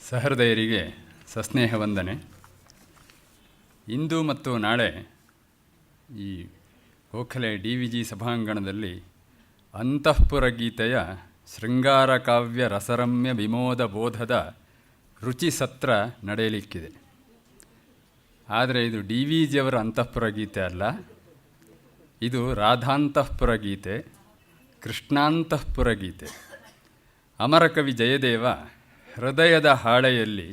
ಸಹೃದಯರಿಗೆ ಸಸ್ನೇಹ ವಂದನೆ. ಇಂದು ಮತ್ತು ನಾಳೆ ಈ ಗೋಖಲೆ DVG ಸಭಾಂಗಣದಲ್ಲಿ ಅಂತಃಪುರ ಗೀತೆಯ ಶೃಂಗಾರ ಕಾವ್ಯ ರಸರಮ್ಯ ವಿಮೋದ ಬೋಧದ ರುಚಿ ಸತ್ರ ನಡೆಯಲಿಕ್ಕಿದೆ. ಆದರೆ ಇದು DVGಯವರ ಅಂತಃಪುರ ಗೀತೆ ಅಲ್ಲ, ಇದು ರಾಧಾಂತಃಪುರ ಗೀತೆ, ಕೃಷ್ಣಾಂತಃಪುರ ಗೀತೆ. ಅಮರಕವಿ ಜಯದೇವ ಹೃದಯದ ಹಾಳೆಯಲ್ಲಿ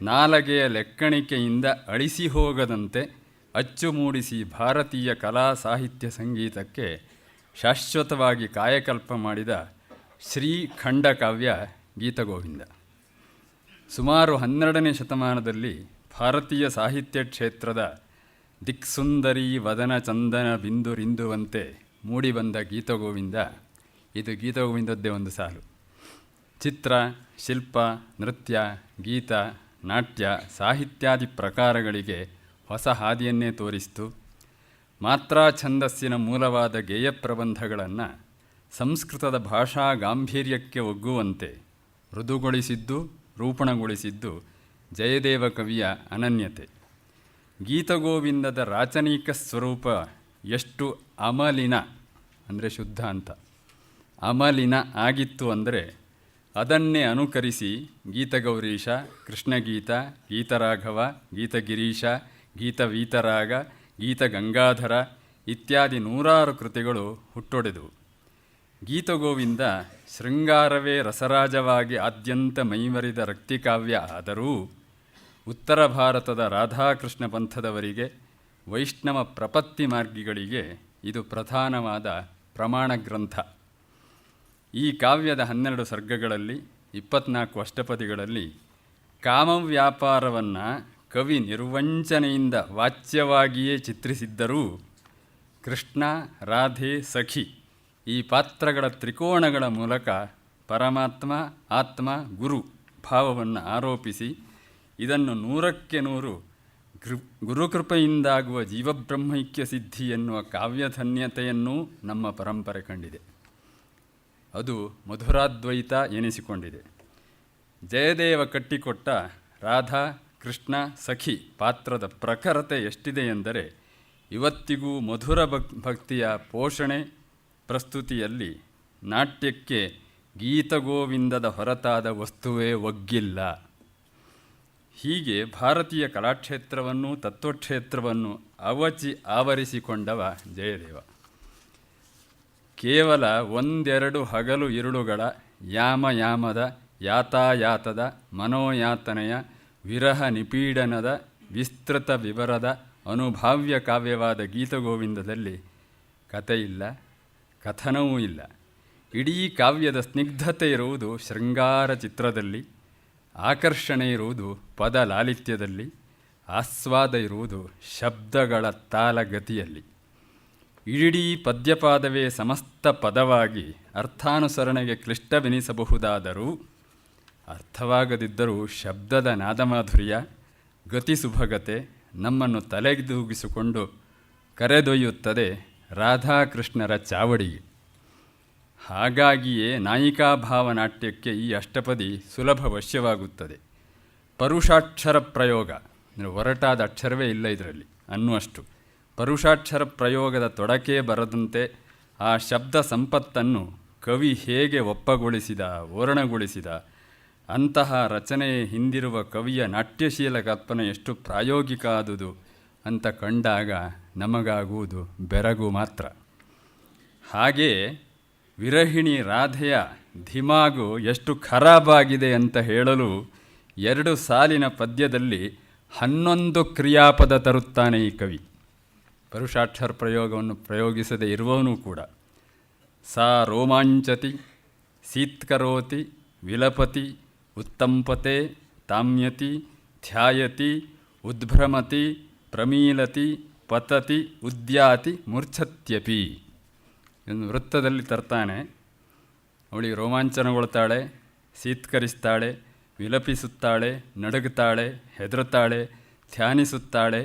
ನಾಲಗೆಯ ಲೆಕ್ಕಣಿಕೆಯಿಂದ ಅಳಿಸಿ ಹೋಗದಂತೆ ಅಚ್ಚು ಮೂಡಿಸಿ ಭಾರತೀಯ ಕಲಾ ಸಾಹಿತ್ಯ ಸಂಗೀತಕ್ಕೆ ಶಾಶ್ವತವಾಗಿ ಕಾಯಕಲ್ಪ ಮಾಡಿದ ಶ್ರೀಖಂಡಕಾವ್ಯ ಗೀತಗೋವಿಂದ. ಸುಮಾರು 12ನೇ ಶತಮಾನದಲ್ಲಿ ಭಾರತೀಯ ಸಾಹಿತ್ಯ ಕ್ಷೇತ್ರದ ದಿಕ್ಸುಂದರಿ ವದನ ಚಂದನ ಬಿಂದುರಿಂದುವಂತೆ ಮೂಡಿಬಂದ ಗೀತಗೋವಿಂದ. ಇದು ಗೀತಗೋವಿಂದದ್ದೇ ಒಂದು ಸಾಲು. ಚಿತ್ರ, ಶಿಲ್ಪ, ನೃತ್ಯ, ಗೀತ, ನಾಟ್ಯ, ಸಾಹಿತ್ಯಾದಿ ಪ್ರಕಾರಗಳಿಗೆ ಹೊಸ ಹಾದಿಯನ್ನೇ ತೋರಿಸಿತು. ಮಾತ್ರಾ ಛಂದಸ್ಸಿನ ಮೂಲವಾದ ಗೇಯ ಪ್ರಬಂಧಗಳನ್ನು ಸಂಸ್ಕೃತದ ಭಾಷಾ ಗಾಂಭೀರ್ಯಕ್ಕೆ ಒಗ್ಗುವಂತೆ ಮೃದುಗೊಳಿಸಿದ್ದು, ರೂಪಣಗೊಳಿಸಿದ್ದು ಜಯದೇವ ಕವಿಯ ಅನನ್ಯತೆ. ಗೀತಗೋವಿಂದದ ರಾಚನೀಕ ಸ್ವರೂಪ ಎಷ್ಟು ಅಮಲಿನ ಅಂದರೆ ಶುದ್ಧ ಅಂತ, ಅಮಲಿನ ಆಗಿತ್ತು ಅಂದರೆ ಅದನ್ನೇ ಅನುಕರಿಸಿ ಗೀತಗೌರೀಶ, ಕೃಷ್ಣಗೀತ, ಗೀತರಾಘವ, ಗೀತಗಿರೀಶ, ಗೀತವೀತರಾಗ, ಗೀತಗಂಗಾಧರ ಇತ್ಯಾದಿ 100 ಕೃತಿಗಳು ಹುಟ್ಟೊಡೆದವು. ಗೀತಗೋವಿಂದ ಶೃಂಗಾರವೇ ರಸರಾಜವಾಗಿ ಆದ್ಯಂತ ಮೈಮರಿದ ರಕ್ತಿಕಾವ್ಯ ಆದರೂ ಉತ್ತರ ಭಾರತದ ರಾಧಾಕೃಷ್ಣ ಪಂಥದವರಿಗೆ, ವೈಷ್ಣವ ಪ್ರಪತ್ತಿ ಮಾರ್ಗಿಗಳಿಗೆ ಇದು ಪ್ರಧಾನವಾದ ಪ್ರಮಾಣ ಗ್ರಂಥ. ಈ ಕಾವ್ಯದ 12 ಸರ್ಗಗಳಲ್ಲಿ 24 ಅಷ್ಟಪದಿಗಳಲ್ಲಿ ಕಾಮವ್ಯಾಪಾರವನ್ನು ಕವಿ ನಿರ್ವಂಚನೆಯಿಂದ ವಾಚ್ಯವಾಗಿಯೇ ಚಿತ್ರಿಸಿದ್ದರೂ ಕೃಷ್ಣ, ರಾಧೆ, ಸಖಿ ಈ ಪಾತ್ರಗಳ ತ್ರಿಕೋಣಗಳ ಮೂಲಕ ಪರಮಾತ್ಮ, ಆತ್ಮ, ಗುರು ಭಾವವನ್ನು ಆರೋಪಿಸಿ ಇದನ್ನು 100ಕ್ಕೆ 100 ಗುರುಕೃಪೆಯಿಂದಾಗುವ ಜೀವಬ್ರಹ್ಮೈಕ್ಯ ಸಿದ್ಧಿ ಎನ್ನುವ ಕಾವ್ಯಧನ್ಯತೆಯನ್ನೂ ನಮ್ಮ ಪರಂಪರೆ ಕಂಡಿದೆ. ಅದು ಮಧುರಾದ್ವೈತ ಎನಿಸಿಕೊಂಡಿದೆ. ಜಯದೇವ ಕಟ್ಟಿಕೊಟ್ಟ ರಾಧಾ, ಕೃಷ್ಣ, ಸಖಿ ಪಾತ್ರದ ಪ್ರಖರತೆ ಎಷ್ಟಿದೆ ಎಂದರೆ ಇವತ್ತಿಗೂ ಮಧುರ ಭಕ್ತಿಯ ಪೋಷಣೆ ಪ್ರಸ್ತುತಿಯಲ್ಲಿ ನಾಟ್ಯಕ್ಕೆ ಗೀತಗೋವಿಂದದ ಹೊರತಾದ ವಸ್ತುವೇ ಒಗ್ಗಿಲ್ಲ. ಹೀಗೆ ಭಾರತೀಯ ಕಲಾಕ್ಷೇತ್ರವನ್ನು ತತ್ವಕ್ಷೇತ್ರವನ್ನು ಆವರಿಸಿಕೊಂಡವ ಜಯದೇವ. ಕೇವಲ 1-2 ಹಗಲು ಇರುಳುಗಳ ಯಾಮಯಾಮದ ಯಾತಾಯಾತದ ಮನೋಯಾತನೆಯ ವಿರಹ ನಿಪೀಡನದ ವಿಸ್ತೃತ ವಿವರದ ಅನುಭಾವ್ಯ ಕಾವ್ಯವಾದ ಗೀತಗೋವಿಂದದಲ್ಲಿ ಕಥೆಯಿಲ್ಲ, ಕಥನವೂ ಇಲ್ಲ. ಇಡೀ ಕಾವ್ಯದ ಸ್ನಿಗ್ಧತೆ ಇರುವುದು ಶೃಂಗಾರ ಚಿತ್ರದಲ್ಲಿ, ಆಕರ್ಷಣೆ ಇರುವುದು ಪದ ಲಾಲಿತ್ಯದಲ್ಲಿ, ಆಸ್ವಾದ ಇರುವುದು ಶಬ್ದಗಳ ತಾಲಗತಿಯಲ್ಲಿ. ಇಡೀ ಪದ್ಯಪಾದವೇ ಸಮಸ್ತ ಪದವಾಗಿ ಅರ್ಥಾನುಸರಣೆಗೆ ಕ್ಲಿಷ್ಟವೆನಿಸಬಹುದಾದರೂ ಅರ್ಥವಾಗದಿದ್ದರೂ ಶಬ್ದದ ನಾದಮಾಧುರ್ಯ, ಗತಿ ಸುಭಗತೆ ನಮ್ಮನ್ನು ತಲೆದೂಗಿಸಿಕೊಂಡು ಕರೆದೊಯ್ಯುತ್ತದೆ ರಾಧಾಕೃಷ್ಣರ ಚಾವಡಿಗೆ. ಹಾಗಾಗಿಯೇ ನಾಯಿಕಾಭಾವ ನಾಟ್ಯಕ್ಕೆ ಈ ಅಷ್ಟಪದಿ ಸುಲಭ ವಶ್ಯವಾಗುತ್ತದೆ. ಪರುಷಾಕ್ಷರ ಪ್ರಯೋಗ ಅಂದರೆ ಹೊರಟಾದ ಅಕ್ಷರವೇ ಇಲ್ಲ ಇದರಲ್ಲಿ ಅನ್ನುವಷ್ಟು ಪರುಷಾಕ್ಷರ ಪ್ರಯೋಗದ ತೊಡಕೆ ಬರದಂತೆ ಆ ಶಬ್ದ ಸಂಪತ್ತನ್ನು ಕವಿ ಹೇಗೆ ಒಪ್ಪಗೊಳಿಸಿದ, ಓರಣಗೊಳಿಸಿದ, ಅಂತಹ ರಚನೆಯ ಹಿಂದಿರುವ ಕವಿಯ ನಾಟ್ಯಶೀಲ ಕಲ್ಪನೆ ಎಷ್ಟು ಪ್ರಾಯೋಗಿಕ ಆದುದು ಅಂತ ಕಂಡಾಗ ನಮಗಾಗುವುದು ಬೆರಗು ಮಾತ್ರ. ಹಾಗೆಯೇ ವಿರಹಿಣಿ ರಾಧೆಯ ಧಿಮಾಗು ಎಷ್ಟು ಖರಾಬಾಗಿದೆ ಅಂತ ಹೇಳಲು 2 ಸಾಲಿನ ಪದ್ಯದಲ್ಲಿ 11 ಕ್ರಿಯಾಪದ ತರುತ್ತಾನೆ ಈ ಕವಿ. ಪರುಷಾಕ್ಷರ ಪ್ರಯೋಗವನ್ನು ಪ್ರಯೋಗಿಸದೇ ಇರುವವನು ಕೂಡ. ಸಾ ರೋಮಾಂಚತಿ, ಸೀತ್ಕರೋತಿ, ವಿಲಪತಿ, ಉತ್ತಂಪತೆ, ತಾಮ್ಯತಿ, ಧ್ಯಾಯತಿ, ಉದ್ಭ್ರಮತಿ, ಪ್ರಮೀಲತಿ, ಪತತಿ, ಉದ್ಯಾತಿ, ಮೂರ್ಛತ್ಯಪಿ ಎಂದು ವೃತ್ತದಲ್ಲಿ ತರ್ತಾನೆ. ಅವಳಿಗೆ ರೋಮಾಂಚನಗೊಳ್ತಾಳೆ, ಸೀತ್ಕರಿಸ್ತಾಳೆ, ವಿಲಪಿಸುತ್ತಾಳೆ, ನಡುಗುತ್ತಾಳೆ, ಹೆದರುತ್ತಾಳೆ, ಧ್ಯಾನಿಸುತ್ತಾಳೆ,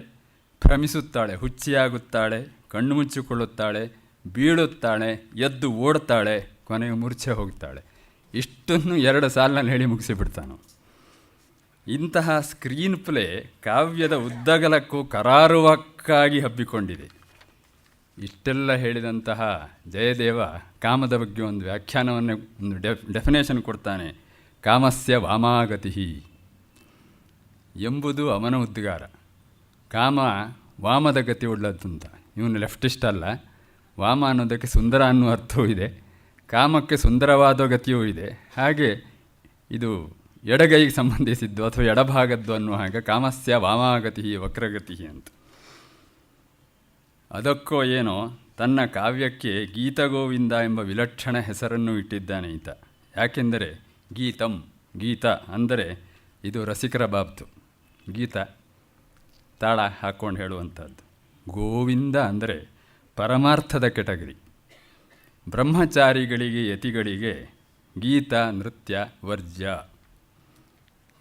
ಭ್ರಮಿಸುತ್ತಾಳೆ, ಹುಚ್ಚಿಯಾಗುತ್ತಾಳೆ, ಕಣ್ಣು ಮುಚ್ಚಿಕೊಳ್ಳುತ್ತಾಳೆ, ಬೀಳುತ್ತಾಳೆ, ಎದ್ದು ಓಡ್ತಾಳೆ, ಕೊನೆಗೆ ಮೂರ್ಛೆ ಹೋಗ್ತಾಳೆ. ಇಷ್ಟನ್ನು 2 ಸಾಲಿನಲ್ಲಿ ಹೇಳಿ ಮುಗಿಸಿಬಿಡ್ತಾನು. ಇಂತಹ ಸ್ಕ್ರೀನ್ ಪ್ಲೇ ಕಾವ್ಯದ ಉದ್ದಗಲಕ್ಕೂ ಕರಾರುವಕ್ಕಾಗಿ ಹಬ್ಬಿಕೊಂಡಿದೆ. ಇಷ್ಟೆಲ್ಲ ಹೇಳಿದಂತಹ ಜಯದೇವ ಕಾಮದ ಬಗ್ಗೆ ಒಂದು ವ್ಯಾಖ್ಯಾನವನ್ನು, ಒಂದು ಡೆಫಿನೇಷನ್ ಕೊಡ್ತಾನೆ. ಕಾಮಸ್ಯ ವಾಮಾಗತಿ ಎಂಬುದು ಅವನ ಉದ್ಗಾರ. ಕಾಮ ವಾಮದ ಗತಿ ಉಳ್ಳದ್ದು ಅಂತ. ಇವನು ಲೆಫ್ಟಿಸ್ಟ್ ಅಲ್ಲ. ವಾಮ ಅನ್ನೋದಕ್ಕೆ ಸುಂದರ ಅನ್ನುವ ಅರ್ಥವೂ ಇದೆ, ಕಾಮಕ್ಕೆ ಸುಂದರವಾದ ಗತಿಯೂ ಇದೆ. ಹಾಗೆ ಇದು ಎಡಗೈಗೆ ಸಂಬಂಧಿಸಿದ್ದು ಅಥವಾ ಎಡಭಾಗದ್ದು ಅನ್ನುವ ಹಾಗೆ ಕಾಮಸ್ಯ ವಾಮಾಗತಿ ವಕ್ರಗತಿ ಅಂತ. ಅದಕ್ಕೋ ಏನೋ ತನ್ನ ಕಾವ್ಯಕ್ಕೆ ಗೀತಗೋವಿಂದ ಎಂಬ ವಿಲಕ್ಷಣ ಹೆಸರನ್ನು ಇಟ್ಟಿದ್ದಾನೆ ಈತ. ಯಾಕೆಂದರೆ ಗೀತಂ, ಗೀತ ಅಂದರೆ ಇದು ರಸಿಕರ ಬಾಬ್ತು. ಗೀತ ತಾಳ ಹಾಕ್ಕೊಂಡು ಹೇಳುವಂಥದ್ದು. ಗೋವಿಂದ ಅಂದರೆ ಪರಮಾರ್ಥದ ಕೆಟಗರಿ. ಬ್ರಹ್ಮಚಾರಿಗಳಿಗೆ, ಯತಿಗಳಿಗೆ ಗೀತ ನೃತ್ಯ ವರ್ಜ್ಯ.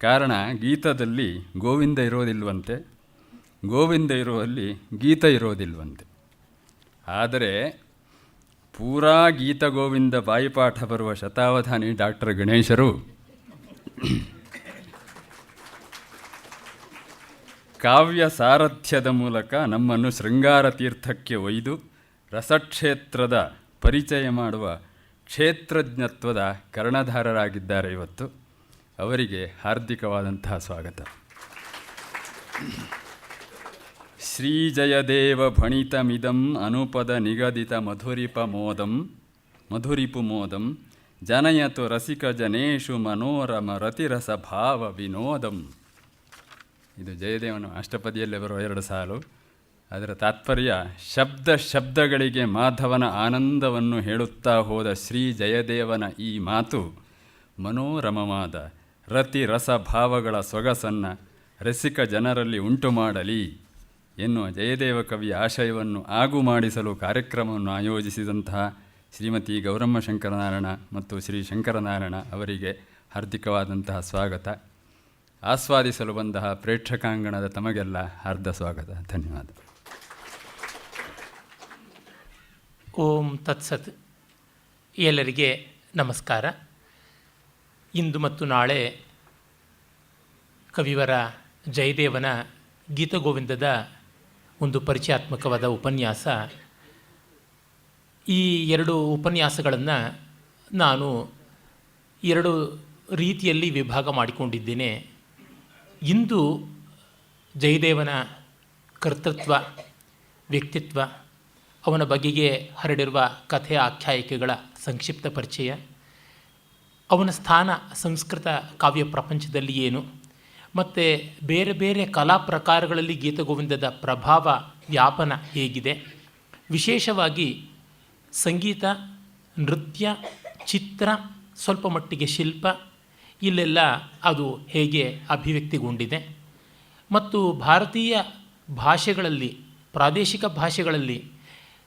ಕಾರಣ ಗೀತದಲ್ಲಿ ಗೋವಿಂದ ಇರೋದಿಲ್ವಂತೆ, ಗೋವಿಂದ ಇರುವಲ್ಲಿ ಗೀತ ಇರೋದಿಲ್ವಂತೆ. ಆದರೆ ಪೂರಾ ಗೀತ ಗೋವಿಂದ ಬಾಯಿಪಾಠ ಬರುವ ಶತಾವಧಾನಿ ಡಾಕ್ಟರ್ ಗಣೇಶರು ಕಾವ್ಯ ಸಾರಥ್ಯದ ಮೂಲಕ ನಮ್ಮನ್ನು ಶೃಂಗಾರ ತೀರ್ಥಕ್ಕೆ ಒಯ್ದು ರಸಕ್ಷೇತ್ರದ ಪರಿಚಯ ಮಾಡುವ ಕ್ಷೇತ್ರಜ್ಞತ್ವದ ಕರ್ಣಧಾರರಾಗಿದ್ದಾರೆ ಇವತ್ತು. ಅವರಿಗೆ ಹಾರ್ದಿಕವಾದಂತಹ ಸ್ವಾಗತ. ಶ್ರೀಜಯದೇವ ಭಣಿತಮಿದಂ ಅನುಪದ ನಿಗದಿತ ಮಧುರಿಪು ಮೋದಂ ಜನಯತು ರಸಿಕ ಜನೇಶು ಮನೋರಮ ರತಿರಸ ಭಾವ ವಿನೋದಂ. ಇದು ಜಯದೇವನ ಅಷ್ಟಪದಿಯಲ್ಲೇ ಬರುವ 2 ಸಾಲು. ಅದರ ತಾತ್ಪರ್ಯ ಶಬ್ದಗಳಿಗೆ ಮಾಧವನ ಆನಂದವನ್ನು ಹೇಳುತ್ತಾ ಹೋದ ಶ್ರೀ ಜಯದೇವನ ಈ ಮಾತು ಮನೋರಮವಾದ ರತಿ ರಸ ಭಾವಗಳ ಸೊಗಸನ್ನು ರಸಿಕ ಜನರಲ್ಲಿ ಉಂಟು ಮಾಡಲಿ ಎನ್ನುವ ಜಯದೇವ ಕವಿಯ ಆಶಯವನ್ನು ಆಗು ಮಾಡಿಸಲು ಕಾರ್ಯಕ್ರಮವನ್ನು ಆಯೋಜಿಸಿದಂತಹ ಶ್ರೀಮತಿ ಗೌರಮ್ಮ ಶಂಕರನಾರಾಯಣ ಮತ್ತು ಶ್ರೀ ಶಂಕರನಾರಾಯಣ ಅವರಿಗೆ ಹಾರ್ದಿಕವಾದಂತಹ ಸ್ವಾಗತ. ಆಸ್ವಾದಿಸಲು ಬಂತಹ ಪ್ರೇಕ್ಷಕಾಂಗಣದ ತಮಗೆಲ್ಲ ಹಾರ್ದ ಸ್ವಾಗತ. ಧನ್ಯವಾದ. ಓಂ ತತ್ಸತ್. ಎಲ್ಲರಿಗೆ ನಮಸ್ಕಾರ. ಇಂದು ಮತ್ತು ನಾಳೆ ಕವಿವರ ಜಯದೇವನ ಗೀತಗೋವಿಂದದ ಒಂದು ಪರಿಚಯಾತ್ಮಕವಾದ ಉಪನ್ಯಾಸ. ಈ 2 ಉಪನ್ಯಾಸಗಳನ್ನು ನಾನು 2 ರೀತಿಯಲ್ಲಿ ವಿಭಾಗ ಮಾಡಿಕೊಂಡಿದ್ದೇನೆ. ಇಂದು ಜಯದೇವನ ಕರ್ತೃತ್ವ, ವ್ಯಕ್ತಿತ್ವ, ಅವನ ಬಗೆಗೆ ಹರಡಿರುವ ಕಥೆ ಆಖ್ಯಾಯಿಕೆಗಳ ಸಂಕ್ಷಿಪ್ತ ಪರಿಚಯ, ಅವನ ಸ್ಥಾನ ಸಂಸ್ಕೃತ ಕಾವ್ಯ ಪ್ರಪಂಚದಲ್ಲಿ ಏನು, ಮತ್ತು ಬೇರೆ ಬೇರೆ ಕಲಾ ಪ್ರಕಾರಗಳಲ್ಲಿ ಗೀತಗೋವಿಂದದ ಪ್ರಭಾವ ವ್ಯಾಪನ ಹೇಗಿದೆ, ವಿಶೇಷವಾಗಿ ಸಂಗೀತ, ನೃತ್ಯ, ಚಿತ್ರ, ಸ್ವಲ್ಪ ಮಟ್ಟಿಗೆ ಶಿಲ್ಪ, ಇಲ್ಲೆಲ್ಲ ಅದು ಹೇಗೆ ಅಭಿವ್ಯಕ್ತಿಗೊಂಡಿದೆ, ಮತ್ತು ಭಾರತೀಯ ಭಾಷೆಗಳಲ್ಲಿ, ಪ್ರಾದೇಶಿಕ ಭಾಷೆಗಳಲ್ಲಿ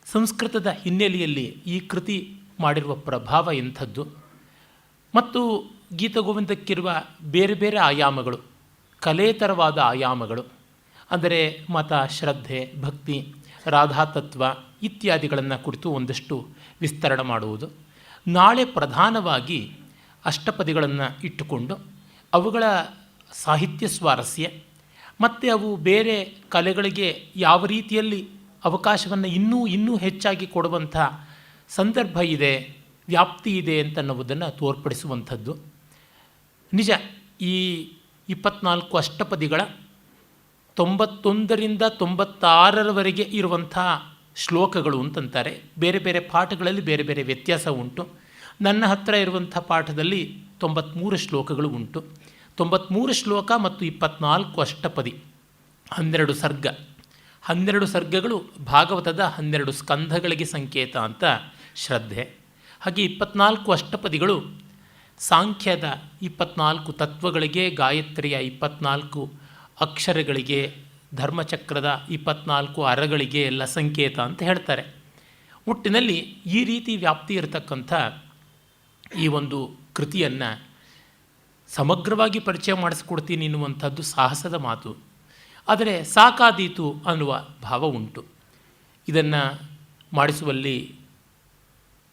ಸಂಸ್ಕೃತದ ಹಿನ್ನೆಲೆಯಲ್ಲಿ ಈ ಕೃತಿ ಮಾಡಿರುವ ಪ್ರಭಾವ ಎಂಥದ್ದು, ಮತ್ತು ಗೀತಗೋವಿಂದಕ್ಕಿರುವ ಬೇರೆ ಬೇರೆ ಆಯಾಮಗಳು, ಕಲೇತರವಾದ ಆಯಾಮಗಳು, ಅಂದರೆ ಮತ, ಶ್ರದ್ಧೆ, ಭಕ್ತಿ, ರಾಧಾತತ್ವ ಇತ್ಯಾದಿಗಳನ್ನು ಕುರಿತು ಒಂದಷ್ಟು ವಿಸ್ತರಣೆ ಮಾಡುವುದು. ನಾಳೆ ಪ್ರಧಾನವಾಗಿ ಅಷ್ಟಪದಿಗಳನ್ನು ಇಟ್ಟುಕೊಂಡು ಅವುಗಳ ಸಾಹಿತ್ಯ ಸ್ವಾರಸ್ಯ ಮತ್ತು ಅವು ಬೇರೆ ಕಲೆಗಳಿಗೆ ಯಾವ ರೀತಿಯಲ್ಲಿ ಅವಕಾಶವನ್ನು ಇನ್ನೂ ಹೆಚ್ಚಾಗಿ ಕೊಡುವಂಥ ಸಂದರ್ಭ ಇದೆ, ವ್ಯಾಪ್ತಿ ಇದೆ ಅಂತನ್ನುವುದನ್ನು ತೋರ್ಪಡಿಸುವಂಥದ್ದು. ನಿಜ, ಈ 24 ಅಷ್ಟಪದಿಗಳ 91ರಿಂದ 96ರವರೆಗೆ ಇರುವಂಥ ಶ್ಲೋಕಗಳು ಅಂತಂತಾರೆ. ಬೇರೆ ಬೇರೆ ಪಾಠಗಳಲ್ಲಿ ಬೇರೆ ಬೇರೆ ವ್ಯತ್ಯಾಸ ಉಂಟು. ನನ್ನ ಹತ್ತಿರ ಇರುವಂಥ ಪಾಠದಲ್ಲಿ 93 ಶ್ಲೋಕಗಳು ಉಂಟು. 93 ಶ್ಲೋಕ ಮತ್ತು 24 ಅಷ್ಟಪದಿ, 12 ಸರ್ಗ. 12 ಸರ್ಗಗಳು ಭಾಗವತದ 12 ಸ್ಕಂಧಗಳಿಗೆ ಸಂಕೇತ ಅಂತ ಶ್ರದ್ಧೆ. ಹಾಗೆ 24 ಅಷ್ಟಪದಿಗಳು ಸಾಂಖ್ಯದ 24 ತತ್ವಗಳಿಗೆ, ಗಾಯತ್ರಿಯ 24 ಅಕ್ಷರಗಳಿಗೆ, ಧರ್ಮಚಕ್ರದ 24 ಅರಗಳಿಗೆ ಎಲ್ಲ ಸಂಕೇತ ಅಂತ ಹೇಳ್ತಾರೆ. ಒಟ್ಟಿನಲ್ಲಿ ಈ ರೀತಿ ವ್ಯಾಪ್ತಿ ಇರತಕ್ಕಂಥ ಈ ಒಂದು ಕೃತಿಯನ್ನು ಸಮಗ್ರವಾಗಿ ಪರಿಚಯ ಮಾಡಿಸ್ಕೊಡ್ತೀನಿ ಎನ್ನುವಂಥದ್ದು ಸಾಹಸದ ಮಾತು. ಆದರೆ ಸಾಕಾದೀತು ಅನ್ನುವ ಭಾವ ಉಂಟು. ಇದನ್ನು ಮಾಡಿಸುವಲ್ಲಿ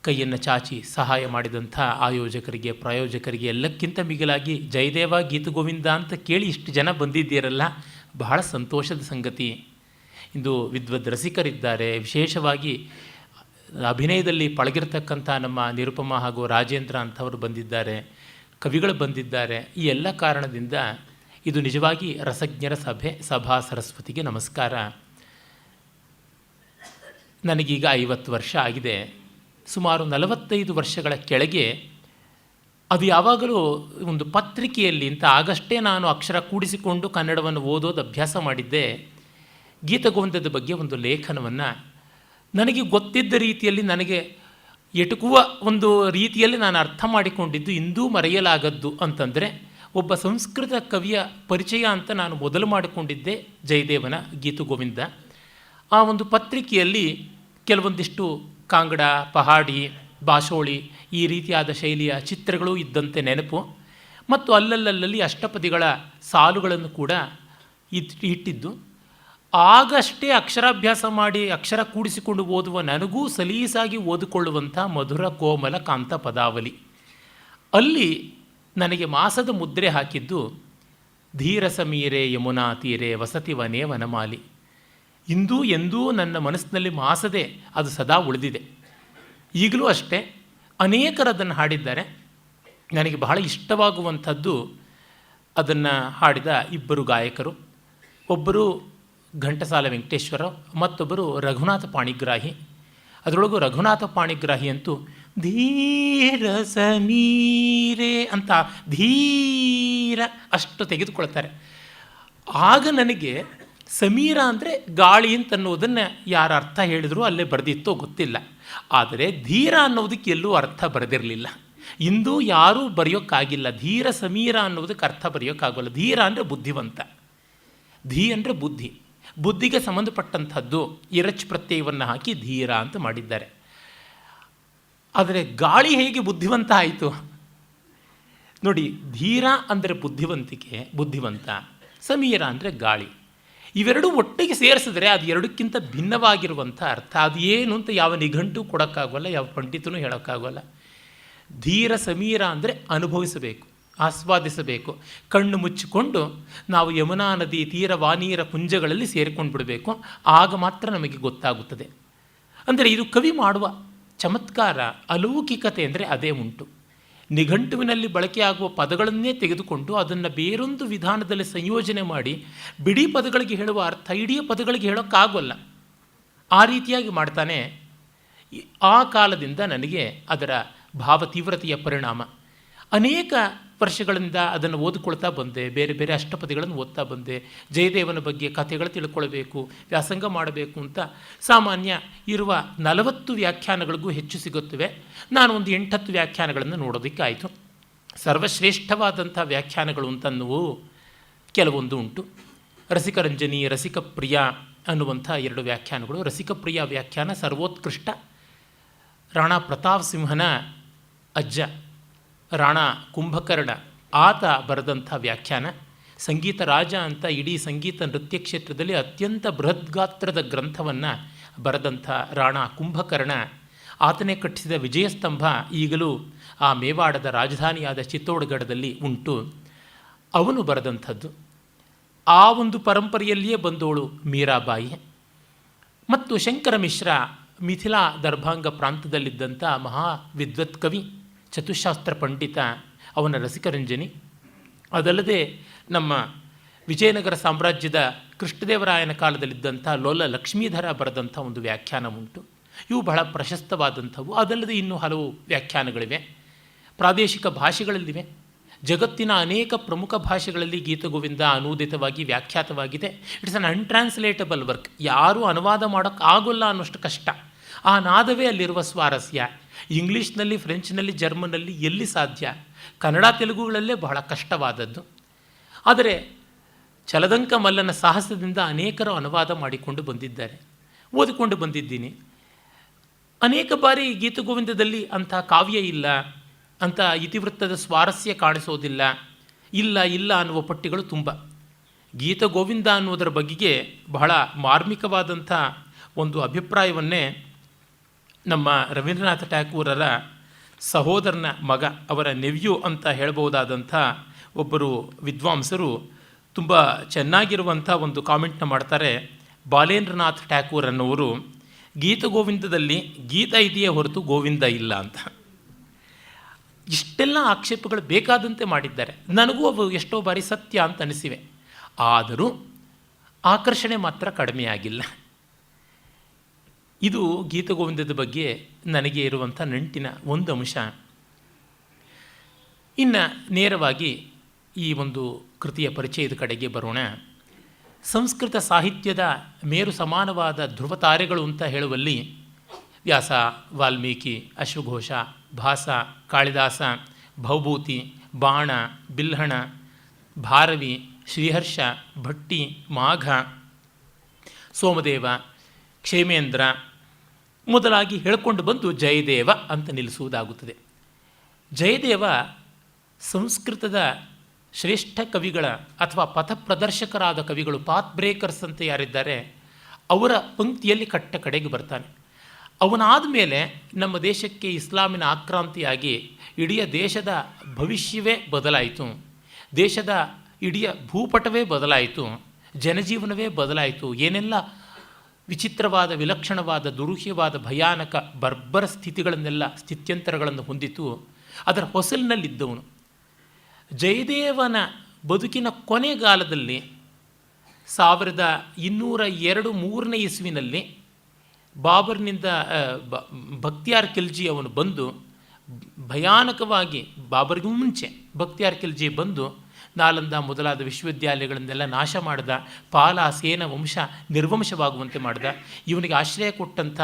ಕೈಯನ್ನು ಚಾಚಿ ಸಹಾಯ ಮಾಡಿದಂಥ ಆಯೋಜಕರಿಗೆ, ಪ್ರಾಯೋಜಕರಿಗೆ, ಎಲ್ಲಕ್ಕಿಂತ ಮಿಗಿಲಾಗಿ ಜಯದೇವ ಗೀತಗೋವಿಂದ ಅಂತ ಕೇಳಿ ಇಷ್ಟು ಜನ ಬಂದಿದ್ದೀರಲ್ಲ, ಬಹಳ ಸಂತೋಷದ ಸಂಗತಿ. ಇಂದು ವಿದ್ವದ್ ರಸಿಕರಿದ್ದಾರೆ, ವಿಶೇಷವಾಗಿ ಅಭಿನಯದಲ್ಲಿ ಪಳಗಿರ್ತಕ್ಕಂಥ ನಮ್ಮ ನಿರುಪಮ ಹಾಗೂ ರಾಜೇಂದ್ರ ಅಂಥವರು ಬಂದಿದ್ದಾರೆ, ಕವಿಗಳು ಬಂದಿದ್ದಾರೆ. ಈ ಎಲ್ಲ ಕಾರಣದಿಂದ ಇದು ನಿಜವಾಗಿ ರಸಜ್ಞರ ಸಭೆ. ಸಭಾ ಸರಸ್ವತಿಗೆ ನಮಸ್ಕಾರ. ನನಗೀಗ 50 ವರ್ಷ ಆಗಿದೆ. ಸುಮಾರು 45 ವರ್ಷಗಳ ಕೆಳಗೆ ಅದು ಯಾವಾಗಲೂ ಒಂದು ಪತ್ರಿಕೆಯಲ್ಲಿ ಅಂತ ಆಗಷ್ಟೇ ನಾನು ಅಕ್ಷರ ಕೂಡಿಸಿಕೊಂಡು ಕನ್ನಡವನ್ನು ಓದೋದು ಅಭ್ಯಾಸ ಮಾಡಿದ್ದೆ. ಗೀತಗೋವಿಂದದ ಬಗ್ಗೆ ಒಂದು ಲೇಖನವನ್ನು ನನಗೆ ಗೊತ್ತಿದ್ದ ರೀತಿಯಲ್ಲಿ, ನನಗೆ ಎಟುಕುವ ಒಂದು ರೀತಿಯಲ್ಲಿ ನಾನು ಅರ್ಥ ಮಾಡಿಕೊಂಡಿದ್ದು ಇಂದೂ ಮರೆಯಲಾಗದ್ದು ಅಂತಂದರೆ, ಒಬ್ಬ ಸಂಸ್ಕೃತ ಕವಿಯ ಪರಿಚಯ ಅಂತ ನಾನು ಮೊದಲು ಮಾಡಿಕೊಂಡಿದ್ದೆ ಜಯದೇವನ ಗೀತಗೋವಿಂದ. ಆ ಒಂದು ಪತ್ರಿಕೆಯಲ್ಲಿ ಕೆಲವೊಂದಿಷ್ಟು ಕಾಂಗಡ, ಪಹಾಡಿ, ಬಾಶೋಳಿ ಈ ರೀತಿಯಾದ ಶೈಲಿಯ ಚಿತ್ರಗಳು ಇದ್ದಂತೆ ನೆನಪು. ಮತ್ತು ಅಲ್ಲಲ್ಲಿ ಅಷ್ಟಪದಿಗಳ ಸಾಲುಗಳನ್ನು ಕೂಡ ಇಟ್ಟಿದ್ದು. ಆಗಷ್ಟೇ ಅಕ್ಷರಾಭ್ಯಾಸ ಮಾಡಿ ಅಕ್ಷರ ಕೂಡಿಸಿಕೊಂಡು ಓದುವ ನನಗೂ ಸಲೀಸಾಗಿ ಓದಿಕೊಳ್ಳುವಂಥ ಮಧುರ ಕೋಮಲ ಕಾಂತ ಪದಾವಲಿ. ಅಲ್ಲಿ ನನಗೆ ಮಾಸದ ಮುದ್ರೆ ಹಾಕಿದ್ದು ಧೀರ ಸಮೀರೆ ಯಮುನಾ ತೀರೆ ವಸತಿ ವನೇ ವನಮಾಲಿ. ಇಂದೂ ಎಂದೂ ನನ್ನ ಮನಸ್ಸಿನಲ್ಲಿ ಮಾಸದೆ ಅದು ಸದಾ ಉಳಿದಿದೆ. ಈಗಲೂ ಅಷ್ಟೇ ಅನೇಕರು ಅದನ್ನು ಹಾಡಿದ್ದಾರೆ. ನನಗೆ ಬಹಳ ಇಷ್ಟವಾಗುವಂಥದ್ದು ಅದನ್ನು ಹಾಡಿದ ಇಬ್ಬರು ಗಾಯಕರು. ಒಬ್ಬರು ಘಂಟಸಾಲ ವೆಂಕಟೇಶ್ವರ, ಮತ್ತೊಬ್ಬರು ರಘುನಾಥ ಪಾಣಿಗ್ರಾಹಿ. ಅದರೊಳಗೂ ರಘುನಾಥ ಪಾಣಿಗ್ರಾಹಿ ಅಂತೂ ಧೀರ ಸಮೀರೆ ಅಂತ ಧೀರ ಅಷ್ಟು ತೆಗೆದುಕೊಳ್ತಾರೆ. ಆಗ ನನಗೆ ಸಮೀರ ಅಂದರೆ ಗಾಳಿ ಅಂತನ್ನುವುದನ್ನು ಯಾರು ಅರ್ಥ ಹೇಳಿದ್ರು ಅಲ್ಲೇ ಬರೆದಿತ್ತೋ ಗೊತ್ತಿಲ್ಲ. ಆದರೆ ಧೀರ ಅನ್ನೋದಕ್ಕೆ ಎಲ್ಲೂ ಅರ್ಥ ಬರೆದಿರಲಿಲ್ಲ. ಇಂದು ಯಾರೂ ಬರೆಯೋಕ್ಕಾಗಿಲ್ಲ. ಧೀರ ಸಮೀರ ಅನ್ನೋದಕ್ಕೆ ಅರ್ಥ ಬರೆಯೋಕ್ಕಾಗೋಲ್ಲ. ಧೀರ ಅಂದರೆ ಬುದ್ಧಿವಂತ, ಧೀ ಅಂದರೆ ಬುದ್ಧಿ, ಬುದ್ಧಿಗೆ ಸಂಬಂಧಪಟ್ಟಂಥದ್ದು ಇರಚ್ ಪ್ರತ್ಯಯವನ್ನು ಹಾಕಿ ಧೀರ ಅಂತ ಮಾಡಿದ್ದಾರೆ. ಆದರೆ ಗಾಳಿ ಹೇಗೆ ಬುದ್ಧಿವಂತ ಆಯಿತು ನೋಡಿ. ಧೀರ ಅಂದರೆ ಬುದ್ಧಿವಂತಿಕೆ, ಬುದ್ಧಿವಂತ. ಸಮೀರ ಅಂದರೆ ಗಾಳಿ. ಇವೆರಡೂ ಒಟ್ಟಿಗೆ ಸೇರಿಸಿದ್ರೆ ಅದು ಎರಡಕ್ಕಿಂತ ಭಿನ್ನವಾಗಿರುವಂಥ ಅರ್ಥ. ಅದು ಏನು ಅಂತ ಯಾವ ನಿಘಂಟು ಕೊಡೋಕ್ಕಾಗೋಲ್ಲ, ಯಾವ ಪಂಡಿತನೂ ಹೇಳೋಕ್ಕಾಗೋಲ್ಲ. ಧೀರ ಸಮೀರ ಅಂದರೆ ಅನುಭವಿಸಬೇಕು, ಆಸ್ವಾದಿಸಬೇಕು. ಕಣ್ಣು ಮುಚ್ಚಿಕೊಂಡು ನಾವು ಯಮುನಾ ನದಿ ತೀರ ವಾನೀರ ಕುಂಜಗಳಲ್ಲಿ ಸೇರಿಕೊಂಡು ಬಿಡಬೇಕು. ಆಗ ಮಾತ್ರ ನಮಗೆ ಗೊತ್ತಾಗುತ್ತದೆ. ಅಂದರೆ ಇದು ಕವಿ ಮಾಡುವ ಚಮತ್ಕಾರ, ಅಲೌಕಿಕತೆ ಅಂದರೆ ಅದೇ ಉಂಟು. ನಿಘಂಟುವಿನಲ್ಲಿ ಬಳಕೆಯಾಗುವ ಪದಗಳನ್ನೇ ತೆಗೆದುಕೊಂಡು ಅದನ್ನು ಬೇರೊಂದು ವಿಧಾನದಲ್ಲಿ ಸಂಯೋಜನೆ ಮಾಡಿ ಬಿಡಿ ಪದಗಳಿಗೆ ಹೇಳುವ ಅರ್ಥ ಇಡೀ ಪದಗಳಿಗೆ ಹೇಳೋಕ್ಕಾಗೋಲ್ಲ. ಆ ರೀತಿಯಾಗಿ ಮಾಡ್ತಾನೆ. ಆ ಕಾಲದಿಂದ ನನಗೆ ಅದರ ಭಾವ ತೀವ್ರತೆಯ ಪರಿಣಾಮ. ಅನೇಕ ವರ್ಷಗಳಿಂದ ಅದನ್ನು ಓದಿಕೊಳ್ತಾ ಬಂದೆ. ಬೇರೆ ಬೇರೆ ಅಷ್ಟಪದಿಗಳನ್ನು ಓದ್ತಾ ಬಂದೆ. ಜಯದೇವನ ಬಗ್ಗೆ ಕಥೆಗಳು ತಿಳ್ಕೊಳ್ಬೇಕು, ವ್ಯಾಸಂಗ ಮಾಡಬೇಕು ಅಂತ ಸಾಮಾನ್ಯ ಇರುವ 40 ವ್ಯಾಖ್ಯಾನಗಳಿಗೂ ಹೆಚ್ಚು ಸಿಗುತ್ತವೆ. ನಾನು ಒಂದು 8-10 ವ್ಯಾಖ್ಯಾನಗಳನ್ನು ನೋಡೋದಕ್ಕಾಯಿತು. ಸರ್ವಶ್ರೇಷ್ಠವಾದಂಥ ವ್ಯಾಖ್ಯಾನಗಳು ಅಂತನ್ನುವು ಕೆಲವೊಂದು ಉಂಟು. ರಸಿಕರಂಜನಿ, ರಸಿಕಪ್ರಿಯ ಅನ್ನುವಂಥ 2 ವ್ಯಾಖ್ಯಾನಗಳು. ರಸಿಕಪ್ರಿಯ ವ್ಯಾಖ್ಯಾನ ಸರ್ವೋತ್ಕೃಷ್ಟ. ರಾಣಾ ಪ್ರತಾಪ್ ಸಿಂಹನ ಅಜ್ಜ ರಾಣಾ ಕುಂಭಕರ್ಣ ಆತ ಬರೆದಂಥ ವ್ಯಾಖ್ಯಾನ. ಸಂಗೀತ ರಾಜ ಅಂತ ಇಡೀ ಸಂಗೀತ ನೃತ್ಯ ಕ್ಷೇತ್ರದಲ್ಲಿ ಅತ್ಯಂತ ಬೃಹದ್ಗಾತ್ರದ ಗ್ರಂಥವನ್ನು ಬರೆದಂಥ ರಾಣಾ ಕುಂಭಕರ್ಣ ಆತನೇ ಕಟ್ಟಿಸಿದ ವಿಜಯಸ್ತಂಭ ಈಗಲೂ ಆ ಮೇವಾಡದ ರಾಜಧಾನಿಯಾದ ಚಿತ್ತೋಡ್ಗಢದಲ್ಲಿ ಉಂಟು. ಅವನು ಬರೆದಂಥದ್ದು. ಆ ಒಂದು ಪರಂಪರೆಯಲ್ಲಿಯೇ ಬಂದವಳು ಮೀರಾಬಾಯಿ. ಮತ್ತು ಶಂಕರ ಮಿಶ್ರ ಮಿಥಿಲಾ ದರ್ಭಾಂಗ ಪ್ರಾಂತದಲ್ಲಿದ್ದಂಥ ಮಹಾ ವಿದ್ವತ್ ಕವಿ, ಚತುಶಾಸ್ತ್ರ ಪಂಡಿತ. ಅವನ ರಸಿಕರಂಜನಿ. ಅದಲ್ಲದೆ ನಮ್ಮ ವಿಜಯನಗರ ಸಾಮ್ರಾಜ್ಯದ ಕೃಷ್ಣದೇವರಾಯನ ಕಾಲದಲ್ಲಿದ್ದಂಥ ಲೋಲ ಲಕ್ಷ್ಮೀಧರ ಬರೆದಂಥ ಒಂದು ವ್ಯಾಖ್ಯಾನ ಉಂಟು. ಇವು ಬಹಳ ಪ್ರಶಸ್ತವಾದಂಥವು. ಅದಲ್ಲದೆ ಇನ್ನೂ ಹಲವು ವ್ಯಾಖ್ಯಾನಗಳಿವೆ, ಪ್ರಾದೇಶಿಕ ಭಾಷೆಗಳಲ್ಲಿವೆ. ಜಗತ್ತಿನ ಅನೇಕ ಪ್ರಮುಖ ಭಾಷೆಗಳಲ್ಲಿ ಗೀತಗೋವಿಂದ ಅನೂದಿತವಾಗಿ ವ್ಯಾಖ್ಯಾತವಾಗಿದೆ. It's an ಅನ್ಟ್ರಾನ್ಸ್ಲೇಟಬಲ್ work. ಯಾರೂ ಅನುವಾದ ಮಾಡೋಕ್ಕೆ ಆಗೋಲ್ಲ ಅನ್ನೋಷ್ಟು ಕಷ್ಟ. ಆ ನಾದವೇ ಅಲ್ಲಿರುವ ಸ್ವಾರಸ್ಯ. ಇಂಗ್ಲೀಷ್ನಲ್ಲಿ, ಫ್ರೆಂಚ್ನಲ್ಲಿ, ಜರ್ಮನ್ನಲ್ಲಿ ಎಲ್ಲಿ ಸಾಧ್ಯ? ಕನ್ನಡ ತೆಲುಗುಗಳಲ್ಲೇ ಬಹಳ ಕಷ್ಟವಾದದ್ದು. ಆದರೆ ಚಲದಂಕ ಮಲ್ಲನ ಸಾಹಸದಿಂದ ಅನೇಕರು ಅನುವಾದ ಮಾಡಿಕೊಂಡು ಬಂದಿದ್ದಾರೆ, ಓದಿಕೊಂಡು ಬಂದಿದ್ದೀನಿ. ಅನೇಕ ಬಾರಿ ಗೀತಗೋವಿಂದದಲ್ಲಿ ಅಂಥ ಕಾವ್ಯ ಇಲ್ಲ, ಅಂಥ ಇತಿವೃತ್ತದ ಸ್ವಾರಸ್ಯ ಕಾಣಿಸೋದಿಲ್ಲ, ಇಲ್ಲ ಅನ್ನುವ ಪಟ್ಟಿಗಳು ತುಂಬ. ಗೀತಗೋವಿಂದ ಅನ್ನುವುದರ ಬಗೆಗೆ ಬಹಳ ಮಾರ್ಮಿಕವಾದಂಥ ಒಂದು ಅಭಿಪ್ರಾಯವನ್ನೇ ನಮ್ಮ ರವೀಂದ್ರನಾಥ ಟ್ಯಾಗೂರರ ಸಹೋದರನ ಮಗ, ಅವರ ನೆವ್ಯೂ ಅಂತ ಹೇಳ್ಬೋದಾದಂಥ ಒಬ್ಬರು ವಿದ್ವಾಂಸರು ತುಂಬ ಚೆನ್ನಾಗಿರುವಂಥ ಒಂದು ಕಾಮೆಂಟ್ನ ಮಾಡ್ತಾರೆ. ಬಾಲೇಂದ್ರನಾಥ್ ಟ್ಯಾಗೂರ್ ಅನ್ನೋರು ಗೀತಗೋವಿಂದದಲ್ಲಿ ಗೀತ ಇದೆಯೇ ಹೊರತು ಗೋವಿಂದ ಇಲ್ಲ ಅಂತ. ಇಷ್ಟೆಲ್ಲ ಆಕ್ಷೇಪಗಳು ಬೇಕಾದಂತೆ ಮಾಡಿದ್ದಾರೆ. ನನಗೂ ಅವು ಎಷ್ಟೋ ಬಾರಿ ಸತ್ಯ ಅಂತ ಅನಿಸಿವೆ. ಆದರೂ ಆಕರ್ಷಣೆ ಮಾತ್ರ ಕಡಿಮೆಯಾಗಿಲ್ಲ. ಇದು ಗೀತಗೋವಿಂದದ ಬಗ್ಗೆ ನನಗೆ ಇರುವಂಥ ನಂಟಿನ ಒಂದು ಅಂಶ. ಇನ್ನು ನೇರವಾಗಿ ಈ ಒಂದು ಕೃತಿಯ ಪರಿಚಯದ ಕಡೆಗೆ ಬರೋಣ. ಸಂಸ್ಕೃತ ಸಾಹಿತ್ಯದ ಮೇರು ಸಮಾನವಾದ ಧ್ರುವತಾರೆಗಳು ಅಂತ ಹೇಳುವಲ್ಲಿ ವ್ಯಾಸ, ವಾಲ್ಮೀಕಿ, ಅಶ್ವಘೋಷ, ಭಾಸ, ಕಾಳಿದಾಸ, ಭೌಭೂತಿ, ಬಾಣ, ಬಿಲ್ಹಣ, ಭಾರವಿ, ಶ್ರೀಹರ್ಷ, ಭಟ್ಟಿ, ಮಾಘ, ಸೋಮದೇವ, ಕ್ಷೇಮೇಂದ್ರ ಮೊದಲಾಗಿ ಹೇಳಿಕೊಂಡು ಬಂದು ಜಯದೇವ ಅಂತ ನಿಲ್ಲಿಸುವುದಾಗುತ್ತದೆ. ಜಯದೇವ ಸಂಸ್ಕೃತದ ಶ್ರೇಷ್ಠ ಕವಿಗಳ ಅಥವಾ ಪಥಪ್ರದರ್ಶಕರಾದ ಕವಿಗಳು, ಪಾತ್ ಬ್ರೇಕರ್ಸ್ ಅಂತ ಯಾರಿದ್ದಾರೆ ಅವರ ಪಂಕ್ತಿಯಲ್ಲಿ ಕಟ್ಟ ಕಡೆಗೆ ಬರ್ತಾನೆ. ಅವನಾದ ಮೇಲೆ ನಮ್ಮ ದೇಶಕ್ಕೆ ಇಸ್ಲಾಮಿನ ಆಕ್ರಾಂತಿಯಾಗಿ ಇಡೀ ದೇಶದ ಭವಿಷ್ಯವೇ ಬದಲಾಯಿತು, ದೇಶದ ಇಡೀ ಭೂಪಟವೇ ಬದಲಾಯಿತು, ಜನಜೀವನವೇ ಬದಲಾಯಿತು. ಏನೆಲ್ಲ ವಿಚಿತ್ರವಾದ, ವಿಲಕ್ಷಣವಾದ, ದುರೂಹ್ಯವಾದ, ಭಯಾನಕ ಬರ್ಬರ ಸ್ಥಿತ್ಯಂತರಗಳನ್ನು ಹೊಂದಿತು. ಅದರ ಹೊಸಲಿನಲ್ಲಿದ್ದವನು ಜಯದೇವನ ಬದುಕಿನ ಕೊನೆಗಾಲದಲ್ಲಿ 1202-3 ಇಸ್ವಿನಲ್ಲಿ ಬಾಬರ್ನಿಂದ ಬಕ್ತಿಯಾರ್ ಖಿಲ್ಜಿ ಅವನು ಬಂದು ಭಯಾನಕವಾಗಿ, ಬಾಬರ್ಗೂ ಮುಂಚೆ ಬಕ್ತಿಯಾರ್ ಖಿಲ್ಜಿ ಬಂದು ನಾಲಂದ ಮೊದಲಾದ ವಿಶ್ವವಿದ್ಯಾಲಯಗಳನ್ನೆಲ್ಲ ನಾಶ ಮಾಡಿದ, ಪಾಲ ಸೇನ ವಂಶ ನಿರ್ವಂಶವಾಗುವಂತೆ ಮಾಡಿದ. ಇವನಿಗೆ ಆಶ್ರಯ ಕೊಟ್ಟಂಥ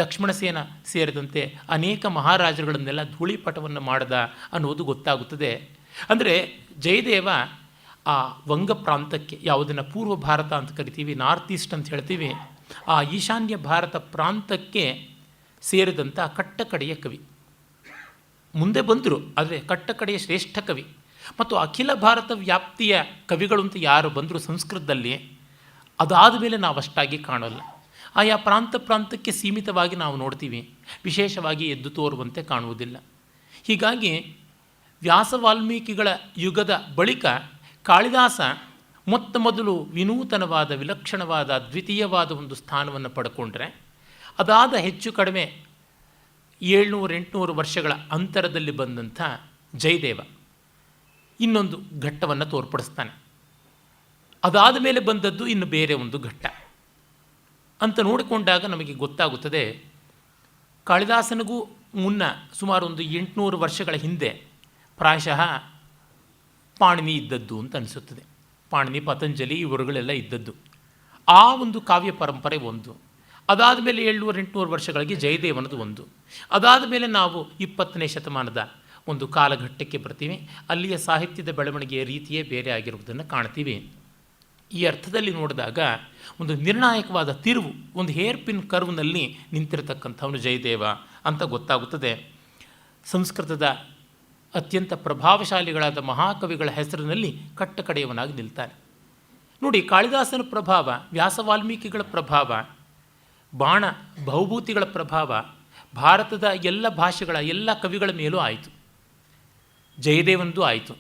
ಲಕ್ಷ್ಮಣಸೇನ ಸೇರಿದಂತೆ ಅನೇಕ ಮಹಾರಾಜರುಗಳನ್ನೆಲ್ಲ ಧೂಳಿಪಟವನ್ನು ಮಾಡಿದ ಅನ್ನೋದು ಗೊತ್ತಾಗುತ್ತದೆ. ಅಂದರೆ ಜಯದೇವ ಆ ವಂಗ ಪ್ರಾಂತಕ್ಕೆ, ಯಾವುದನ್ನು ಪೂರ್ವ ಭಾರತ ಅಂತ ಕರಿತೀವಿ, ನಾರ್ತ್ ಈಸ್ಟ್ ಅಂತ ಹೇಳ್ತೀವಿ, ಆ ಈಶಾನ್ಯ ಭಾರತ ಪ್ರಾಂತಕ್ಕೆ ಸೇರಿದಂಥ ಕಟ್ಟಕಡೆಯ ಕವಿ. ಮುಂದೆ ಬಂದರು, ಆದರೆ ಕಟ್ಟಕಡೆಯ ಶ್ರೇಷ್ಠ ಕವಿ. ಮತ್ತು ಅಖಿಲ ಭಾರತ ವ್ಯಾಪ್ತಿಯ ಕವಿಗಳು ಅಂತ ಯಾರು ಬಂದರು ಸಂಸ್ಕೃತದಲ್ಲಿ, ಅದಾದ ಮೇಲೆ ನಾವು ಅಷ್ಟಾಗಿ ಕಾಣೋಲ್ಲ. ಆಯಾ ಪ್ರಾಂತಕ್ಕೆ ಸೀಮಿತವಾಗಿ ನಾವು ನೋಡ್ತೀವಿ, ವಿಶೇಷವಾಗಿ ಎದ್ದು ತೋರುವಂತೆ ಕಾಣುವುದಿಲ್ಲ. ಹೀಗಾಗಿ ವ್ಯಾಸ ವಾಲ್ಮೀಕಿಗಳ ಯುಗದ ಬಳಿಕ ಕಾಳಿದಾಸ ಮೊತ್ತ ಮೊದಲು ವಿನೂತನವಾದ, ವಿಲಕ್ಷಣವಾದ, ದ್ವಿತೀಯವಾದ ಒಂದು ಸ್ಥಾನವನ್ನು ಪಡ್ಕೊಂಡ್ರೆ, ಅದಾದ ಹೆಚ್ಚು ಕಡಿಮೆ 700-800 ವರ್ಷಗಳ ಅಂತರದಲ್ಲಿ ಬಂದಂಥ ಜಯದೇವ ಇನ್ನೊಂದು ಘಟ್ಟವನ್ನು ತೋರ್ಪಡಿಸ್ತಾನೆ. ಅದಾದ ಮೇಲೆ ಬಂದದ್ದು ಇನ್ನು ಬೇರೆ ಒಂದು ಘಟ್ಟ ಅಂತ ನೋಡಿಕೊಂಡಾಗ ನಮಗೆ ಗೊತ್ತಾಗುತ್ತದೆ. ಕಾಳಿದಾಸನಿಗೂ ಮುನ್ನ ಸುಮಾರು ಒಂದು 800 ವರ್ಷಗಳ ಹಿಂದೆ ಪ್ರಾಯಶಃ ಪಾಣಿನಿ ಇದ್ದದ್ದು ಅಂತ ಅನಿಸುತ್ತದೆ. ಪಾಣಿನಿ, ಪತಂಜಲಿ ಇವರುಗಳೆಲ್ಲ ಇದ್ದದ್ದು. ಆ ಒಂದು ಕಾವ್ಯ ಪರಂಪರೆ ಒಂದು. ಅದಾದ ಮೇಲೆ 700-800 ವರ್ಷಗಳಿಗೆ ಜಯದೇವನದು ಒಂದು. ಅದಾದ ಮೇಲೆ ನಾವು 20ನೇ ಶತಮಾನದ ಒಂದು ಕಾಲಘಟ್ಟಕ್ಕೆ ಬರ್ತೀವಿ. ಅಲ್ಲಿಯ ಸಾಹಿತ್ಯದ ಬೆಳವಣಿಗೆಯ ರೀತಿಯೇ ಬೇರೆ ಆಗಿರುವುದನ್ನು ಕಾಣ್ತೀವಿ. ಈ ಅರ್ಥದಲ್ಲಿ ನೋಡಿದಾಗ ಒಂದು ನಿರ್ಣಾಯಕವಾದ ತಿರುವು, ಒಂದು ಹೇರ್ ಪಿನ್ ಕರ್ವ್ನಲ್ಲಿ ನಿಂತಿರತಕ್ಕಂಥವನು ಜಯದೇವ ಅಂತ ಗೊತ್ತಾಗುತ್ತದೆ. ಸಂಸ್ಕೃತದ ಅತ್ಯಂತ ಪ್ರಭಾವಶಾಲಿಗಳಾದ ಮಹಾಕವಿಗಳ ಹೆಸರಿನಲ್ಲಿ ಕಟ್ಟಕಡೆಯವನಾಗಿ ನಿಲ್ತಾನೆ. ನೋಡಿ, ಕಾಳಿದಾಸನ ಪ್ರಭಾವ, ವ್ಯಾಸ ವಾಲ್ಮೀಕಿಗಳ ಪ್ರಭಾವ, ಬಾಣ ಭೌಭೂತಿಗಳ ಪ್ರಭಾವ ಭಾರತದ ಎಲ್ಲ ಭಾಷೆಗಳ ಎಲ್ಲ ಕವಿಗಳ ಮೇಲೂ ಆಯಿತು, ಜಯದೇವನದು ಆಯಿತು.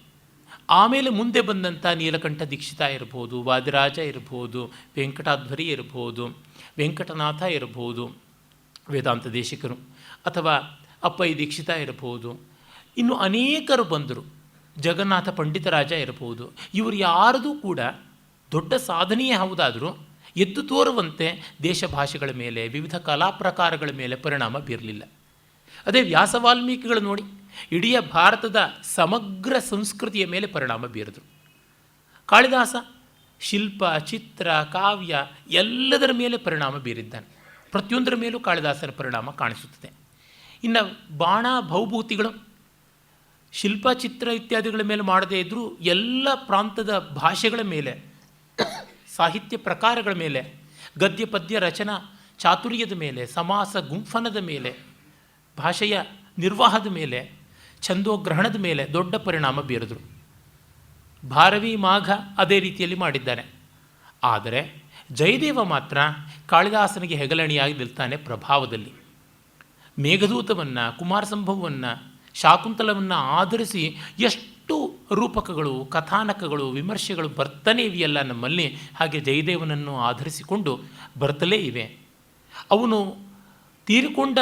ಆಮೇಲೆ ಮುಂದೆ ಬಂದಂಥ ನೀಲಕಂಠ ದೀಕ್ಷಿತ ಇರ್ಬೋದು, ವಾದಿರಾಜ ಇರ್ಬೋದು, ವೆಂಕಟಾಧ್ವರಿ ಇರ್ಬೋದು, ವೆಂಕಟನಾಥ ಇರ್ಬೋದು, ವೇದಾಂತ ದೇಶಿಕರು, ಅಥವಾ ಅಪ್ಪಯ್ಯ ದೀಕ್ಷಿತ ಇರ್ಬೋದು, ಇನ್ನು ಅನೇಕರು ಬಂದರು, ಜಗನ್ನಾಥ ಪಂಡಿತರಾಜ ಇರ್ಬೋದು. ಇವರು ಯಾರದೂ ಕೂಡ ದೊಡ್ಡ ಸಾಧನೆಯೇ ಹೌದಾದರೂ ಎದ್ದು ತೋರುವಂತೆ ದೇಶ ಭಾಷೆಗಳ ಮೇಲೆ, ವಿವಿಧ ಕಲಾ ಪ್ರಕಾರಗಳ ಮೇಲೆ ಪರಿಣಾಮ ಬೀರಲಿಲ್ಲ. ಅದೇ ವ್ಯಾಸ ವಾಲ್ಮೀಕಿಗಳು ನೋಡಿ, ಇಡೀ ಭಾರತದ ಸಮಗ್ರ ಸಂಸ್ಕೃತಿಯ ಮೇಲೆ ಪರಿಣಾಮ ಬೀರಿದರು. ಕಾಳಿದಾಸ ಶಿಲ್ಪ, ಚಿತ್ರ, ಕಾವ್ಯ ಎಲ್ಲದರ ಮೇಲೆ ಪರಿಣಾಮ ಬೀರಿದ್ದಾನೆ. ಪ್ರತಿಯೊಂದರ ಮೇಲೂ ಕಾಳಿದಾಸನ ಪರಿಣಾಮ ಕಾಣಿಸುತ್ತದೆ. ಇನ್ನು ಬಾಣ ಭೌಭೂತಿಗಳು ಶಿಲ್ಪ, ಚಿತ್ರ ಇತ್ಯಾದಿಗಳ ಮೇಲೆ ಮಾಡದೇ ಇದ್ದರೂ ಎಲ್ಲ ಪ್ರಾಂತದ ಭಾಷೆಗಳ ಮೇಲೆ, ಸಾಹಿತ್ಯ ಪ್ರಕಾರಗಳ ಮೇಲೆ, ಗದ್ಯ ಪದ್ಯ ರಚನಾ ಚಾತುರ್ಯದ ಮೇಲೆ, ಸಮಾಸ ಗುಂಫನದ ಮೇಲೆ, ಭಾಷೆಯ ನಿರ್ವಾಹದ ಮೇಲೆ, ಛಂದೋಗ್ರಹಣದ ಮೇಲೆ ದೊಡ್ಡ ಪರಿಣಾಮ ಬೀರಿದರು. ಭಾರವಿ, ಮಾಘ ಅದೇ ರೀತಿಯಲ್ಲಿ ಮಾಡಿದ್ದಾರೆ. ಆದರೆ ಜಯದೇವ ಮಾತ್ರ ಕಾಳಿದಾಸನಿಗೆ ಹೆಗಲಣಿಯಾಗಿ ನಿಲ್ತಾನೆ ಪ್ರಭಾವದಲ್ಲಿ. ಮೇಘದೂತವನ್ನು, ಕುಮಾರ ಸಂಭವವನ್ನು, ಶಾಕುಂತಲವನ್ನು ಆಧರಿಸಿ ಎಷ್ಟು ರೂಪಕಗಳು, ಕಥಾನಕಗಳು, ವಿಮರ್ಶೆಗಳು ಬರ್ತಲೇ ಇವೆಯಲ್ಲ ನಮ್ಮಲ್ಲಿ. ಹಾಗೆ ಜಯದೇವನನ್ನು ಆಧರಿಸಿಕೊಂಡು ಬರ್ತಲೇ ಇವೆ. ಅವನು ತೀರಿಕೊಂಡ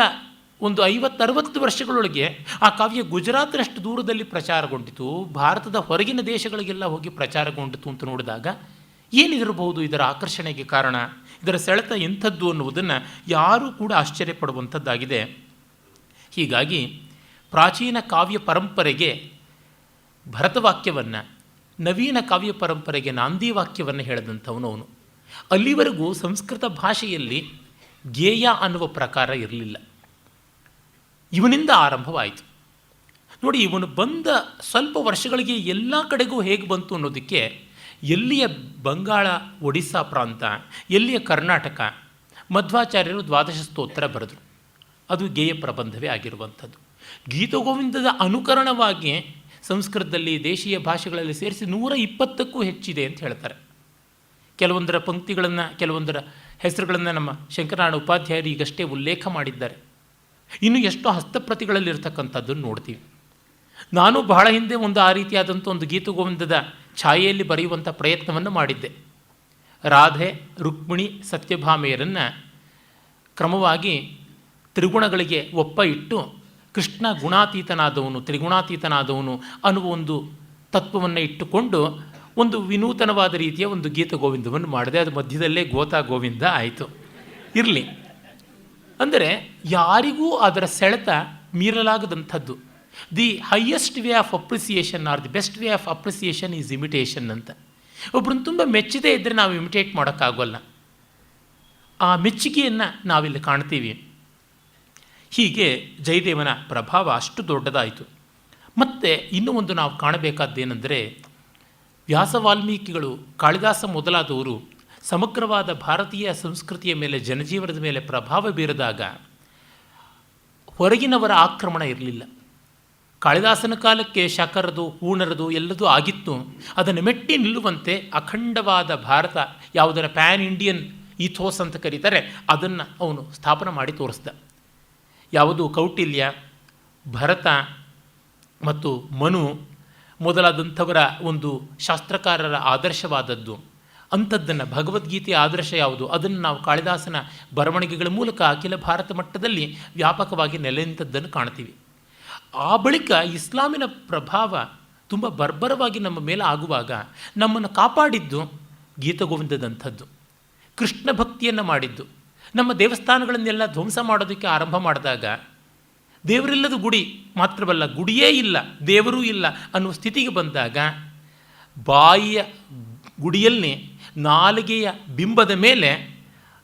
ಒಂದು 50-60 ವರ್ಷಗಳೊಳಗೆ ಆ ಕಾವ್ಯ ಗುಜರಾತ್ನಷ್ಟು ದೂರದಲ್ಲಿ ಪ್ರಚಾರಗೊಂಡಿತು, ಭಾರತದ ಹೊರಗಿನ ದೇಶಗಳಿಗೆಲ್ಲ ಹೋಗಿ ಪ್ರಚಾರಗೊಂಡಿತು ಅಂತ ನೋಡಿದಾಗ ಏನಿರಬಹುದು ಇದರ ಆಕರ್ಷಣೆಗೆ ಕಾರಣ, ಇದರ ಸೆಳೆತ ಎಂಥದ್ದು ಅನ್ನುವುದನ್ನು ಯಾರೂ ಕೂಡ ಆಶ್ಚರ್ಯಪಡುವಂಥದ್ದಾಗಿದೆ. ಹೀಗಾಗಿ ಪ್ರಾಚೀನ ಕಾವ್ಯ ಪರಂಪರೆಗೆ ಭರತವಾಕ್ಯವನ್ನು, ನವೀನ ಕಾವ್ಯ ಪರಂಪರೆಗೆ ನಾಂದಿ ವಾಕ್ಯವನ್ನು ಹೇಳಿದಂಥವನು ಅವನು. ಅಲ್ಲಿವರೆಗೂ ಸಂಸ್ಕೃತ ಭಾಷೆಯಲ್ಲಿ ಗೇಯ ಅನ್ನುವ ಪ್ರಕಾರ ಇರಲಿಲ್ಲ. ಇವನಿಂದ ಆರಂಭವಾಯಿತು. ನೋಡಿ, ಇವನು ಬಂದ ಸ್ವಲ್ಪ ವರ್ಷಗಳಿಗೆ ಎಲ್ಲ ಕಡೆಗೂ ಹೇಗೆ ಬಂತು ಅನ್ನೋದಕ್ಕೆ ಎಲ್ಲಿಯ ಬಂಗಾಳ, ಒಡಿಸ್ಸಾ ಪ್ರಾಂತ, ಎಲ್ಲಿಯ ಕರ್ನಾಟಕ, ಮಧ್ವಾಚಾರ್ಯರು 12 ಸ್ತೋತ್ರ ಬರೆದರು. ಅದು ಗೇಯ ಪ್ರಬಂಧವೇ ಆಗಿರುವಂಥದ್ದು. ಗೀತಗೋವಿಂದದ ಅನುಕರಣವಾಗಿ ಸಂಸ್ಕೃತದಲ್ಲಿ, ದೇಶೀಯ ಭಾಷೆಗಳಲ್ಲಿ ಸೇರಿಸಿ 120ಕ್ಕೂ ಹೆಚ್ಚಿದೆ ಅಂತ ಹೇಳ್ತಾರೆ. ಕೆಲವೊಂದರ ಪಂಕ್ತಿಗಳನ್ನು, ಕೆಲವೊಂದರ ಹೆಸರುಗಳನ್ನು ನಮ್ಮ ಶಂಕರನಾರಾಯಣ ಉಪಾಧ್ಯಾಯರು ಈಗಷ್ಟೇ ಉಲ್ಲೇಖ ಮಾಡಿದ್ದಾರೆ. ಇನ್ನು ಎಷ್ಟೋ ಹಸ್ತಪ್ರತಿಗಳಲ್ಲಿರ್ತಕ್ಕಂಥದ್ದನ್ನು ನೋಡ್ತೀವಿ. ನಾನು ಬಹಳ ಹಿಂದೆ ಆ ರೀತಿಯಾದಂಥ ಒಂದು ಗೀತಗೋವಿಂದದ ಛಾಯೆಯಲ್ಲಿ ಬರೆಯುವಂಥ ಪ್ರಯತ್ನವನ್ನು ಮಾಡಿದ್ದೆ. ರಾಧೆ, ರುಕ್ಮಿಣಿ, ಸತ್ಯಭಾಮೆಯರನ್ನು ಕ್ರಮವಾಗಿ ತ್ರಿಗುಣಗಳಿಗೆ ಒಪ್ಪ ಇಟ್ಟು ಕೃಷ್ಣ ಗುಣಾತೀತನಾದವನು, ತ್ರಿಗುಣಾತೀತನಾದವನು ಅನ್ನುವ ಒಂದು ತತ್ವವನ್ನು ಇಟ್ಟುಕೊಂಡು ಒಂದು ವಿನೂತನವಾದ ರೀತಿಯ ಒಂದು ಗೀತಗೋವಿಂದವನ್ನು ಮಾಡಿದೆ. ಅದು ಮಧ್ಯದಲ್ಲೇ ಗೋತಾ ಗೋವಿಂದ ಆಯಿತು. ಇರಲಿ, ಅಂದರೆ ಯಾರಿಗೂ ಅದರ ಸೆಳೆತ ಮೀರಲಾಗದಂಥದ್ದು. The highest way of appreciation or the best way of appreciation is imitation ಅಂತ. ಒಬ್ಬರನ್ನು ತುಂಬ ಮೆಚ್ಚದೇ ಇದ್ದರೆ ನಾವು ಇಮಿಟೇಟ್ ಮಾಡೋಕ್ಕಾಗೋಲ್ಲ. ಆ ಮೆಚ್ಚುಗೆಯನ್ನು ನಾವಿಲ್ಲಿ ಕಾಣ್ತೀವಿ. ಹೀಗೆ ಜಯದೇವನ ಪ್ರಭಾವ ಅಷ್ಟು ದೊಡ್ಡದಾಯಿತು. ಮತ್ತು ಇನ್ನೂ ಒಂದು ನಾವು ಕಾಣಬೇಕಾದ್ದೇನೆಂದರೆ, ವ್ಯಾಸ ವಾಲ್ಮೀಕಿಗಳು, ಕಾಳಿದಾಸ ಮೊದಲಾದವರು ಸಮಗ್ರವಾದ ಭಾರತೀಯ ಸಂಸ್ಕೃತಿಯ ಮೇಲೆ, ಜನಜೀವನದ ಮೇಲೆ ಪ್ರಭಾವ ಬೀರಿದಾಗ ಹೊರಗಿನವರ ಆಕ್ರಮಣ ಇರಲಿಲ್ಲ. ಕಾಳಿದಾಸನ ಕಾಲಕ್ಕೆ ಶಕರದು, ಹೂಣರದು ಎಲ್ಲದೂ ಆಗಿತ್ತು. ಅದನ್ನು ಮೆಟ್ಟಿ ನಿಲ್ಲುವಂತೆ ಅಖಂಡವಾದ ಭಾರತ, ಯಾವುದರ ಪ್ಯಾನ್ ಇಂಡಿಯನ್ ಈಥೋಸ್ ಅಂತ ಕರೀತಾರೆ, ಅದನ್ನು ಅವನು ಸ್ಥಾಪನೆ ಮಾಡಿ ತೋರಿಸ್ದ. ಯಾವುದು ಕೌಟಿಲ್ಯ, ಭರತ ಮತ್ತು ಮನು ಮೊದಲಾದಂಥವರ ಒಂದು ಶಾಸ್ತ್ರಕಾರರ ಆದರ್ಶವಾದದ್ದು. ಅಂಥದ್ದನ್ನು, ಭಗವದ್ಗೀತೆಯ ಆದರ್ಶ ಯಾವುದು, ಅದನ್ನು ನಾವು ಕಾಳಿದಾಸನ ಬರವಣಿಗೆಗಳ ಮೂಲಕ ಅಖಿಲ ಭಾರತ ಮಟ್ಟದಲ್ಲಿ ವ್ಯಾಪಕವಾಗಿ ನೆಲೆ ನಿಂತದ್ದನ್ನು ಕಾಣ್ತೀವಿ. ಆ ಬಳಿಕ ಇಸ್ಲಾಮಿನ ಪ್ರಭಾವ ತುಂಬ ಬರ್ಬರವಾಗಿ ನಮ್ಮ ಮೇಲೆ ಆಗುವಾಗ ನಮ್ಮನ್ನು ಕಾಪಾಡಿದ್ದು ಗೀತಗೋವಿಂದದಂಥದ್ದು. ಕೃಷ್ಣ ಭಕ್ತಿಯನ್ನು ಮಾಡಿದ್ದು. ನಮ್ಮ ದೇವಸ್ಥಾನಗಳನ್ನೆಲ್ಲ ಧ್ವಂಸ ಮಾಡೋದಕ್ಕೆ ಆರಂಭ ಮಾಡಿದಾಗ, ದೇವರಿಲ್ಲದ ಗುಡಿ ಮಾತ್ರವಲ್ಲ, ಗುಡಿಯೇ ಇಲ್ಲ, ದೇವರೂ ಇಲ್ಲ ಅನ್ನುವ ಸ್ಥಿತಿಗೆ ಬಂದಾಗ, ಬಾಯಿಯ ಗುಡಿಯಲ್ಲಿ ನಾಲಿಗೆಯ ಬಿಂಬದ ಮೇಲೆ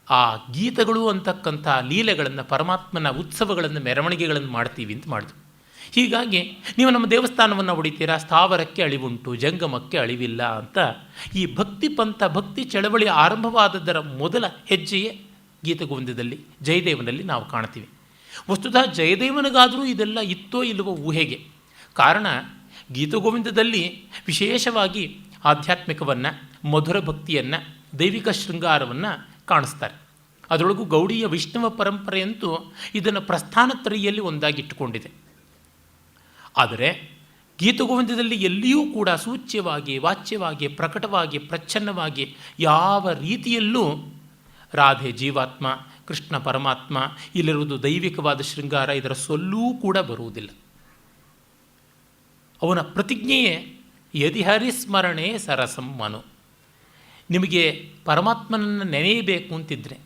ಆ ಗೀತಗಳು ಅಂತಕ್ಕಂಥ ಲೀಲೆಗಳನ್ನು, ಪರಮಾತ್ಮನ ಉತ್ಸವಗಳನ್ನು, ಮೆರವಣಿಗೆಗಳನ್ನು ಮಾಡ್ತೀವಿ ಅಂತ ಮಾಡಿದ್ರು. ಹೀಗಾಗಿ ನೀವು ನಮ್ಮ ದೇವಸ್ಥಾನವನ್ನು ಹೊಡಿತೀರಾ, ಸ್ಥಾವರಕ್ಕೆ ಅಳಿವುಂಟು, ಜಂಗಮಕ್ಕೆ ಅಳಿವಿಲ್ಲ ಅಂತ ಈ ಭಕ್ತಿ ಪಂಥ, ಭಕ್ತಿ ಚಳವಳಿ ಆರಂಭವಾದದ್ದರ ಮೊದಲ ಹೆಜ್ಜೆಯೇ ಗೀತಗೋವಿಂದದಲ್ಲಿ, ಜಯದೇವನಲ್ಲಿ ನಾವು ಕಾಣ್ತೀವಿ. ವಸ್ತುತಃ ಜಯದೇವನಿಗಾದರೂ ಇದೆಲ್ಲ ಇತ್ತೋ ಇಲ್ಲವೋ ಊಹೆಗೆ. ಕಾರಣ, ಗೀತಗೋವಿಂದದಲ್ಲಿ ವಿಶೇಷವಾಗಿ ಆಧ್ಯಾತ್ಮಿಕವನ್ನು, ಮಧುರ ಭಕ್ತಿಯನ್ನು, ದೈವಿಕ ಶೃಂಗಾರವನ್ನು ಕಾಣಿಸ್ತಾರೆ. ಅದರೊಳಗೂ ಗೌಡಿಯ ವೈಷ್ಣವ ಪರಂಪರೆಯಂತೂ ಇದನ್ನು ಪ್ರಸ್ಥಾನತ್ರಯಿಯಲ್ಲಿ ಒಂದಾಗಿಟ್ಟುಕೊಂಡಿದೆ. ಆದರೆ ಗೀತಗೋವಿಂದದಲ್ಲಿ ಎಲ್ಲಿಯೂ ಕೂಡ ಸೂಚ್ಯವಾಗಿ, ವಾಚ್ಯವಾಗಿ, ಪ್ರಕಟವಾಗಿ, ಪ್ರಚ್ಛನ್ನವಾಗಿ ಯಾವ ರೀತಿಯಲ್ಲೂ ರಾಧೆ ಜೀವಾತ್ಮ, ಕೃಷ್ಣ ಪರಮಾತ್ಮ, ಇಲ್ಲಿರುವುದು ದೈವಿಕವಾದ ಶೃಂಗಾರ, ಇದರ ಸೊಲ್ಲೂ ಕೂಡ ಬರುವುದಿಲ್ಲ. ಅವನ ಪ್ರತಿಜ್ಞೆಯೇ ಯದಿಹರಿಸ್ಮರಣೆ ಸರಸಂ ಮನು. ನಿಮಗೆ ಪರಮಾತ್ಮನನ್ನು ನೆನೆಯಬೇಕು ಅಂತಿದ್ರೆ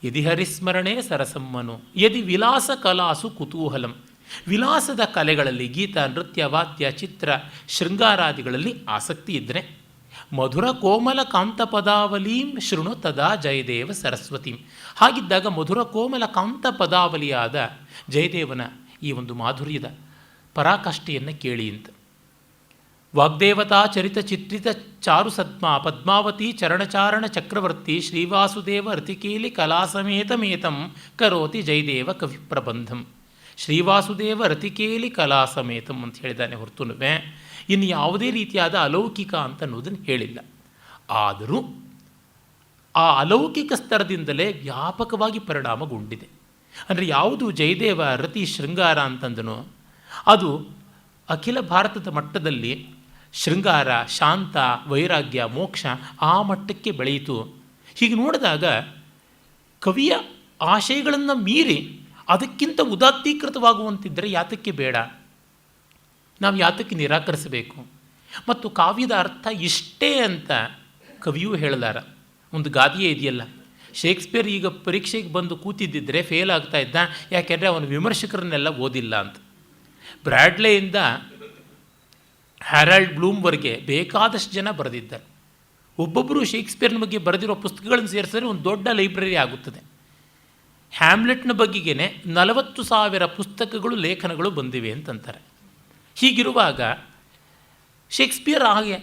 ಯದಿಹರಿಸ್ಮರಣೆ ಸರಸಂ ಮನು, ಯದಿ ವಿಲಾಸ ಕಲಾಸು ಕುತೂಹಲಂ. ವಿಲಾಸದ ಕಲೆಗಳಲ್ಲಿ, ಗೀತ, ನೃತ್ಯ, ವಾದ್ಯ, ಚಿತ್ರ, ಶೃಂಗಾರಾದಿಗಳಲ್ಲಿ ಆಸಕ್ತಿ ಇದ್ದರೆ ಮಧುರ ಕೋಮಲ ಕಾಂತ ಪದಾವಲೀಂ ಶೃಣು ತದಾ ಜಯದೇವ ಸರಸ್ವತೀಂ. ಹಾಗಿದ್ದಾಗ ಮಧುರ ಕೋಮಲ ಕಾಂತ ಪದಾವಲಿಯಾದ ಜಯದೇವನ ಈ ಒಂದು ಮಾಧುರ್ಯದ ಪರಾಕಾಷ್ಠೆಯನ್ನು ಕೇಳಿ ಅಂತ. ವಾಗ್ದೇವತಾ ಚರಿತ ಚಿತ್ರಿತ ಚಾರು ಸದ್ಮ ಪದ್ಮಾವತಿ ಚರಣಚಾರಣ ಚಕ್ರವರ್ತಿ ಶ್ರೀವಾಸುದೇವ ರತಿಕೇಲಿ ಕಲಾಸಮೇತಮೇತಂ ಕರೋತಿ ಜಯದೇವ ಕವಿ ಪ್ರಬಂಧಂ. ಶ್ರೀವಾಸುದೇವ ರತಿಕೇಲಿ ಕಲಾಸಮೇತಂ ಅಂತ ಹೇಳಿದ್ದಾನೆ ಹೊರತುನುವೆ ಇನ್ನು ಯಾವುದೇ ರೀತಿಯಾದ ಅಲೌಕಿಕ ಅಂತ ಅನ್ನೋದನ್ನು ಹೇಳಿಲ್ಲ. ಆದರೂ ಆ ಅಲೌಕಿಕ ಸ್ತರದಿಂದಲೇ ವ್ಯಾಪಕವಾಗಿ ಪರಿಣಾಮಗೊಂಡಿದೆ. ಅಂದರೆ ಯಾವುದು ಜಯದೇವ ರತಿ ಶೃಂಗಾರ ಅಂತಂದನೋ ಅದು ಅಖಿಲ ಭಾರತದ ಮಟ್ಟದಲ್ಲಿ ಶೃಂಗಾರ, ಶಾಂತ, ವೈರಾಗ್ಯ, ಮೋಕ್ಷ ಆ ಮಟ್ಟಕ್ಕೆ ಬೆಳೆಯಿತು. ಹೀಗೆ ನೋಡಿದಾಗ ಕವಿಯ ಆಶಯಗಳನ್ನು ಮೀರಿ ಅದಕ್ಕಿಂತ ಉದಾತ್ತೀಕೃತವಾಗುವಂತಿದ್ದರೆ ಯಾತಕ್ಕೆ ಬೇಡ, ನಾವು ಯಾತಕ್ಕೆ ನಿರಾಕರಿಸಬೇಕು? ಮತ್ತು ಕಾವ್ಯದ ಅರ್ಥ ಇಷ್ಟೇ ಅಂತ ಕವಿಯೂ ಹೇಳಲಾರ. ಒಂದು ಗಾದೆಯೇ ಇದೆಯಲ್ಲ, ಶೇಕ್ಸ್ಪಿಯರ್ ಈಗ ಪರೀಕ್ಷೆಗೆ ಬಂದು ಕೂತಿದ್ದಿದ್ದರೆ ಫೇಲ್ ಆಗ್ತಾ ಇದ್ದ, ಯಾಕೆಂದರೆ ಅವನು ವಿಮರ್ಶಕರನ್ನೆಲ್ಲ ಓದಿಲ್ಲ ಅಂತ. ಬ್ರ್ಯಾಡ್ಲೆಯಿಂದ ಹ್ಯಾರಾಲ್ಡ್ ಬ್ಲೂಮ್ವರೆಗೆ ಬೇಕಾದಷ್ಟು ಜನ ಬರೆದಿದ್ದಾರೆ. ಒಬ್ಬೊಬ್ಬರು ಶೇಕ್ಸ್ಪಿಯರ್ನ ಬಗ್ಗೆ ಬರೆದಿರೋ ಪುಸ್ತಕಗಳನ್ನು ಸೇರಿಸಿದ್ರೆ ಒಂದು ದೊಡ್ಡ ಲೈಬ್ರರಿ ಆಗುತ್ತದೆ. ಹ್ಯಾಮ್ಲೆಟ್ನ ಬಗ್ಗೆಗೇ 40,000 ಪುಸ್ತಕಗಳು, ಲೇಖನಗಳು ಬಂದಿವೆ ಅಂತಂತಾರೆ. ಹೀಗಿರುವಾಗ ಶೇಕ್ಸ್ಪಿಯರ್ ಹಾಗೆ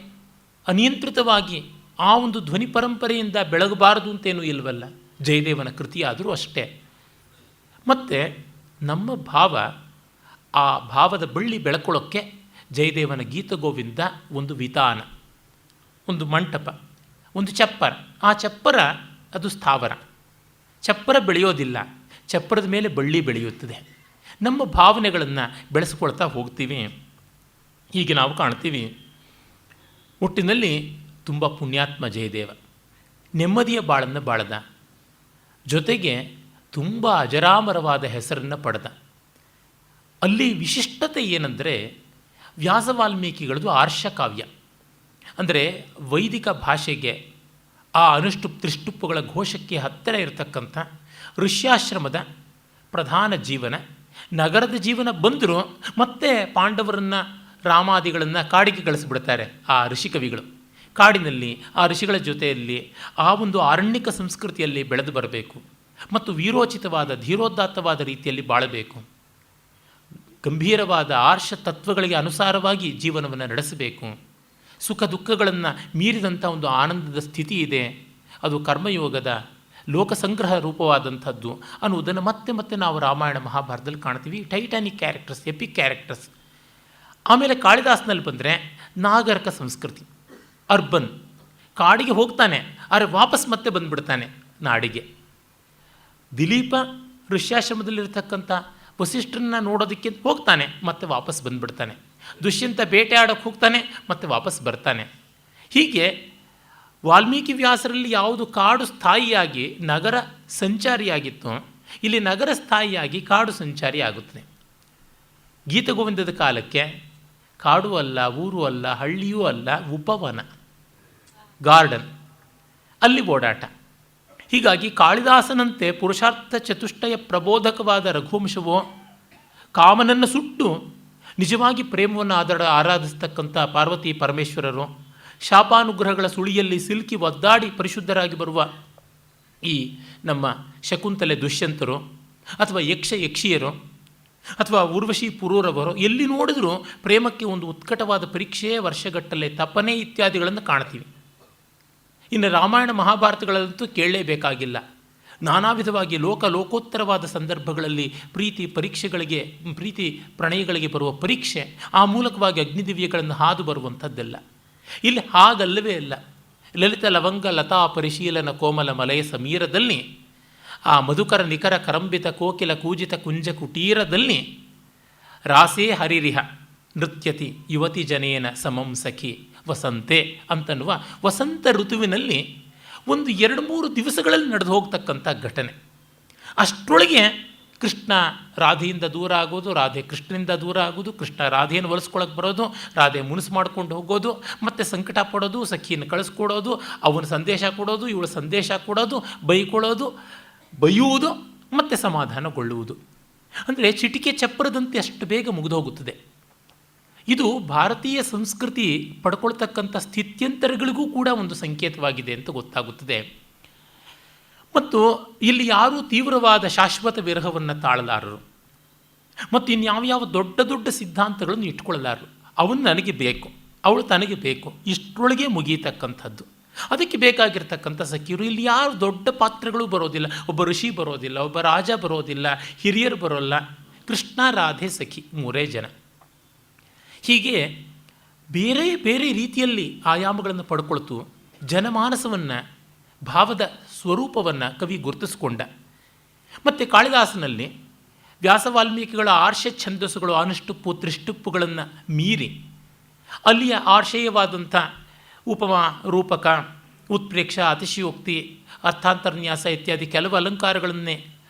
ಅನಿಯಂತ್ರಿತವಾಗಿ ಆ ಒಂದು ಧ್ವನಿ ಪರಂಪರೆಯಿಂದ ಬೆಳಗಬಾರದು ಅಂತೇನೂ ಇಲ್ವಲ್ಲ. ಜಯದೇವನ ಕೃತಿಯಾದರೂ ಅಷ್ಟೇ. ಮತ್ತು ನಮ್ಮ ಭಾವ, ಆ ಭಾವದ ಬಳ್ಳಿ ಬೆಳ್ಕೊಳ್ಳೋಕ್ಕೆ ಜಯದೇವನ ಗೀತಗೋವಿಂದ ಒಂದು ವಿತಾನ, ಒಂದು ಮಂಟಪ, ಒಂದು ಚಪ್ಪರ. ಆ ಚಪ್ಪರ ಅದು ಸ್ಥಾವರ. ಚಪ್ಪರ ಬೆಳೆಯೋದಿಲ್ಲ, ಚಪ್ಪರದ ಮೇಲೆ ಬಳ್ಳಿ ಬೆಳೆಯುತ್ತದೆ. ನಮ್ಮ ಭಾವನೆಗಳನ್ನು ಬೆಳೆಸ್ಕೊಳ್ತಾ ಹೋಗ್ತೀವಿ. ಹೀಗೆ ನಾವು ಕಾಣ್ತೀವಿ. ಒಟ್ಟಿನಲ್ಲಿ ತುಂಬ ಪುಣ್ಯಾತ್ಮ ಜಯದೇವ. ನೆಮ್ಮದಿಯ ಬಾಳನ್ನು ಬಾಳದ, ಜೊತೆಗೆ ತುಂಬ ಅಜರಾಮರವಾದ ಹೆಸರನ್ನು ಪಡೆದ. ಅಲ್ಲಿ ವಿಶಿಷ್ಟತೆ ಏನಂದರೆ ವ್ಯಾಸ ವಾಲ್ಮೀಕಿಗಳದು ಆರ್ಷಕಾವ್ಯ. ಅಂದರೆ ವೈದಿಕ ಭಾಷೆಗೆ, ಆ ಅನುಷ್ಠುಪ್ ತ್ರಿಷ್ಟುಪ್ಪುಗಳ ಘೋಷಕ್ಕೆ ಹತ್ತಿರ ಇರತಕ್ಕಂಥ ಋಷ್ಯಾಶ್ರಮದ ಪ್ರಧಾನ ಜೀವನ. ನಗರದ ಜೀವನ ಬಂದರೂ ಮತ್ತೆ ಪಾಂಡವರನ್ನು, ರಾಮಾದಿಗಳನ್ನು ಕಾಡಿಗೆ ಕಳಿಸಿಬಿಡ್ತಾರೆ ಆ ಋಷಿಕವಿಗಳು. ಕಾಡಿನಲ್ಲಿ ಆ ಋಷಿಗಳ ಜೊತೆಯಲ್ಲಿ ಆ ಒಂದು ಆರಣ್ಯಕ ಸಂಸ್ಕೃತಿಯಲ್ಲಿ ಬೆಳೆದು ಬರಬೇಕು ಮತ್ತು ವೀರೋಚಿತವಾದ, ಧೀರೋದಾತ್ತವಾದ ರೀತಿಯಲ್ಲಿ ಬಾಳಬೇಕು. ಗಂಭೀರವಾದ ಆರ್ಷ ತತ್ವಗಳಿಗೆ ಅನುಸಾರವಾಗಿ ಜೀವನವನ್ನು ನಡೆಸಬೇಕು. ಸುಖ ದುಃಖಗಳನ್ನು ಮೀರಿದಂಥ ಒಂದು ಆನಂದದ ಸ್ಥಿತಿ ಇದೆ, ಅದು ಕರ್ಮಯೋಗದ ಲೋಕಸಂಗ್ರಹ ರೂಪವಾದಂಥದ್ದು ಅನ್ನುವುದನ್ನು ಮತ್ತೆ ಮತ್ತೆ ನಾವು ರಾಮಾಯಣ ಮಹಾಭಾರತದಲ್ಲಿ ಕಾಣ್ತೀವಿ. Titanic characters, EPIC characters. ಆಮೇಲೆ ಕಾಳಿದಾಸನಲ್ಲಿ ಬಂದರೆ ನಾಗರಿಕ ಸಂಸ್ಕೃತಿ, ಅರ್ಬನ್. ಕಾಡಿಗೆ ಹೋಗ್ತಾನೆ, ಆದರೆ ವಾಪಸ್ ಮತ್ತೆ ಬಂದುಬಿಡ್ತಾನೆ ನಾಡಿಗೆ. ದಿಲೀಪ ಋಷ್ಯಾಶ್ರಮದಲ್ಲಿರ್ತಕ್ಕಂಥ ವಸಿಷ್ಠರನ್ನ ನೋಡೋದಕ್ಕೆ ಹೋಗ್ತಾನೆ, ಮತ್ತೆ ವಾಪಸ್ ಬಂದುಬಿಡ್ತಾನೆ. ದುಷ್ಯಂತ ಬೇಟೆ ಆಡೋಕ್ಕೆ ಹೋಗ್ತಾನೆ, ಮತ್ತೆ ವಾಪಸ್ ಬರ್ತಾನೆ. ಹೀಗೆ ವಾಲ್ಮೀಕಿ ವ್ಯಾಸರಲ್ಲಿ ಯಾವುದು ಕಾಡು ಸ್ಥಾಯಿಯಾಗಿ ನಗರ ಸಂಚಾರಿಯಾಗಿತ್ತು, ಇಲ್ಲಿ ನಗರ ಸ್ಥಾಯಿಯಾಗಿ ಕಾಡು ಸಂಚಾರಿ ಆಗುತ್ತದೆ. ಗೀತಗೋವಿಂದದ ಕಾಲಕ್ಕೆ ಕಾಡು ಅಲ್ಲ, ಊರು ಅಲ್ಲ, ಹಳ್ಳಿಯೂ ಅಲ್ಲ, ಉಪವನ, ಗಾರ್ಡನ್, ಅಲ್ಲಿ ಓಡಾಟ. ಹೀಗಾಗಿ ಕಾಳಿದಾಸನಂತೆ ಪುರುಷಾರ್ಥ ಚತುಷ್ಟಯ ಪ್ರಬೋಧಕವಾದ ರಘುವಂಶವೋ, ಕಾಮನನ್ನು ಸುಟ್ಟು ನಿಜವಾಗಿ ಪ್ರೇಮವನ್ನು ಆರಾಧಿಸ್ತಕ್ಕಂಥ ಪಾರ್ವತಿ ಪರಮೇಶ್ವರರು, ಶಾಪಾನುಗ್ರಹಗಳ ಸುಳಿಯಲ್ಲಿ ಸಿಲುಕಿ ಒದ್ದಾಡಿ ಪರಿಶುದ್ಧರಾಗಿ ಬರುವ ಈ ನಮ್ಮ ಶಕುಂತಲೆ ದುಷ್ಯಂತರು, ಅಥವಾ ಯಕ್ಷ ಯಕ್ಷಿಯರು, ಅಥವಾ ಊರ್ವಶಿ ಪುರೂರವರು, ಎಲ್ಲಿ ನೋಡಿದರೂ ಪ್ರೇಮಕ್ಕೆ ಒಂದು ಉತ್ಕಟವಾದ ಪರೀಕ್ಷೆ, ವರ್ಷಗಟ್ಟಲೆ ತಪನೆ ಇತ್ಯಾದಿಗಳನ್ನು ಕಾಣ್ತೀವಿ. ಇನ್ನು ರಾಮಾಯಣ ಮಹಾಭಾರತಗಳಂತೂ ಕೇಳಲೇಬೇಕಾಗಿಲ್ಲ. ನಾನಾ ವಿಧವಾಗಿ ಲೋಕೋತ್ತರವಾದ ಸಂದರ್ಭಗಳಲ್ಲಿ ಪ್ರೀತಿ ಪರೀಕ್ಷೆಗಳಿಗೆ, ಪ್ರೀತಿ ಪ್ರಣಯಗಳಿಗೆ ಬರುವ ಪರೀಕ್ಷೆ, ಆ ಮೂಲಕವಾಗಿ ಅಗ್ನಿದಿವ್ಯಗಳನ್ನು ಹಾದು ಬರುವಂಥದ್ದೆಲ್ಲ. ಇಲ್ಲಿ ಹಾಗಲ್ಲವೇ ಇಲ್ಲ. ಲಲಿತ ಲವಂಗ ಲತಾ ಪರಿಶೀಲನ ಕೋಮಲ ಮಲಯ ಸಮೀರದಲ್ಲಿ, ಆ ಮಧುಕರ ನಿಖರ ಕರಂಬಿತ ಕೋಕಿಲ ಕೂಜಿತ ಕುಂಜ ಕುಟೀರದಲ್ಲಿ ರಾಸೇ ಹರಿರಿಹ ನೃತ್ಯತಿ ಯುವತಿ ಜನೇನ ಸಮಂ ಸಖಿ ವಸಂತೆ ಅಂತನ್ನುವ ವಸಂತ ಋತುವಿನಲ್ಲಿ ಒಂದು 2-3 ದಿವಸಗಳಲ್ಲಿ ನಡೆದು ಹೋಗ್ತಕ್ಕಂಥ ಘಟನೆ. ಅಷ್ಟರೊಳಗೆ ಕೃಷ್ಣ ರಾಧೆಯಿಂದ ದೂರ ಆಗೋದು, ರಾಧೆ ಕೃಷ್ಣನಿಂದ ದೂರ ಆಗೋದು, ಕೃಷ್ಣ ರಾಧೆಯನ್ನು ಒಲಿಸ್ಕೊಳಕ್ಕೆ ಬರೋದು, ರಾಧೆ ಮುನಿಸು ಮಾಡ್ಕೊಂಡು ಹೋಗೋದು, ಮತ್ತು ಸಂಕಟ ಪಡೋದು, ಸಖಿಯನ್ನು ಕಳಿಸ್ಕೊಡೋದು, ಅವನ ಸಂದೇಶ ಕೊಡೋದು, ಇವಳು ಸಂದೇಶ ಕೊಡೋದು, ಬೈಕೊಳ್ಳೋದು, ಬೈಯುವುದು, ಮತ್ತು ಸಮಾಧಾನಗೊಳ್ಳುವುದು. ಅಂದರೆ ಚಿಟಿಕೆ ಚಪ್ಪರದಂತೆ ಅಷ್ಟು ಬೇಗ ಮುಗಿದು ಹೋಗುತ್ತದೆ. ಇದು ಭಾರತೀಯ ಸಂಸ್ಕೃತಿ ಪಡ್ಕೊಳ್ತಕ್ಕಂಥ ಸ್ಥಿತ್ಯಂತರಗಳಿಗೂ ಕೂಡ ಒಂದು ಸಂಕೇತವಾಗಿದೆ ಅಂತ ಗೊತ್ತಾಗುತ್ತದೆ. ಮತ್ತು ಇಲ್ಲಿ ಯಾರೂ ತೀವ್ರವಾದ ಶಾಶ್ವತ ವಿರಹವನ್ನು ತಾಳಲಾರರು, ಮತ್ತು ಇನ್ಯಾವ್ಯಾವ ದೊಡ್ಡ ದೊಡ್ಡ ಸಿದ್ಧಾಂತಗಳನ್ನು ಇಟ್ಕೊಳ್ಳಲಾರರು. ಅವನು ನನಗೆ ಬೇಕು, ಅವಳು ತನಗೆ ಬೇಕು, ಇಷ್ಟರೊಳಗೆ ಮುಗಿಯತಕ್ಕಂಥದ್ದು. ಅದಕ್ಕೆ ಬೇಕಾಗಿರ್ತಕ್ಕಂಥ ಸಖಿಯರು. ಇಲ್ಲಿ ಯಾರು ದೊಡ್ಡ ಪಾತ್ರಗಳು ಬರೋದಿಲ್ಲ. ಒಬ್ಬ ಋಷಿ ಬರೋದಿಲ್ಲ, ಒಬ್ಬ ರಾಜ ಬರೋದಿಲ್ಲ, ಹಿರಿಯರು ಬರೋಲ್ಲ. ಕೃಷ್ಣ, ರಾಧೆ, ಸಖಿ, 3 ಜನ. ಹೀಗೆ ಬೇರೆ ಬೇರೆ ರೀತಿಯಲ್ಲಿ ಆಯಾಮಗಳನ್ನು ಪಡ್ಕೊಳ್ತು ಜನಮಾನಸವನ್ನು, ಭಾವದ ಸ್ವರೂಪವನ್ನು ಕವಿ ಗುರುತಿಸ್ಕೊಂಡ. ಮತ್ತು ಕಾಳಿದಾಸನಲ್ಲಿ ವ್ಯಾಸ ವಾಲ್ಮೀಕಿಗಳ ಆರ್ಷ ಛಂದಸ್ಸುಗಳು ಅನುಷ್ಟುಪ್ಪು ತ್ರಿಷ್ಟುಪ್ಪುಗಳನ್ನು ಮೀರಿ ಅಲ್ಲಿಯ ಆರ್ಷೇಯವಾದಂಥ ಉಪಮ ರೂಪಕ ಉತ್ಪ್ರೇಕ್ಷ ಅತಿಶಯೋಕ್ತಿ ಅರ್ಥಾಂತರ್ನ್ಯಾಸ ಇತ್ಯಾದಿ ಕೆಲವು ಅಲಂಕಾರಗಳನ್ನೇ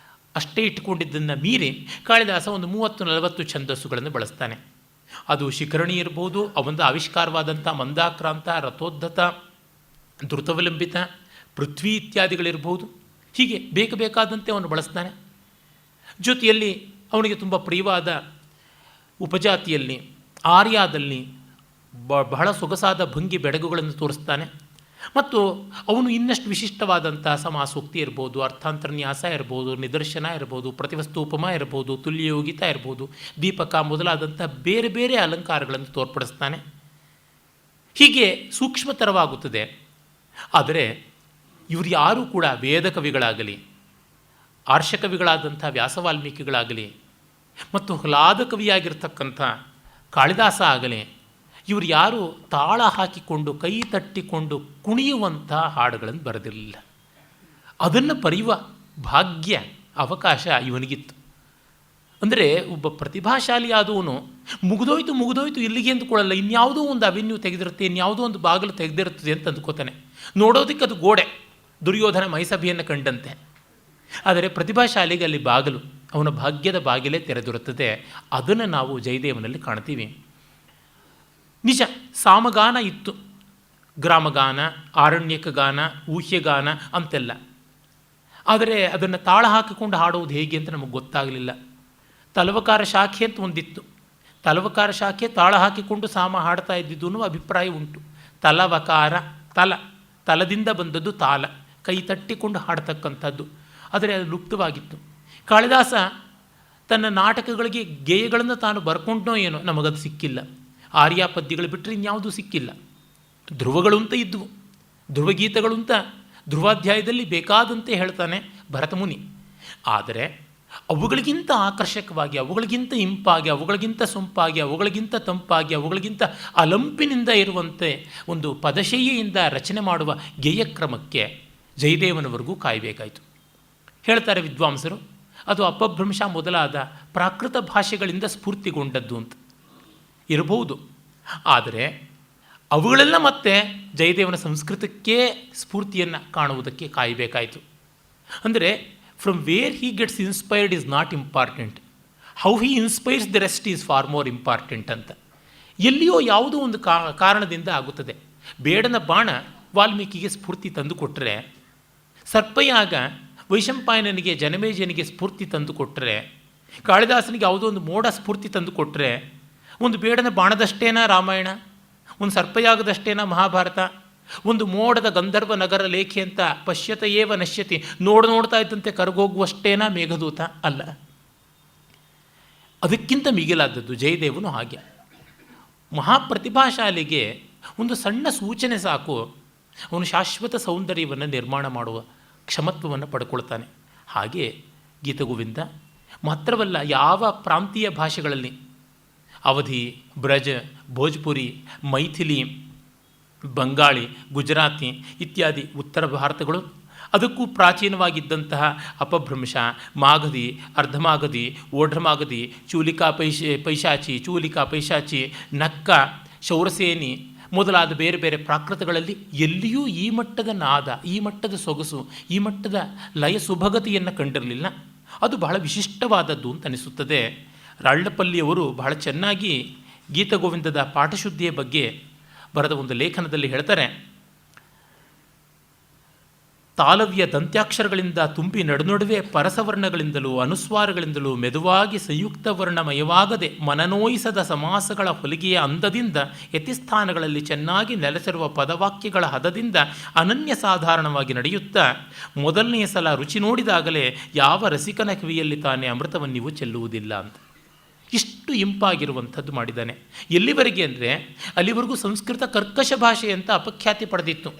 ಅಷ್ಟೇ ಇಟ್ಟುಕೊಂಡಿದ್ದನ್ನು ಮೀರಿ ಕಾಳಿದಾಸ ಒಂದು 30-40 ಛಂದಸ್ಸುಗಳನ್ನು ಬಳಸ್ತಾನೆ. ಅದು ಶಿಖರಣಿ ಇರ್ಬೋದು, ಅವೊಂದು ಆವಿಷ್ಕಾರವಾದಂಥ ಮಂದಾಕ್ರಾಂತ, ರಥೋದ್ಧತ, ಧೃತವಲಂಬಿತ, ಪೃಥ್ವಿ ಇತ್ಯಾದಿಗಳಿರ್ಬೋದು. ಹೀಗೆ ಬೇಕಾದಂತೆ ಅವನು ಬಳಸ್ತಾನೆ. ಜೊತೆಯಲ್ಲಿ ಅವನಿಗೆ ತುಂಬ ಪ್ರಿಯವಾದ ಉಪಜಾತಿಯಲ್ಲಿ ಆರ್ಯಾದಲ್ಲಿ ಬಹಳ ಸೊಗಸಾದ ಭಂಗಿ ಬೆಡಗುಗಳನ್ನು ತೋರಿಸ್ತಾನೆ. ಮತ್ತು ಅವನು ಇನ್ನಷ್ಟು ವಿಶಿಷ್ಟವಾದಂಥ ಸಮಾಸೋಕ್ತಿ ಇರ್ಬೋದು, ಅರ್ಥಾಂತರ್ನ್ಯಾಸ ಇರ್ಬೋದು, ನಿದರ್ಶನ ಇರ್ಬೋದು, ಪ್ರತಿವಸ್ತೂಪಮ ಇರ್ಬೋದು, ತುಲ್ಯಯೋಗಿತ ಇರ್ಬೋದು, ದೀಪಕ ಮೊದಲಾದಂಥ ಬೇರೆ ಬೇರೆ ಅಲಂಕಾರಗಳನ್ನು ತೋರ್ಪಡಿಸ್ತಾನೆ. ಹೀಗೆ ಸೂಕ್ಷ್ಮತರವಾಗುತ್ತದೆ. ಆದರೆ ಇವರು ಯಾರೂ ಕೂಡ ವೇದ ಕವಿಗಳಾಗಲಿ, ಆರ್ಷಕವಿಗಳಾದಂಥ ವ್ಯಾಸ ವಾಲ್ಮೀಕಿಗಳಾಗಲಿ, ಮತ್ತು ಹ್ಲಾದ ಕವಿಯಾಗಿರ್ತಕ್ಕಂಥ ಕಾಳಿದಾಸ ಆಗಲಿ, ಇವರು ಯಾರೂ ತಾಳ ಹಾಕಿಕೊಂಡು ಕೈ ತಟ್ಟಿಕೊಂಡು ಕುಣಿಯುವಂಥ ಹಾಡುಗಳನ್ನು ಬರೆದಿರಲಿಲ್ಲ. ಅದನ್ನು ಬರೆಯುವ ಭಾಗ್ಯ ಅವಕಾಶ ಇವನಿಗಿತ್ತು. ಅಂದರೆ ಒಬ್ಬ ಪ್ರತಿಭಾಶಾಲಿ ಆದವನು ಮುಗಿದೋಯ್ತು ಇಲ್ಲಿಗೆ ಅಂದುಕೊಳ್ಳಲ್ಲ, ಇನ್ಯಾವುದೋ ಒಂದು ಅವೆನ್ಯೂ ತೆಗೆದಿರುತ್ತೆ, ಇನ್ಯಾವುದೋ ಒಂದು ಬಾಗಿಲು ತೆಗೆದಿರುತ್ತದೆ ಅಂತ ಅಂದ್ಕೋತಾನೆ. ನೋಡೋದಕ್ಕೆ ಅದು ಗೋಡೆ, ದುರ್ಯೋಧನ ಮೈಸಭೆಯನ್ನು ಕಂಡಂತೆ. ಆದರೆ ಪ್ರತಿಭಾಶಾಲಿಗೆ ಅಲ್ಲಿ ಬಾಗಿಲು, ಅವನ ಭಾಗ್ಯದ ಬಾಗಿಲೇ ತೆರೆದಿರುತ್ತದೆ. ಅದನ್ನು ನಾವು ಜಯದೇವನಲ್ಲಿ ಕಾಣ್ತೀವಿ. ನಿಜ, ಸಾಮಗಾನ ಇತ್ತು, ಗ್ರಾಮಗಾನ, ಆರಣ್ಯಕ ಗಾನ, ಊಹ್ಯಗಾನ ಅಂತೆಲ್ಲ. ಆದರೆ ಅದನ್ನು ತಾಳ ಹಾಕಿಕೊಂಡು ಹಾಡುವುದು ಹೇಗೆ ಅಂತ ನಮಗೆ ಗೊತ್ತಾಗಲಿಲ್ಲ. ತಲವಕಾರ ಶಾಖೆ ಅಂತ ಒಂದಿತ್ತು. ತಲವಕಾರ ಶಾಖೆ ತಾಳ ಹಾಕಿಕೊಂಡು ಸಾಮ ಹಾಡ್ತಾ ಇದ್ದಿದ್ದು ಅನ್ನೋ ಅಭಿಪ್ರಾಯ ಉಂಟು. ತಲವಕಾರ, ತಲದಿಂದ ಬಂದದ್ದು ತಾಲ, ಕೈ ತಟ್ಟಿಕೊಂಡು ಹಾಡ್ತಕ್ಕಂಥದ್ದು. ಆದರೆ ಅದು ಲುಪ್ತವಾಗಿತ್ತು. ಕಾಳಿದಾಸ ತನ್ನ ನಾಟಕಗಳಿಗೆ ಗೇಯಗಳನ್ನು ತಾನು ಬರ್ಕೊಂಡೋ ಏನೋ, ನಮಗದು ಸಿಕ್ಕಿಲ್ಲ. ಆರ್ಯ ಪದ್ಯಗಳು ಬಿಟ್ಟರೆ ಇನ್ಯಾವುದೂ ಸಿಕ್ಕಿಲ್ಲ. ಧ್ರುವಗಳು ಅಂತ ಇದ್ದವು, ಧ್ರುವಗೀತಗಳು ಅಂತ ಧ್ರುವಾಧ್ಯಾಯದಲ್ಲಿ ಬೇಕಾದಂತೆ ಹೇಳ್ತಾನೆ ಭರತಮುನಿ. ಆದರೆ ಅವುಗಳಿಗಿಂತ ಆಕರ್ಷಕವಾಗಿ, ಅವುಗಳಿಗಿಂತ ಇಂಪಾಗಿ, ಅವುಗಳಿಗಿಂತ ಸೊಂಪಾಗಿ, ಅವುಗಳಿಗಿಂತ ತಂಪಾಗಿ, ಅವುಗಳಿಗಿಂತ ಅಲಂಪಿನಿಂದ ಇರುವಂತೆ ಒಂದು ಪದಶೈಲಿಯಿಂದ ರಚನೆ ಮಾಡುವ ಗೇಯಕ್ರಮಕ್ಕೆ ಜಯದೇವನವರೆಗೂ ಕಾಯಬೇಕಾಯಿತು. ಹೇಳ್ತಾರೆ ವಿದ್ವಾಂಸರು, ಅದು ಅಪಭ್ರಂಶ ಮೊದಲಾದ ಪ್ರಾಕೃತ ಭಾಷೆಗಳಿಂದ ಸ್ಫೂರ್ತಿಗೊಂಡದ್ದು ಅಂತ ಇರಬಹುದು. ಆದರೆ ಅವುಗಳೆಲ್ಲ ಮತ್ತೆ ಜಯದೇವನ ಸಂಸ್ಕೃತಕ್ಕೆ ಸ್ಫೂರ್ತಿಯನ್ನು ಕಾಣುವುದಕ್ಕೆ ಕಾಯಬೇಕಾಯಿತು. ಅಂದರೆ from where he gets inspired is not important, how he inspires the rest is for more important ಅಂತ. ಎಲ್ಲಿಯೋ ಯಾವುದೋ ಒಂದು ಕಾರಣದಿಂದ ಆಗುತ್ತದೆ. ಬೇಡನ ಬಾಣ ವಾಲ್ಮೀಕಿಗೆ ಸ್ಫೂರ್ತಿ ತಂದುಕೊಟ್ಟರೆ, ಸರ್ಪಯಾಗ ವೈಶಂಪಾಯನನಿಗೆ ಜನಮೇಜನಿಗೆ ಸ್ಫೂರ್ತಿ ತಂದುಕೊಟ್ಟರೆ, ಕಾಳಿದಾಸನಿಗೆ ಯಾವುದೋ ಒಂದು ಮೋಡ ಸ್ಫೂರ್ತಿ ತಂದುಕೊಟ್ಟರೆ, ಒಂದು ಬೇಡನ ಬಾಣದಷ್ಟೇನಾ ರಾಮಾಯಣ, ಒಂದು ಸರ್ಪಯಾಗದಷ್ಟೇನಾ ಮಹಾಭಾರತ, ಒಂದು ಮೋಡದ ಗಂಧರ್ವ ನಗರ ಲೇಖೆ ಅಂತ ಪಶ್ಯತ ಏವ ನಶ್ಯತಿ, ನೋಡ್ತಾ ಇದ್ದಂತೆ ಕರಗೋಗುವಷ್ಟೇನಾ ಮೇಘದೂತ ಅಲ್ಲ. ಅದಕ್ಕಿಂತ ಮಿಗಿಲಾದದ್ದು ಜಯದೇವನು. ಹಾಗೆ ಮಹಾಪ್ರತಿಭಾಶಾಲಿಗೆ ಒಂದು ಸಣ್ಣ ಸೂಚನೆ ಸಾಕು, ಅವನು ಶಾಶ್ವತ ಸೌಂದರ್ಯವನ್ನು ನಿರ್ಮಾಣ ಮಾಡುವ ಕ್ಷಮತ್ವವನ್ನು ಪಡ್ಕೊಳ್ತಾನೆ. ಹಾಗೆ ಗೀತಗೋವಿಂದ ಮಾತ್ರವಲ್ಲ, ಯಾವ ಪ್ರಾಂತೀಯ ಭಾಷೆಗಳಲ್ಲಿ ಅವಧಿ, ಬ್ರಜ, ಭೋಜ್ಪುರಿ, ಮೈಥಿಲಿ, ಬಂಗಾಳಿ, ಗುಜರಾತಿ ಇತ್ಯಾದಿ ಉತ್ತರ ಭಾರತಗಳು, ಅದಕ್ಕೂ ಪ್ರಾಚೀನವಾಗಿದ್ದಂತಹ ಅಪಭ್ರಂಶ, ಮಾಗಧಿ, ಅರ್ಧಮಾಗಧಿ, ಓಢ್ರಮಾಗಧಿ, ಪೈಶಾಚಿ, ಚೂಲಿಕಾ ಪೈಶಾಚಿ, ನಕ್ಕ, ಶೌರಸೇನಿ ಮೊದಲಾದ ಬೇರೆ ಬೇರೆ ಪ್ರಾಕೃತಗಳಲ್ಲಿ ಎಲ್ಲಿಯೂ ಈ ಮಟ್ಟದ ನಾದ, ಈ ಮಟ್ಟದ ಸೊಗಸು, ಈ ಮಟ್ಟದ ಲಯ ಸುಭಗತಿಯನ್ನು ಕಂಡಿರಲಿಲ್ಲ. ಅದು ಬಹಳ ವಿಶಿಷ್ಟವಾದದ್ದು ಅಂತ ಅನಿಸುತ್ತದೆ. ರಾಳ್ಳಪಲ್ಲಿಯವರು ಬಹಳ ಚೆನ್ನಾಗಿ ಗೀತಗೋವಿಂದದ ಪಾಠಶುದ್ಧಿಯ ಬಗ್ಗೆ ಬರೆದ ಒಂದು ಲೇಖನದಲ್ಲಿ ಹೇಳ್ತಾರೆ, ತಾಲವ್ಯ ದಂತ್ಯಾಕ್ಷರಗಳಿಂದ ತುಂಬಿ ನಡುನಡುವೆ ಪರಸವರ್ಣಗಳಿಂದಲೂ ಅನುಸ್ವಾರಗಳಿಂದಲೂ ಮೆದುವಾಗಿ ಸಂಯುಕ್ತ ವರ್ಣಮಯವಾಗದೆ ಮನನೋಯಿಸದ ಸಮಾಸಗಳ ಹೊಲಿಗೆಯ ಅಂದದಿಂದ ಯತಿಸ್ಥಾನಗಳಲ್ಲಿ ಚೆನ್ನಾಗಿ ನೆಲೆಸಿರುವ ಪದವಾಕ್ಯಗಳ ಹದದಿಂದ ಅನನ್ಯ ಸಾಧಾರಣವಾಗಿ ನಡೆಯುತ್ತಾ ಮೊದಲನೆಯ ಸಲ ರುಚಿ ನೋಡಿದಾಗಲೇ ಯಾವ ರಸಿಕನ ಕಿವಿಯಲ್ಲಿ ತಾನೇ ಅಮೃತವನ್ನಿವು ಚೆಲ್ಲುವುದಿಲ್ಲ ಅಂತ. ಇಷ್ಟು ಇಂಪಾಗಿರುವಂಥದ್ದು ಮಾಡಿದ್ದಾನೆ. ಎಲ್ಲಿವರೆಗೆ ಅಂದರೆ, ಅಲ್ಲಿವರೆಗೂ ಸಂಸ್ಕೃತ ಕರ್ಕಶ ಭಾಷೆ ಅಂತ ಅಪಖ್ಯಾತಿ ಪಡೆದಿತ್ತು.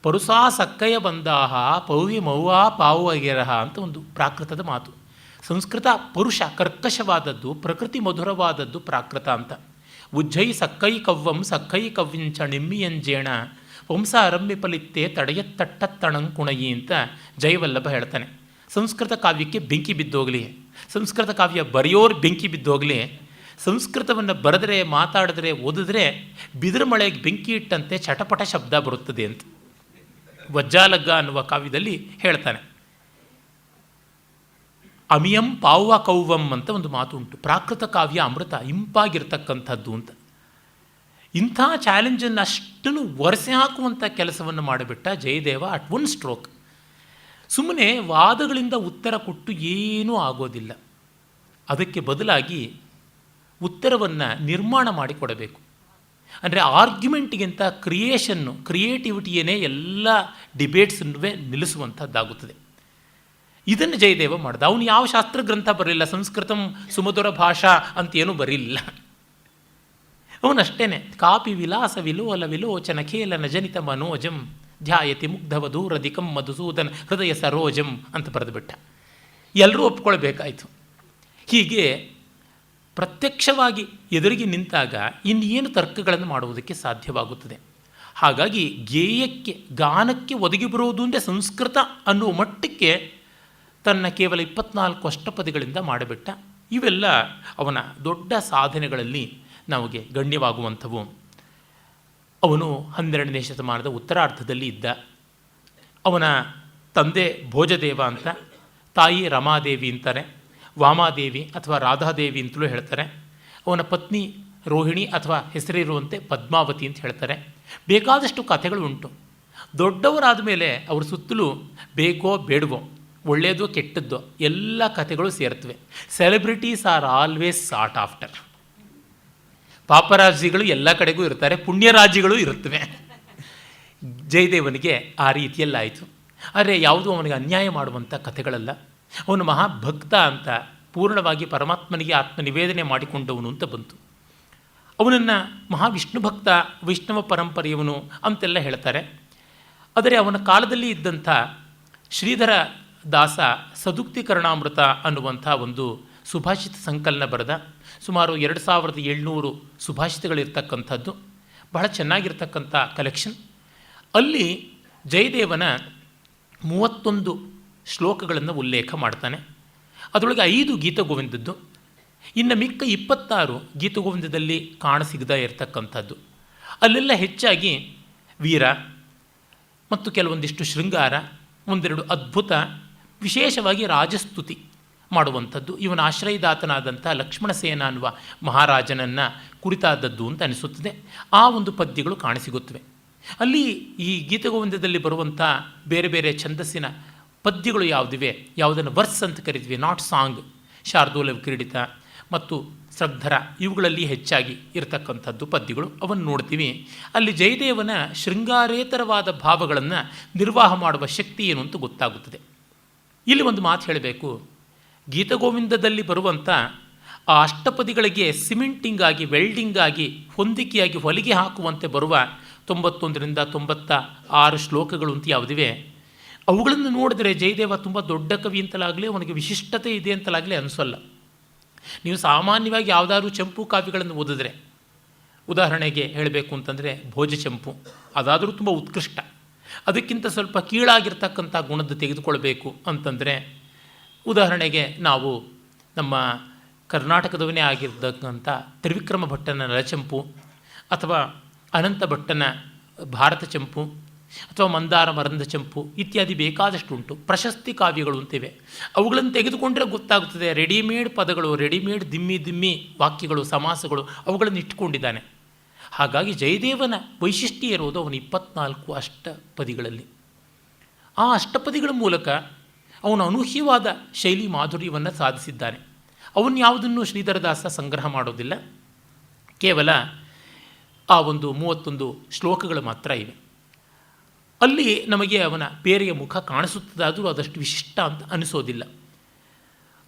ಪರುಸಾ ಸಕ್ಕಯ್ಯ ಬಂದಾಹ ಪೌವಿ ಮೌವಾ ಪಾವುಗೆರಹ ಅಂತ ಒಂದು ಪ್ರಾಕೃತದ ಮಾತು. ಸಂಸ್ಕೃತ ಪರುಷ ಕರ್ಕಶವಾದದ್ದು, ಪ್ರಕೃತಿ ಮಧುರವಾದದ್ದು ಪ್ರಾಕೃತ ಅಂತ. ಉಜ್ಜೈ ಸಕ್ಕೈ ಕವ್ವಂ ಸಕ್ಕೈ ಕವ್ವಿಂಚ ನಿಮ್ಮಿಯಂಜೇಣ ವಂಸ ಅರಮ್ಯ ಫಲಿತ್ತೆ ತಡೆಯತ್ತಟ್ಟತ್ತಣಂಕುಣಯಿ ಅಂತ ಜಯವಲ್ಲಭ ಹೇಳ್ತಾನೆ. ಸಂಸ್ಕೃತ ಕಾವ್ಯಕ್ಕೆ ಬೆಂಕಿ ಬಿದ್ದೋಗಲಿ, ಸಂಸ್ಕೃತ ಕಾವ್ಯ ಬರೆಯೋರು ಬೆಂಕಿ ಬಿದ್ದೋಗಲಿ, ಸಂಸ್ಕೃತವನ್ನು ಬರೆದರೆ, ಮಾತಾಡಿದ್ರೆ, ಓದಿದ್ರೆ ಬಿದಿರು ಮಳೆಗೆ ಬೆಂಕಿ ಇಟ್ಟಂತೆ ಚಟಪಟ ಶಬ್ದ ಬರುತ್ತದೆ ಅಂತ ವಜ್ಜಾಲಗ್ಗ ಅನ್ನುವ ಕಾವ್ಯದಲ್ಲಿ ಹೇಳ್ತಾನೆ. ಅಮಿಯಂ ಪಾವ್ವ ಕೌವಂ ಅಂತ ಒಂದು ಮಾತು ಉಂಟು. ಪ್ರಾಕೃತ ಕಾವ್ಯ ಅಮೃತ, ಇಂಪಾಗಿರ್ತಕ್ಕಂಥದ್ದು ಅಂತ. ಇಂಥ ಚಾಲೆಂಜನ್ನು ಅಷ್ಟನ್ನು ಒರೆಸಿ ಹಾಕುವಂಥ ಕೆಲಸವನ್ನು ಮಾಡಿಬಿಟ್ಟ ಜಯದೇವ ಅಟ್ ಒನ್ ಸ್ಟ್ರೋಕ್. ಸುಮ್ಮನೆ ವಾದಗಳಿಂದ ಉತ್ತರ ಕೊಟ್ಟು ಏನೂ ಆಗೋದಿಲ್ಲ. ಅದಕ್ಕೆ ಬದಲಾಗಿ ಉತ್ತರವನ್ನು ನಿರ್ಮಾಣ ಮಾಡಿಕೊಡಬೇಕು. ಅಂದರೆ ಆರ್ಗ್ಯುಮೆಂಟ್ಗಿಂತ ಕ್ರಿಯೇಟಿವಿಟಿಯೇ ಎಲ್ಲ ಡಿಬೇಟ್ಸನ್ನುವೇ ನಿಲ್ಲಿಸುವಂಥದ್ದಾಗುತ್ತದೆ. ಇದನ್ನು ಜಯದೇವ ಮಾಡ್ದ. ಅವನು ಯಾವ ಶಾಸ್ತ್ರ ಗ್ರಂಥ ಬರಲಿಲ್ಲ, ಸಂಸ್ಕೃತಂ ಸುಮಧುರ ಭಾಷಾ ಅಂತೇನೂ ಬರೀಲಿಲ್ಲ. ಅವನಷ್ಟೇ ಕಾಪಿ ವಿಲಾಸ ವಿಲೋಲ ವಿಲೋಚನ ಖೇಲನ ಜನಿತ ಮನೋಜಂ ಧ್ಯಾಯತಿ ಮುಗ್ಧವಧೂರಧಿಕಂ ಮಧುಸೂದನ್ ಹೃದಯ ಸರೋಜಂ ಅಂತ ಬರೆದುಬಿಟ್ಟ. ಎಲ್ಲರೂ ಒಪ್ಕೊಳ್ಬೇಕಾಯಿತು. ಹೀಗೆ ಪ್ರತ್ಯಕ್ಷವಾಗಿ ಎದುರಿಗೆ ನಿಂತಾಗ ಇನ್ನೇನು ತರ್ಕಗಳನ್ನು ಮಾಡುವುದಕ್ಕೆ ಸಾಧ್ಯವಾಗುತ್ತದೆ. ಹಾಗಾಗಿ ಗೇಯಕ್ಕೆ, ಗಾನಕ್ಕೆ ಒದಗಿ ಬರುವುದು ಅಂದರೆ ಸಂಸ್ಕೃತ ಅನ್ನುವ ಮಟ್ಟಕ್ಕೆ ತನ್ನ ಕೇವಲ 24 ಅಷ್ಟಪದಿಗಳಿಂದ ಮಾಡಿಬಿಟ್ಟ. ಇವೆಲ್ಲ ಅವನ ದೊಡ್ಡ ಸಾಧನೆಗಳಲ್ಲಿ ನಮಗೆ ಗಣ್ಯವಾಗುವಂಥವು. ಅವನು 12ನೇ ಶತಮಾನದ ಉತ್ತರಾರ್ಧದಲ್ಲಿ ಇದ್ದ. ಅವನ ತಂದೆ ಭೋಜದೇವ ಅಂತ, ತಾಯಿ ರಮಾದೇವಿ ಅಂತಾರೆ, ವಾಮಾದೇವಿ ಅಥವಾ ರಾಧಾದೇವಿ ಅಂತಲೂ ಹೇಳ್ತಾರೆ. ಅವನ ಪತ್ನಿ ರೋಹಿಣಿ ಅಥವಾ ಹೆಸರಿರುವಂತೆ ಪದ್ಮಾವತಿ ಅಂತ ಹೇಳ್ತಾರೆ. ಬೇಕಾದಷ್ಟು ಕಥೆಗಳು ಉಂಟು. ದೊಡ್ಡವರಾದ ಮೇಲೆ ಅವ್ರ ಸುತ್ತಲೂ ಬೇಕೋ ಬೇಡವೋ, ಒಳ್ಳೆಯದೋ ಕೆಟ್ಟದ್ದೋ ಎಲ್ಲ ಕಥೆಗಳು ಸೇರ್ತವೆ. Celebrities are always sought after. ಪಾಪರಾಜಿಗಳು ಎಲ್ಲ ಕಡೆಗೂ ಇರ್ತಾರೆ, ಪುಣ್ಯರಾಜಿಗಳು ಇರುತ್ತವೆ. ಜಯದೇವನಿಗೆ ಆ ರೀತಿಯಲ್ಲಾಯಿತು. ಆದರೆ ಯಾವುದೂ ಅವನಿಗೆ ಅನ್ಯಾಯ ಮಾಡುವಂಥ ಕಥೆಗಳಲ್ಲ. ಅವನು ಮಹಾಭಕ್ತ ಅಂತ, ಪೂರ್ಣವಾಗಿ ಪರಮಾತ್ಮನಿಗೆ ಆತ್ಮನಿವೇದನೆ ಮಾಡಿಕೊಂಡವನು ಅಂತ ಬಂತು. ಅವನನ್ನು ಮಹಾವಿಷ್ಣು ಭಕ್ತ, ವೈಷ್ಣವ ಪರಂಪರೆಯವನು ಅಂತೆಲ್ಲ ಹೇಳ್ತಾರೆ. ಆದರೆ ಅವನ ಕಾಲದಲ್ಲಿ ಇದ್ದಂಥ ಶ್ರೀಧರ ದಾಸ ಸದುಕ್ತೀಕರಣಾಮೃತ ಅನ್ನುವಂಥ ಒಂದು ಸುಭಾಷಿತ ಸಂಕಲನ ಬರೆದ. ಸುಮಾರು 2700 ಸುಭಾಷಿತಗಳಿರ್ತಕ್ಕಂಥದ್ದು, ಬಹಳ ಚೆನ್ನಾಗಿರ್ತಕ್ಕಂಥ ಕಲೆಕ್ಷನ್. ಅಲ್ಲಿ ಜಯದೇವನ 31 ಶ್ಲೋಕಗಳನ್ನು ಉಲ್ಲೇಖ ಮಾಡ್ತಾನೆ. ಅದರೊಳಗೆ 5 ಗೀತಗೋವಿಂದದ್ದು, ಇನ್ನು ಮಿಕ್ಕ 26 ಗೀತಗೋವಿಂದದಲ್ಲಿ ಕಾಣಸಿಗದೇ ಇರತಕ್ಕಂಥದ್ದು. ಅಲ್ಲೆಲ್ಲ ಹೆಚ್ಚಾಗಿ ವೀರ ಮತ್ತು ಕೆಲವೊಂದಿಷ್ಟು ಶೃಂಗಾರ, ಒಂದೆರಡು ಅದ್ಭುತ, ವಿಶೇಷವಾಗಿ ರಾಜಸ್ತುತಿ ಮಾಡುವಂಥದ್ದು. ಇವನ ಆಶ್ರಯದಾತನಾದಂಥ ಲಕ್ಷ್ಮಣಸೇನ ಅನ್ನುವ ಮಹಾರಾಜನನ್ನು ಕುರಿತಾದದ್ದು ಅಂತ ಅನಿಸುತ್ತದೆ. ಆ ಒಂದು ಪದ್ಯಗಳು ಕಾಣಸಿಗುತ್ತವೆ. ಅಲ್ಲಿ ಈ ಗೀತಗೋವಿಂದದಲ್ಲಿ ಬರುವಂಥ ಬೇರೆ ಬೇರೆ ಛಂದಸ್ಸಿನ ಪದ್ಯಗಳು ಯಾವುದಿವೆ, ಯಾವುದನ್ನು ವರ್ಸ್ ಅಂತ ಕರಿತೀವಿ, ನಾಟ್ ಸಾಂಗ್, ಶಾರ್ದೂಲ ಕ್ರೀಡಿತ ಮತ್ತು ಶ್ರದ್ಧರ, ಇವುಗಳಲ್ಲಿ ಹೆಚ್ಚಾಗಿ ಇರತಕ್ಕಂಥದ್ದು ಪದ್ಯಗಳು. ಅವನ್ನು ನೋಡ್ತೀವಿ. ಅಲ್ಲಿ ಜಯದೇವನ ಶೃಂಗಾರೇತರವಾದ ಭಾವಗಳನ್ನು ನಿರ್ವಾಹ ಮಾಡುವ ಶಕ್ತಿ ಏನು ಅಂತ ಗೊತ್ತಾಗುತ್ತದೆ. ಇಲ್ಲಿ ಒಂದು ಮಾತು ಹೇಳಬೇಕು. ಗೀತಗೋವಿಂದದಲ್ಲಿ ಬರುವಂಥ ಆ ಅಷ್ಟಪದಿಗಳಿಗೆ ಸಿಮೆಂಟಿಂಗ್ ಆಗಿ, ವೆಲ್ಡಿಂಗ್ ಆಗಿ, ಹೊಂದಿಕೆಯಾಗಿ ಹೊಲಿಗೆ ಹಾಕುವಂತೆ ಬರುವ 91ರಿಂದ 96 ಶ್ಲೋಕಗಳು ಅಂತ ಯಾವುದಿವೆ, ಅವುಗಳನ್ನು ನೋಡಿದ್ರೆ ಜಯದೇವ ತುಂಬ ದೊಡ್ಡ ಕವಿ ಅಂತಲಾಗಲಿ, ಅವನಿಗೆ ವಿಶಿಷ್ಟತೆ ಇದೆ ಅಂತಲಾಗಲಿ ಅನಿಸೋಲ್ಲ. ನೀವು ಸಾಮಾನ್ಯವಾಗಿ ಯಾವುದಾದ್ರೂ ಚಂಪು ಕಾವ್ಯಗಳನ್ನು ಓದಿದ್ರೆ, ಉದಾಹರಣೆಗೆ ಹೇಳಬೇಕು ಅಂತಂದರೆ ಭೋಜ ಚಂಪು, ಅದಾದರೂ ತುಂಬ ಉತ್ಕೃಷ್ಟ. ಅದಕ್ಕಿಂತ ಸ್ವಲ್ಪ ಕೀಳಾಗಿರ್ತಕ್ಕಂಥ ಗುಣದ್ದು ತೆಗೆದುಕೊಳ್ಬೇಕು ಅಂತಂದರೆ, ಉದಾಹರಣೆಗೆ ನಾವು ನಮ್ಮ ಕರ್ನಾಟಕದವನೇ ಆಗಿರ್ತಕ್ಕಂಥ ತ್ರಿವಿಕ್ರಮ ಭಟ್ಟನ ನಳಚಂಪು, ಅಥವಾ ಅನಂತ ಭಟ್ಟನ ಭಾರತ ಚಂಪು, ಅಥವಾ ಮಂದಾರ ಮರಂದ ಚಂಪು ಇತ್ಯಾದಿ ಬೇಕಾದಷ್ಟು ಉಂಟು. ಪ್ರಶಸ್ತಿ ಕಾವ್ಯಗಳು ಅಂತಿವೆ. ಅವುಗಳನ್ನು ತೆಗೆದುಕೊಂಡ್ರೆ ಗೊತ್ತಾಗುತ್ತದೆ, ರೆಡಿಮೇಡ್ ಪದಗಳು, ರೆಡಿಮೇಡ್ ದಿಮ್ಮಿ ವಾಕ್ಯಗಳು, ಸಮಾಸಗಳು, ಅವುಗಳನ್ನು ಇಟ್ಟುಕೊಂಡಿದ್ದಾನೆ. ಹಾಗಾಗಿ ಜಯದೇವನ ವೈಶಿಷ್ಟ್ಯ ಇರೋದು ಅವನ 24 ಅಷ್ಟಪದಿಗಳಲ್ಲಿ. ಆ ಅಷ್ಟಪದಿಗಳ ಮೂಲಕ ಅವನು ಅನೂಹ್ಯವಾದ ಶೈಲಿ ಮಾಧುರ್ಯವನ್ನು ಸಾಧಿಸಿದ್ದಾನೆ. ಅವನು ಯಾವುದನ್ನು ಶ್ರೀಧರದಾಸ ಸಂಗ್ರಹ ಮಾಡೋದಿಲ್ಲ. ಕೇವಲ ಆ ಒಂದು 31 ಶ್ಲೋಕಗಳು ಮಾತ್ರ ಇವೆ. ಅಲ್ಲಿ ನಮಗೆ ಅವನ ಬೇರೆಯ ಮುಖ ಕಾಣಿಸುತ್ತದಾದರೂ ಅದಷ್ಟು ವಿಶಿಷ್ಟ ಅಂತ ಅನಿಸೋದಿಲ್ಲ.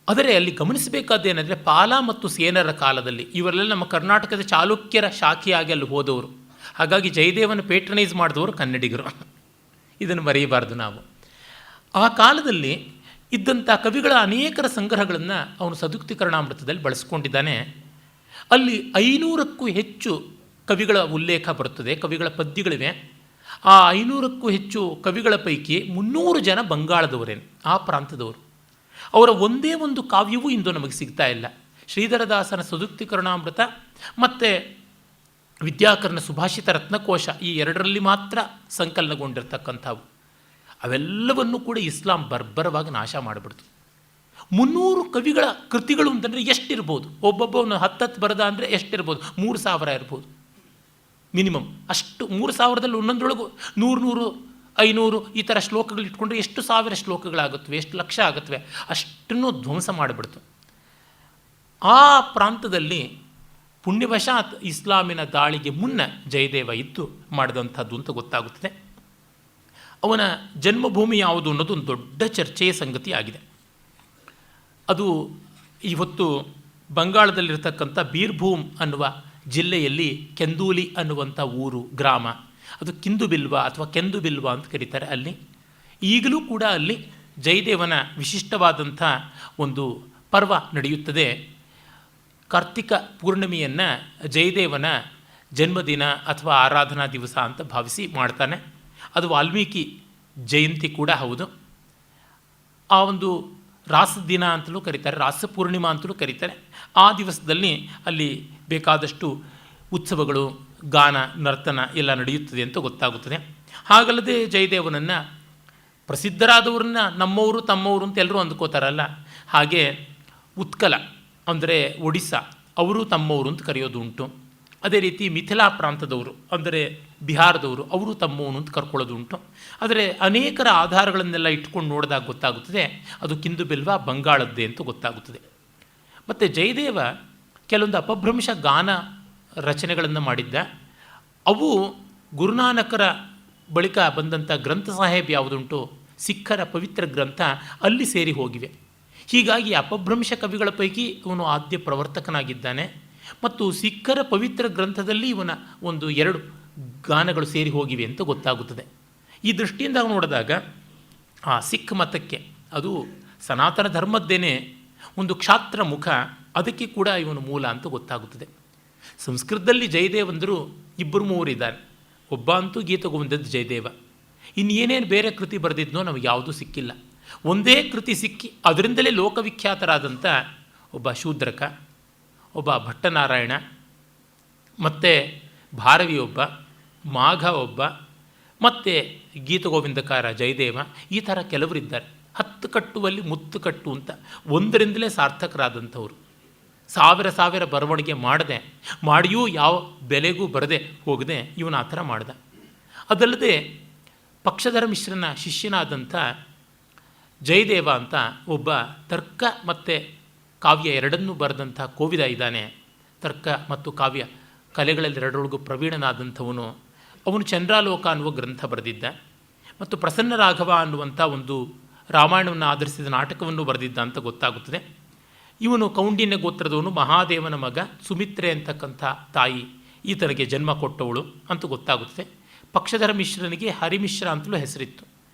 ಆದರೆ ಅಲ್ಲಿ ಗಮನಿಸಬೇಕಾದ್ದೇನೆಂದರೆ, ಪಾಲ ಮತ್ತು ಸೇನರ ಕಾಲದಲ್ಲಿ ಇವರೆಲ್ಲ ನಮ್ಮ ಕರ್ನಾಟಕದ ಚಾಲುಕ್ಯರ ಶಾಖೆಯಾಗಿ ಅಲ್ಲಿ ಹೋದವರು. ಹಾಗಾಗಿ ಜಯದೇವನ ಪೇಟ್ರನೈಸ್ ಮಾಡಿದವರು ಕನ್ನಡಿಗರು. ಇದನ್ನು ಮರೆಯಬಾರ್ದು ನಾವು. ಆ ಕಾಲದಲ್ಲಿ ಇದ್ದಂಥ ಕವಿಗಳ ಅನೇಕರ ಸಂಗ್ರಹಗಳನ್ನು ಅವನು ಸದುಕ್ತೀಕರಣಾಮೃತದಲ್ಲಿ ಬಳಸ್ಕೊಂಡಿದ್ದಾನೆ. ಅಲ್ಲಿ 500ಕ್ಕೂ ಹೆಚ್ಚು ಕವಿಗಳ ಉಲ್ಲೇಖ ಬರುತ್ತದೆ, ಕವಿಗಳ ಪದ್ಯಗಳಿವೆ. ಆ 500ಕ್ಕೂ ಹೆಚ್ಚು ಕವಿಗಳ ಪೈಕಿ 300 ಜನ ಬಂಗಾಳದವರೇನು, ಆ ಪ್ರಾಂತದವರು. ಅವರ ಒಂದೇ ಒಂದು ಕಾವ್ಯವೂ ಇಂದು ನಮಗೆ ಸಿಗ್ತಾ ಇಲ್ಲ. ಶ್ರೀಧರದಾಸನ ಸದುಕ್ತಿಕರಣಾಮೃತ ಮತ್ತು ವಿದ್ಯಾಕರ್ಣ ಸುಭಾಷಿತ ರತ್ನಕೋಶ, ಈ ಎರಡರಲ್ಲಿ ಮಾತ್ರ ಸಂಕಲನಗೊಂಡಿರ್ತಕ್ಕಂಥವು. ಅವೆಲ್ಲವನ್ನೂ ಕೂಡ ಇಸ್ಲಾಂ ಬರ್ಬರವಾಗಿ ನಾಶ ಮಾಡಿಬಿಡ್ತು. 300 ಕವಿಗಳ ಕೃತಿಗಳು ಅಂತಂದರೆ ಎಷ್ಟಿರ್ಬೋದು? ಒಬ್ಬೊಬ್ಬವನು 10 ಬರದ ಅಂದರೆ ಎಷ್ಟಿರ್ಬೋದು? 3000 ಇರ್ಬೋದು ಮಿನಿಮಮ್. ಅಷ್ಟು 3000ದಲ್ಲಿ ಒಂದೊಂದರೊಳಗೂ 100, 500 ಈ ಥರ ಶ್ಲೋಕಗಳು ಇಟ್ಕೊಂಡ್ರೆ ಎಷ್ಟು ಸಾವಿರ ಶ್ಲೋಕಗಳಾಗುತ್ತವೆ, ಎಷ್ಟು ಲಕ್ಷ ಆಗುತ್ತವೆ. ಅಷ್ಟನ್ನು ಧ್ವಂಸ ಮಾಡಿಬಿಡ್ತು. ಆ ಪ್ರಾಂತದಲ್ಲಿ ಪುಣ್ಯವಶಾತ್ ಇಸ್ಲಾಮಿನ ದಾಳಿಗೆ ಮುನ್ನ ಜಯದೇವ ಇದ್ದು ಮಾಡಿದಂಥದ್ದು ಅಂತ ಗೊತ್ತಾಗುತ್ತದೆ. ಅವನ ಜನ್ಮಭೂಮಿ ಯಾವುದು ಅನ್ನೋದು ಒಂದು ದೊಡ್ಡ ಚರ್ಚೆಯ ಸಂಗತಿ ಆಗಿದೆ. ಅದು ಇವತ್ತು ಬಂಗಾಳದಲ್ಲಿರ್ತಕ್ಕಂಥ ಬೀರ್ಭೂಮ್ ಅನ್ನುವ ಜಿಲ್ಲೆಯಲ್ಲಿ ಕೆಂದೂಲಿ ಅನ್ನುವಂಥ ಊರು, ಗ್ರಾಮ. ಅದು ಕಿಂದುಬಿಲ್ವ ಅಥವಾ ಕೆಂದುಬಿಲ್ವ ಅಂತ ಕರೀತಾರೆ. ಅಲ್ಲಿ ಈಗಲೂ ಕೂಡ ಅಲ್ಲಿ ಜಯದೇವನ ವಿಶಿಷ್ಟವಾದಂಥ ಒಂದು ಪರ್ವ ನಡೆಯುತ್ತದೆ. ಕಾರ್ತಿಕ ಪೂರ್ಣಿಮೆಯನ್ನು ಜಯದೇವನ ಜನ್ಮದಿನ ಅಥವಾ ಆರಾಧನಾ ದಿವಸ ಅಂತ ಭಾವಿಸಿ ಮಾಡ್ತಾನೆ. ಅದು ವಾಲ್ಮೀಕಿ ಜಯಂತಿ ಕೂಡ ಹೌದು. ಆ ಒಂದು ರಾಸ ದಿನ ಅಂತಲೂ ಕರೀತಾರೆ, ರಾಸ ಪೂರ್ಣಿಮಾ ಅಂತಲೂ ಕರೀತಾರೆ. ಆ ದಿವಸದಲ್ಲಿ ಅಲ್ಲಿ ಬೇಕಾದಷ್ಟು ಉತ್ಸವಗಳು, ಗಾನ, ನರ್ತನ ಎಲ್ಲ ನಡೆಯುತ್ತದೆ ಅಂತ ಗೊತ್ತಾಗುತ್ತದೆ. ಹಾಗಲ್ಲದೆ ಜಯದೇವನನ್ನು ಪ್ರಸಿದ್ಧರಾದವ್ರನ್ನ ನಮ್ಮವರು ತಮ್ಮವರು ಅಂತ ಎಲ್ಲರೂ ಅಂದ್ಕೋತಾರಲ್ಲ, ಹಾಗೆ ಉತ್ಕಲ ಅಂದರೆ ಒಡಿಸ್ಸಾ, ಅವರು ತಮ್ಮವರು ಅಂತ ಕರೆಯೋದು ಉಂಟು. ಅದೇ ರೀತಿ ಮಿಥಿಲಾ ಪ್ರಾಂತದವರು ಅಂದರೆ ಬಿಹಾರದವರು, ಅವರು ತಮ್ಮವನು ಅಂತ ಕರ್ಕೊಳ್ಳೋದು ಉಂಟು. ಆದರೆ ಅನೇಕರ ಆಧಾರಗಳನ್ನೆಲ್ಲ ಇಟ್ಕೊಂಡು ನೋಡಿದಾಗ ಗೊತ್ತಾಗುತ್ತದೆ ಅದು ಕಿಂದುಬಿಲ್ವ ಬಂಗಾಳದ್ದೇ ಅಂತ ಗೊತ್ತಾಗುತ್ತದೆ. ಮತ್ತು ಜಯದೇವ ಕೆಲವೊಂದು ಅಪಭ್ರಂಶ ಗಾನ ರಚನೆಗಳನ್ನು ಮಾಡಿದ್ದ. ಅವು ಗುರುನಾನಕರ ಬಳಿಕ ಬಂದಂಥ ಗ್ರಂಥ ಸಾಹೇಬ್ ಯಾವುದುಂಟು, ಸಿಖ್ಖರ ಪವಿತ್ರ ಗ್ರಂಥ, ಅಲ್ಲಿ ಸೇರಿ ಹೋಗಿವೆ. ಹೀಗಾಗಿ ಅಪಭ್ರಂಶ ಕವಿಗಳ ಪೈಕಿ ಇವನು ಆದ್ಯ ಪ್ರವರ್ತಕನಾಗಿದ್ದಾನೆ. ಮತ್ತು ಸಿಖ್ಖರ ಪವಿತ್ರ ಗ್ರಂಥದಲ್ಲಿ ಇವನ 1-2 ಗಾನಗಳು ಸೇರಿ ಹೋಗಿವೆ ಅಂತ ಗೊತ್ತಾಗುತ್ತದೆ. ಈ ದೃಷ್ಟಿಯಿಂದ ನೋಡಿದಾಗ ಆ ಸಿಖ್ ಮತಕ್ಕೆ, ಅದು ಸನಾತನ ಧರ್ಮದ್ದೇನೆ ಒಂದು ಕ್ಷಾತ್ರ ಮುಖ, ಅದಕ್ಕೆ ಕೂಡ ಇವನು ಮೂಲ ಅಂತ ಗೊತ್ತಾಗುತ್ತದೆ. ಸಂಸ್ಕೃತದಲ್ಲಿ ಜಯದೇವಂದರು 2-3 ಇದ್ದಾರೆ. ಒಬ್ಬ ಅಂತೂ ಗೀತಗೋವಿಂದದ್ದು ಜಯದೇವ. ಇನ್ನೇನೇನು ಬೇರೆ ಕೃತಿ ಬರೆದಿದ್ನೋ ನಮಗೆ ಯಾವುದೂ ಸಿಕ್ಕಿಲ್ಲ. ಒಂದೇ ಕೃತಿ ಸಿಕ್ಕಿ ಅದರಿಂದಲೇ ಲೋಕವಿಖ್ಯಾತರಾದಂಥ ಒಬ್ಬ ಶೂದ್ರಕ, ಒಬ್ಬ ಭಟ್ಟನಾರಾಯಣ, ಮತ್ತು ಭಾರವಿ ಒಬ್ಬ, ಮಾಘ ಒಬ್ಬ, ಮತ್ತು ಗೀತಗೋವಿಂದಕಾರ ಜಯದೇವ, ಈ ಥರ ಕೆಲವರಿದ್ದಾರೆ. 10 ಕಟ್ಟುವಲ್ಲಿ ಮುತ್ತು ಕಟ್ಟು ಅಂತ ಒಂದರಿಂದಲೇ ಸಾರ್ಥಕರಾದಂಥವ್ರು. ಸಾವಿರ ಬರವಣಿಗೆ ಮಾಡಿಯೂ ಯಾವ ಬೆಲೆಗೂ ಬರದೆ ಹೋಗದೆ ಇವನು ಆ ಥರ ಮಾಡ್ದ. ಅದಲ್ಲದೆ ಪಕ್ಷಧರ ಮಿಶ್ರನ ಶಿಷ್ಯನಾದಂಥ ಜಯದೇವ ಅಂತ ಒಬ್ಬ ತರ್ಕ ಮತ್ತು ಕಾವ್ಯ ಎರಡನ್ನೂ ಬರೆದಂಥ ಕೋವಿದ ಇದ್ದಾನೆ. ತರ್ಕ ಮತ್ತು ಕಾವ್ಯ ಕಲೆಗಳೆರಡರೊಳಗೂ ಪ್ರವೀಣನಾದಂಥವನು. ಅವನು ಚಂದ್ರಾಲೋಕ ಅನ್ನುವ ಗ್ರಂಥ ಬರೆದಿದ್ದ. ಮತ್ತು ಪ್ರಸನ್ನ ರಾಘವ ಅನ್ನುವಂಥ ಒಂದು ರಾಮಾಯಣವನ್ನು ಆಧರಿಸಿದ ನಾಟಕವನ್ನು ಬರೆದಿದ್ದ ಅಂತ ಗೊತ್ತಾಗುತ್ತದೆ. ಇವನು ಕೌಂಡಿನ್ಯ ಗೋತ್ರದವನು, ಮಹಾದೇವನ ಮಗ, ಸುಮಿತ್ರೆ ಅಂತಕ್ಕಂಥ ತಾಯಿ ಈತನಿಗೆ ಜನ್ಮ ಕೊಟ್ಟವಳು ಅಂತ ಗೊತ್ತಾಗುತ್ತದೆ. ಪಕ್ಷಧರ ಮಿಶ್ರನಿಗೆ ಹರಿಮಿಶ್ರ ಅಂತಲೂ ಹೆಸರಿತ್ತು.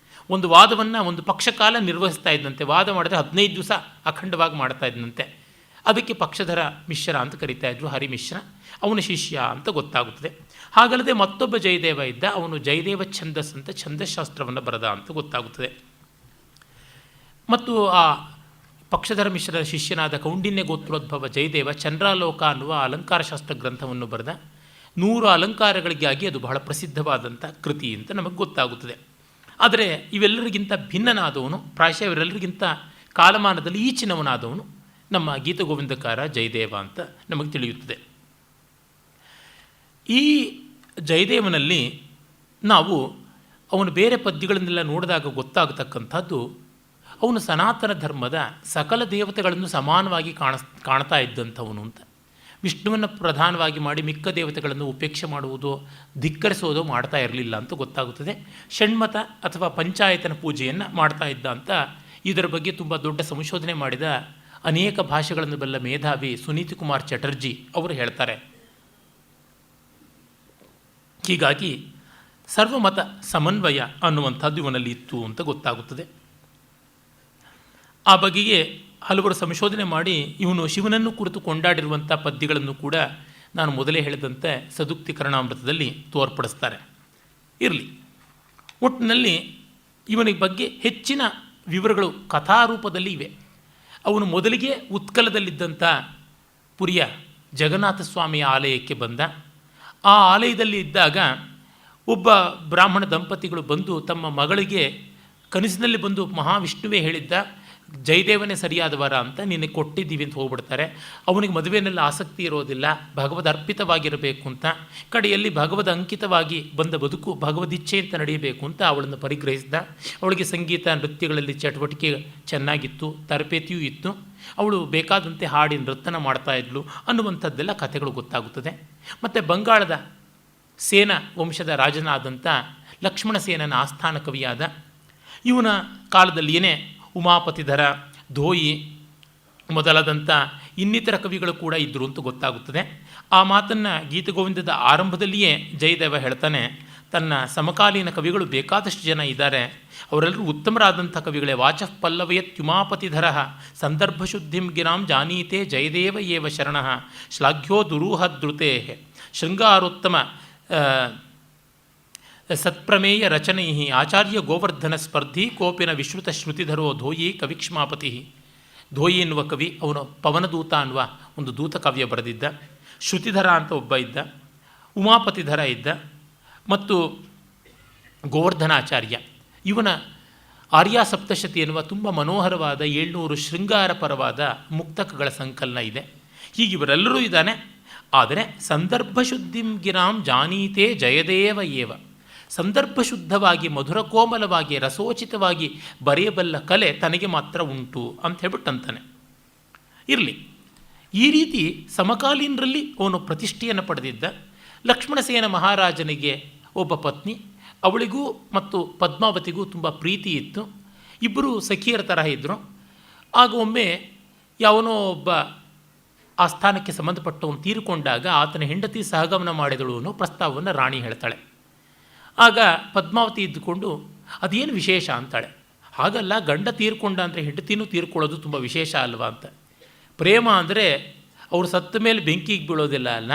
ಒಂದು ವಾದವನ್ನು ಒಂದು ಪಕ್ಷಕಾಲ ನಿರ್ವಹಿಸ್ತಾ ಇದ್ದಂತೆ. ವಾದ ಮಾಡಿದ್ರೆ 15 ದಿವಸ ಅಖಂಡವಾಗಿ ಮಾಡ್ತಾ ಇದ್ದಂತೆ. ಅದಕ್ಕೆ ಪಕ್ಷಧರ ಮಿಶ್ರ ಅಂತ ಕರೀತಾ ಇದ್ರು, ಹರಿಮಿಶ್ರ. ಅವನ ಶಿಷ್ಯ ಅಂತ ಗೊತ್ತಾಗುತ್ತದೆ. ಹಾಗಲ್ಲದೆ ಮತ್ತೊಬ್ಬ ಜಯದೇವ ಇದ್ದ, ಅವನು ಜಯದೇವ ಛಂದಸ್ ಅಂತ ಛಂದಶಾಸ್ತ್ರವನ್ನು ಬರೆದ ಅಂತ ಗೊತ್ತಾಗುತ್ತದೆ. ಮತ್ತು ಆ ಪಕ್ಷಧರ ಮಿಶ್ರರ ಶಿಷ್ಯನಾದ ಕೌಂಡಿನ್ಯ ಗೋತ್ರೋದ್ಭವ ಜಯದೇವ ಚಂದ್ರಾಲೋಕ ಅನ್ನುವ ಅಲಂಕಾರಶಾಸ್ತ್ರ ಗ್ರಂಥವನ್ನು ಬರೆದ. 100 ಅಲಂಕಾರಗಳಿಗಾಗಿ ಅದು ಬಹಳ ಪ್ರಸಿದ್ಧವಾದಂಥ ಕೃತಿ ಅಂತ ನಮಗೆ ಗೊತ್ತಾಗುತ್ತದೆ. ಆದರೆ ಇವೆಲ್ಲರಿಗಿಂತ ಭಿನ್ನನಾದವನು, ಪ್ರಾಯಶಃ ಇವರೆಲ್ಲರಿಗಿಂತ ಕಾಲಮಾನದಲ್ಲಿ ಈಚಿನವನಾದವನು ನಮ್ಮ ಗೀತಗೋವಿಂದಕಾರ ಜಯದೇವ ಅಂತ ನಮಗೆ ತಿಳಿಯುತ್ತದೆ. ಈ ಜಯದೇವನಲ್ಲಿ ನಾವು ಅವನು ಬೇರೆ ಪದ್ಯಗಳನ್ನೆಲ್ಲ ನೋಡಿದಾಗ ಗೊತ್ತಾಗತಕ್ಕಂಥದ್ದು, ಅವನು ಸನಾತನ ಧರ್ಮದ ಸಕಲ ದೇವತೆಗಳನ್ನು ಸಮಾನವಾಗಿ ಕಾಣ್ತಾ ಇದ್ದಂಥವನು ಅಂತ. ವಿಷ್ಣುವನ್ನು ಪ್ರಧಾನವಾಗಿ ಮಾಡಿ ಮಿಕ್ಕ ದೇವತೆಗಳನ್ನು ಉಪೇಕ್ಷೆ ಮಾಡುವುದು, ಧಿಕ್ಕರಿಸೋದು ಮಾಡ್ತಾ ಇರಲಿಲ್ಲ ಅಂತ ಗೊತ್ತಾಗುತ್ತದೆ. ಷಣ್ಮತ ಅಥವಾ ಪಂಚಾಯತನ ಪೂಜೆಯನ್ನು ಮಾಡ್ತಾ ಇದ್ದ ಅಂತ ಇದರ ಬಗ್ಗೆ ತುಂಬ ದೊಡ್ಡ ಸಂಶೋಧನೆ ಮಾಡಿದ ಅನೇಕ ಭಾಷೆಗಳನ್ನು ಬಲ್ಲ ಮೇಧಾವಿ ಸುನೀತ್ ಕುಮಾರ್ ಚಟರ್ಜಿ ಅವರು ಹೇಳ್ತಾರೆ. ಹೀಗಾಗಿ ಸರ್ವಮತ ಸಮನ್ವಯ ಅನ್ನುವಂಥದ್ದು ಇವನಲ್ಲಿ ಇತ್ತು ಅಂತ ಗೊತ್ತಾಗುತ್ತದೆ. ಆ ಬಗೆಗೆ ಹಲವರು ಸಂಶೋಧನೆ ಮಾಡಿ ಇವನು ಶಿವನನ್ನು ಕುರಿತು ಕೊಂಡಾಡಿರುವಂಥ ಪದ್ಯಗಳನ್ನು ಕೂಡ ನಾನು ಮೊದಲೇ ಹೇಳಿದಂತೆ ಸದುಕ್ತಿಕರಣಾಮೃತದಲ್ಲಿ ತೋರ್ಪಡಿಸ್ತಾರೆ. ಇರಲಿ, ಒಟ್ಟಿನಲ್ಲಿ ಇವನ ಬಗ್ಗೆ ಹೆಚ್ಚಿನ ವಿವರಗಳು ಕಥಾರೂಪದಲ್ಲಿ ಇವೆ. ಅವನು ಮೊದಲಿಗೆ ಉತ್ಕಲದಲ್ಲಿದ್ದಂಥ ಪುರಿಯ ಜಗನ್ನಾಥ ಸ್ವಾಮಿಯ ಆಲಯಕ್ಕೆ ಬಂದ. ಆ ಆಲಯದಲ್ಲಿ ಇದ್ದಾಗ ಒಬ್ಬ ಬ್ರಾಹ್ಮಣ ದಂಪತಿಗಳು ಬಂದು ತಮ್ಮ ಮಗಳಿಗೆ ಕನಸಿನಲ್ಲಿ ಬಂದು ಮಹಾವಿಷ್ಣುವೇ ಹೇಳಿದ್ದ, ಜಯದೇವನೇ ಸರಿಯಾದ ವರ ಅಂತ ನಿನಗೆ ಕೊಟ್ಟಿದ್ದೀವಿ ಅಂತ ಹೋಗ್ಬಿಡ್ತಾರೆ. ಅವನಿಗೆ ಮದುವೆಯಲ್ಲಿ ಆಸಕ್ತಿ ಇರೋದಿಲ್ಲ, ಭಗವದ್ ಅರ್ಪಿತವಾಗಿರಬೇಕು ಅಂತ. ಕಡೆಯಲ್ಲಿ ಭಗವದ್ ಅಂಕಿತವಾಗಿ ಬಂದ ಬದುಕು ಭಗವದಿಚ್ಛೆ ಅಂತ ನಡೆಯಬೇಕು ಅಂತ ಅವಳನ್ನು ಪರಿಗ್ರಹಿಸಿದ. ಅವಳಿಗೆ ಸಂಗೀತ ನೃತ್ಯಗಳಲ್ಲಿ ಚಟುವಟಿಕೆ ಚೆನ್ನಾಗಿತ್ತು, ತರಬೇತಿಯೂ ಇತ್ತು. ಅವಳು ಬೇಕಾದಂತೆ ಹಾಡಿ ನೃತ್ಯನ ಮಾಡ್ತಾ ಇದ್ಲು ಅನ್ನುವಂಥದ್ದೆಲ್ಲ ಕಥೆಗಳು ಗೊತ್ತಾಗುತ್ತದೆ. ಮತ್ತು ಬಂಗಾಳದ ಸೇನ ವಂಶದ ರಾಜನಾದಂಥ ಲಕ್ಷ್ಮಣ ಸೇನನ ಆಸ್ಥಾನ ಕವಿಯಾದ ಇವನ ಕಾಲದಲ್ಲಿಯೇ ಉಮಾಪತಿಧರ, ಧೋಯಿ ಮೊದಲಾದಂಥ ಇನ್ನಿತರ ಕವಿಗಳು ಕೂಡ ಇದ್ದರು ಅಂತ ಗೊತ್ತಾಗುತ್ತದೆ. ಆ ಮಾತನ್ನು ಗೀತಗೋವಿಂದದ ಆರಂಭದಲ್ಲಿಯೇ ಜಯದೇವ ಹೇಳ್ತಾನೆ. ತನ್ನ ಸಮಕಾಲೀನ ಕವಿಗಳು ಬೇಕಾದಷ್ಟು ಜನ ಇದ್ದಾರೆ, ಅವರೆಲ್ಲರೂ ಉತ್ತಮರಾದಂಥ ಕವಿಗಳೇ. ವಾಚಃ ಪಲ್ಲವಯತ್ಯುಮಾಪತಿಧರ ಸಂದರ್ಭಶುದ್ಧಿಂ ಗಿರಾಂ ಜಾನೀತೆ ಜಯದೇವ ಏವ ಶರಣಃ ಶ್ಲಾಘ್ಯೋ ದುರೂಹದ್ರುತೆ ಶೃಂಗಾರೋತ್ತಮ ಸತ್ಪ್ರಮೇಯ ರಚನೈ ಆಚಾರ್ಯ ಗೋವರ್ಧನ ಸ್ಪರ್ಧಿ ಕೋಪಿನ ವಿಶ್ರುತ ಶ್ರುತಿಧರೋ ಧೋಯಿ ಕವಿಕ್ಷ್ಮಾಪತಿ. ಧೋಯಿ ಎನ್ನುವ ಕವಿ, ಅವನು ಪವನದೂತ ಅನ್ನುವ ಒಂದು ದೂತ ಕಾವ್ಯ ಬರೆದಿದ್ದ. ಶ್ರುತಿಧರ ಅಂತ ಒಬ್ಬ ಇದ್ದ, ಉಮಾಪತಿಧರ ಇದ್ದ, ಮತ್ತು ಗೋವರ್ಧನಾಚಾರ್ಯ. ಇವನ ಆರ್ಯ ಸಪ್ತಶತಿ ಎನ್ನುವ ತುಂಬ ಮನೋಹರವಾದ 700 ಶೃಂಗಾರಪರವಾದ ಮುಕ್ತಕಗಳ ಸಂಕಲನ ಇದೆ. ಹೀಗೆ ಇವರೆಲ್ಲರೂ ಇದ್ದಾನೆ. ಆದರೆ ಸಂದರ್ಭಶುದ್ಧಿಂ ಗಿರಾಂ ಜಾನೀತೆ ಜಯದೇವ ಏವ, ಸಂದರ್ಭಶುದ್ಧವಾಗಿ ಮಧುರಕೋಮಲವಾಗಿ ರಸೋಚಿತವಾಗಿ ಬರೆಯಬಲ್ಲ ಕಲೆ ತನಗೆ ಮಾತ್ರ ಉಂಟು ಅಂತ ಹೇಳ್ಬಿಟ್ಟಂತಾನೆ. ಇರಲಿ, ಈ ರೀತಿ ಸಮಕಾಲೀನರಲ್ಲಿ ಅವನು ಪ್ರತಿಷ್ಠೆಯನ್ನು ಪಡೆದಿದ್ದ. ಲಕ್ಷ್ಮಣಸೇನ ಮಹಾರಾಜನಿಗೆ ಒಬ್ಬ ಪತ್ನಿ, ಅವಳಿಗೂ ಮತ್ತು ಪದ್ಮಾವತಿಗೂ ತುಂಬ ಪ್ರೀತಿ ಇತ್ತು. ಇಬ್ಬರು ಸಖಿಯರ ತರಹ ಇದ್ದರು. ಆಗ ಒಮ್ಮೆ ಯಾವನೋ ಒಬ್ಬ ಆ ಸ್ಥಾನಕ್ಕೆ ಸಂಬಂಧಪಟ್ಟವನು ತೀರಿಕೊಂಡಾಗ ಆತನ ಹೆಂಡತಿ ಸಹಗಮನ ಮಾಡಿದಳು ಅನ್ನೋ ಪ್ರಸ್ತಾವವನ್ನು ರಾಣಿ ಹೇಳ್ತಾಳೆ. ಆಗ ಪದ್ಮಾವತಿ ಇದ್ದುಕೊಂಡು ಅದೇನು ವಿಶೇಷ ಅಂತಾಳೆ. ಹಾಗಲ್ಲ, ಗಂಡ ತೀರ್ಕೊಂಡ ಅಂದರೆ ಹೆಂಡತಿನೂ ತೀರ್ಕೊಳ್ಳೋದು ತುಂಬ ವಿಶೇಷ ಅಲ್ವಾ ಅಂತ. ಪ್ರೇಮ ಅಂದರೆ ಅವರು ಸತ್ತ ಮೇಲೆ ಬೆಂಕಿಗೆ ಬೀಳೋದಿಲ್ಲ ಅಲ್ಲ,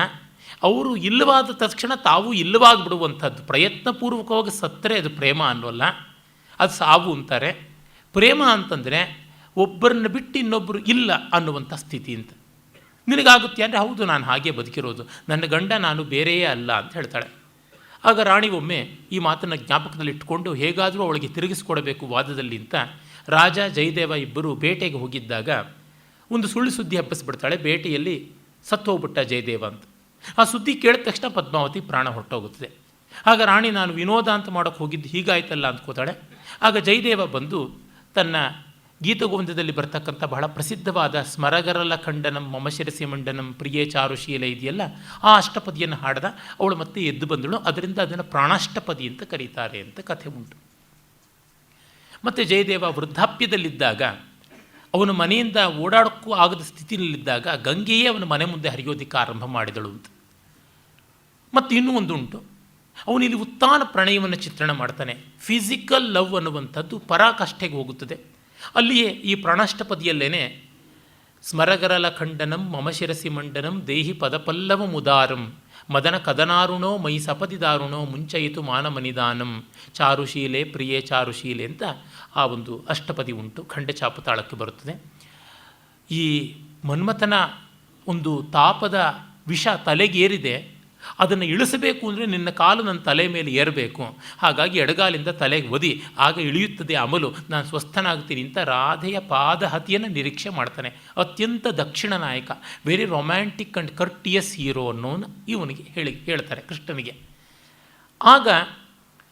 ಅವರು ಇಲ್ಲವಾದ ತಕ್ಷಣ ತಾವು ಇಲ್ಲವಾಗಿಬಿಡುವಂಥದ್ದು. ಪ್ರಯತ್ನಪೂರ್ವಕವಾಗಿ ಸತ್ತರೆ ಅದು ಪ್ರೇಮ ಅನ್ನೋಲ್ಲ, ಅದು ಸಾವು ಅಂತಾರೆ. ಪ್ರೇಮ ಅಂತಂದರೆ ಒಬ್ಬರನ್ನ ಬಿಟ್ಟು ಇನ್ನೊಬ್ಬರು ಇಲ್ಲ ಅನ್ನುವಂಥ ಸ್ಥಿತಿ ಅಂತ. ನಿನಗಾಗುತ್ತೆ ಅಂದರೆ ಹೌದು, ನಾನು ಹಾಗೆ ಬದುಕಿರೋದು, ನನ್ನ ಗಂಡ ನಾನು ಬೇರೆಯೇ ಅಲ್ಲ ಅಂತ ಹೇಳ್ತಾಳೆ. ಆಗ ರಾಣಿ ಒಮ್ಮೆ ಈ ಮಾತನ್ನು ಜ್ಞಾಪಕದಲ್ಲಿಟ್ಟುಕೊಂಡು ಹೇಗಾದರೂ ಅವಳಿಗೆ ತಿರುಗಿಸ್ಕೊಡಬೇಕು ವಾದದಲ್ಲಿ ಅಂತ ರಾಜ ಜಯದೇವ ಇಬ್ಬರು ಬೇಟೆಗೆ ಹೋಗಿದ್ದಾಗ ಒಂದು ಸುಳ್ಳು ಸುದ್ದಿ ಹಬ್ಬಿಸ್ಬಿಡ್ತಾಳೆ. ಬೇಟೆಯಲ್ಲಿ ಸತ್ತು ಹೋಗ್ಬಿಟ್ಟ ಜಯದೇವ ಅಂತ. ಆ ಸುದ್ದಿ ಕೇಳಿದ ತಕ್ಷಣ ಪದ್ಮಾವತಿ ಪ್ರಾಣ ಹೊರಟೋಗುತ್ತದೆ. ಆಗ ರಾಣಿ ನಾನು ವಿನೋದ ಅಂತ ಮಾಡೋಕ್ಕೆ ಹೋಗಿದ್ದು ಹೀಗಾಯ್ತಲ್ಲ ಅಂದ್ಕೋತಾಳೆ. ಆಗ ಜಯದೇವ ಬಂದು ತನ್ನ ಗೀತಗೋವಿಂದದಲ್ಲಿ ಬರ್ತಕ್ಕಂಥ ಬಹಳ ಪ್ರಸಿದ್ಧವಾದ ಸ್ಮರಗರಲ ಖಂಡನಂ ಮಮ ಶಿರಸಿ ಮಂಡನಂ ಪ್ರಿಯೇ ಚಾರುಶೀಲ ಇದೆಯಲ್ಲ, ಆ ಅಷ್ಟಪದಿಯನ್ನು ಹಾಡಿದ. ಅವಳು ಮತ್ತೆ ಎದ್ದು ಬಂದಳು. ಅದರಿಂದ ಅದನ್ನು ಪ್ರಾಣಾಷ್ಟಪದಿ ಅಂತ ಕರೀತಾರೆ ಅಂತ ಕಥೆ ಉಂಟು. ಮತ್ತು ಜಯದೇವ ವೃದ್ಧಾಪ್ಯದಲ್ಲಿದ್ದಾಗ, ಅವನು ಮನೆಯಿಂದ ಓಡಾಡೋಕ್ಕೂ ಆಗದ ಸ್ಥಿತಿಯಲ್ಲಿದ್ದಾಗ ಗಂಗೆಯೇ ಅವನ ಮನೆ ಮುಂದೆ ಹರಿಯೋದಿಕ್ಕೆ ಆರಂಭ ಮಾಡಿದಳು ಅಂತ. ಮತ್ತು ಇನ್ನೂ ಒಂದು ಉಂಟು, ಅವನಿಲ್ಲಿ ಉತ್ತಾನ ಪ್ರಣಯವನ್ನು ಚಿತ್ರಣ ಮಾಡ್ತಾನೆ. ಫಿಸಿಕಲ್ ಲವ್ ಅನ್ನುವಂಥದ್ದು ಪರಾಕಾಷ್ಠೆಗೆ ಹೋಗುತ್ತದೆ. ಅಲ್ಲಿಯೇ ಈ ಪ್ರಾಣಾಷ್ಟಪದಿಯಲ್ಲೇನೆ ಸ್ಮರಗರಲ ಖಂಡನಂ ಮಮ ಶಿರಸಿ ಮಂಡನಂ ದೇಹಿ ಪದಪಲ್ಲವ ಮುದಾರಂ ಮದನ ಕದನಾರುಣೋ ಮೈ ಸಪದಿದಾರುಣೋ ಮುಂಚಯಿತು ಮಾನಮನಿದಾನಂ ಚಾರುಶೀಲೆ ಪ್ರಿಯೇ ಚಾರುಶೀಲೆ ಅಂತ ಆ ಒಂದು ಅಷ್ಟಪದಿ ಉಂಟು. ಖಂಡಚಾಪು ತಾಳಕ್ಕೆ ಬರುತ್ತದೆ. ಈ ಮನ್ಮಥನ ಒಂದು ತಾಪದ ವಿಷ ತಲೆಗೇರಿದೆ, ಅದನ್ನು ಇಳಿಸಬೇಕು ಅಂದರೆ ನಿನ್ನ ಕಾಲು ನನ್ನ ತಲೆ ಮೇಲೆ ಏರಬೇಕು, ಹಾಗಾಗಿ ಎಡಗಾಲಿಂದ ತಲೆಗೆ ಒದಿ, ಆಗ ಇಳಿಯುತ್ತದೆ ಅಮಲು, ನಾನು ಸ್ವಸ್ಥನಾಗ್ತೀನಿ ಅಂತ ರಾಧೆಯ ಪಾದಹತಿಯನ್ನು ನಿರೀಕ್ಷೆ ಮಾಡ್ತಾನೆ. ಅತ್ಯಂತ ದಕ್ಷಿಣ ನಾಯಕ, very romantic and courteous hero ಅನ್ನೋನು ಇವನಿಗೆ ಹೇಳ್ತಾರೆ ಕೃಷ್ಣನಿಗೆ. ಆಗ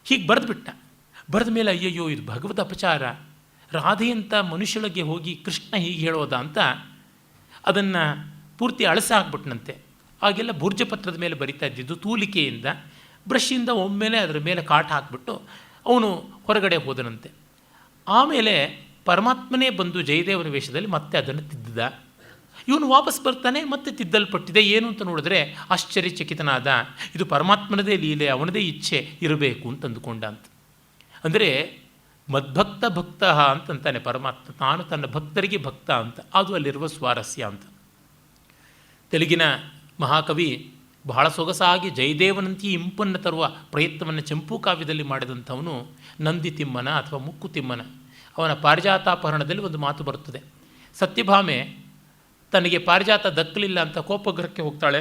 ಹೀಗೆ ಬರೆದುಬಿಟ್ಟ. ಬರೆದ ಮೇಲೆ ಅಯ್ಯಯ್ಯೋ ಇದು ಭಗವದ್ ಅಪಚಾರ, ರಾಧೆಯಂಥ ಮನುಷ್ಯಳಿಗೆ ಹೋಗಿ ಕೃಷ್ಣ ಹೀಗೆ ಹೇಳೋದ ಅಂತ ಅದನ್ನು ಪೂರ್ತಿ ಅಳಸ ಹಾಕ್ಬಿಟ್ನಂತೆ. ಆಗೆಲ್ಲ ಭುರ್ಜಪತ್ರದ ಮೇಲೆ ಬರಿತಾ ಇದ್ದಿದ್ದು ತೂಲಿಕೆಯಿಂದ, ಬ್ರಷಿಂದ ಒಮ್ಮೆಲೆ ಅದರ ಮೇಲೆ ಕಾಟ ಹಾಕಿಬಿಟ್ಟು ಅವನು ಹೊರಗಡೆ ಹೋದನಂತೆ. ಆಮೇಲೆ ಪರಮಾತ್ಮನೇ ಬಂದು ಜಯದೇವನ ವೇಷದಲ್ಲಿ ಮತ್ತೆ ಅದನ್ನು ತಿದ್ದಿದ. ಇವನು ವಾಪಸ್ ಬರ್ತಾನೆ, ಮತ್ತೆ ತಿದ್ದಲ್ಪಟ್ಟಿದೆ. ಏನು ಅಂತ ನೋಡಿದ್ರೆ ಆಶ್ಚರ್ಯಚಕಿತನಾದ, ಇದು ಪರಮಾತ್ಮನದೇ ಲೀಲೆ, ಅವನದೇ ಇಚ್ಛೆ ಇರಬೇಕು ಅಂತ ಅಂದುಕೊಂಡ ಅಂತ. ಅಂದರೆ ಮದ್ಭಕ್ತ ಭಕ್ತ ಅಂತಂತಾನೆ ಪರಮಾತ್ಮ, ತಾನು ತನ್ನ ಭಕ್ತರಿಗೆ ಭಕ್ತ ಅಂತ. ಅದು ಅಲ್ಲಿರುವ ಸ್ವಾರಸ್ಯ ಅಂತ. ತೆಲುಗಿನ ಮಹಾಕವಿ ಬಹಳ ಸೊಗಸಾಗಿ ಜಯದೇವನಂತೆಯೇ ಇಂಪನ್ನು ತರುವ ಪ್ರಯತ್ನವನ್ನು ಚಂಪೂ ಕಾವ್ಯದಲ್ಲಿ ಮಾಡಿದಂಥವನು ನಂದಿ ತಿಮ್ಮನ ಅಥವಾ ಮುಕ್ಕು ತಿಮ್ಮನ. ಅವನ ಪಾರಿಜಾತಾಪಹರಣದಲ್ಲಿ ಒಂದು ಮಾತು ಬರುತ್ತದೆ, ಸತ್ಯಭಾಮೆ ತನಗೆ ಪಾರಿಜಾತ ದಕ್ಕಲಿಲ್ಲ ಅಂತ ಕೋಪಗ್ರಹಕ್ಕೆ ಹೋಗ್ತಾಳೆ.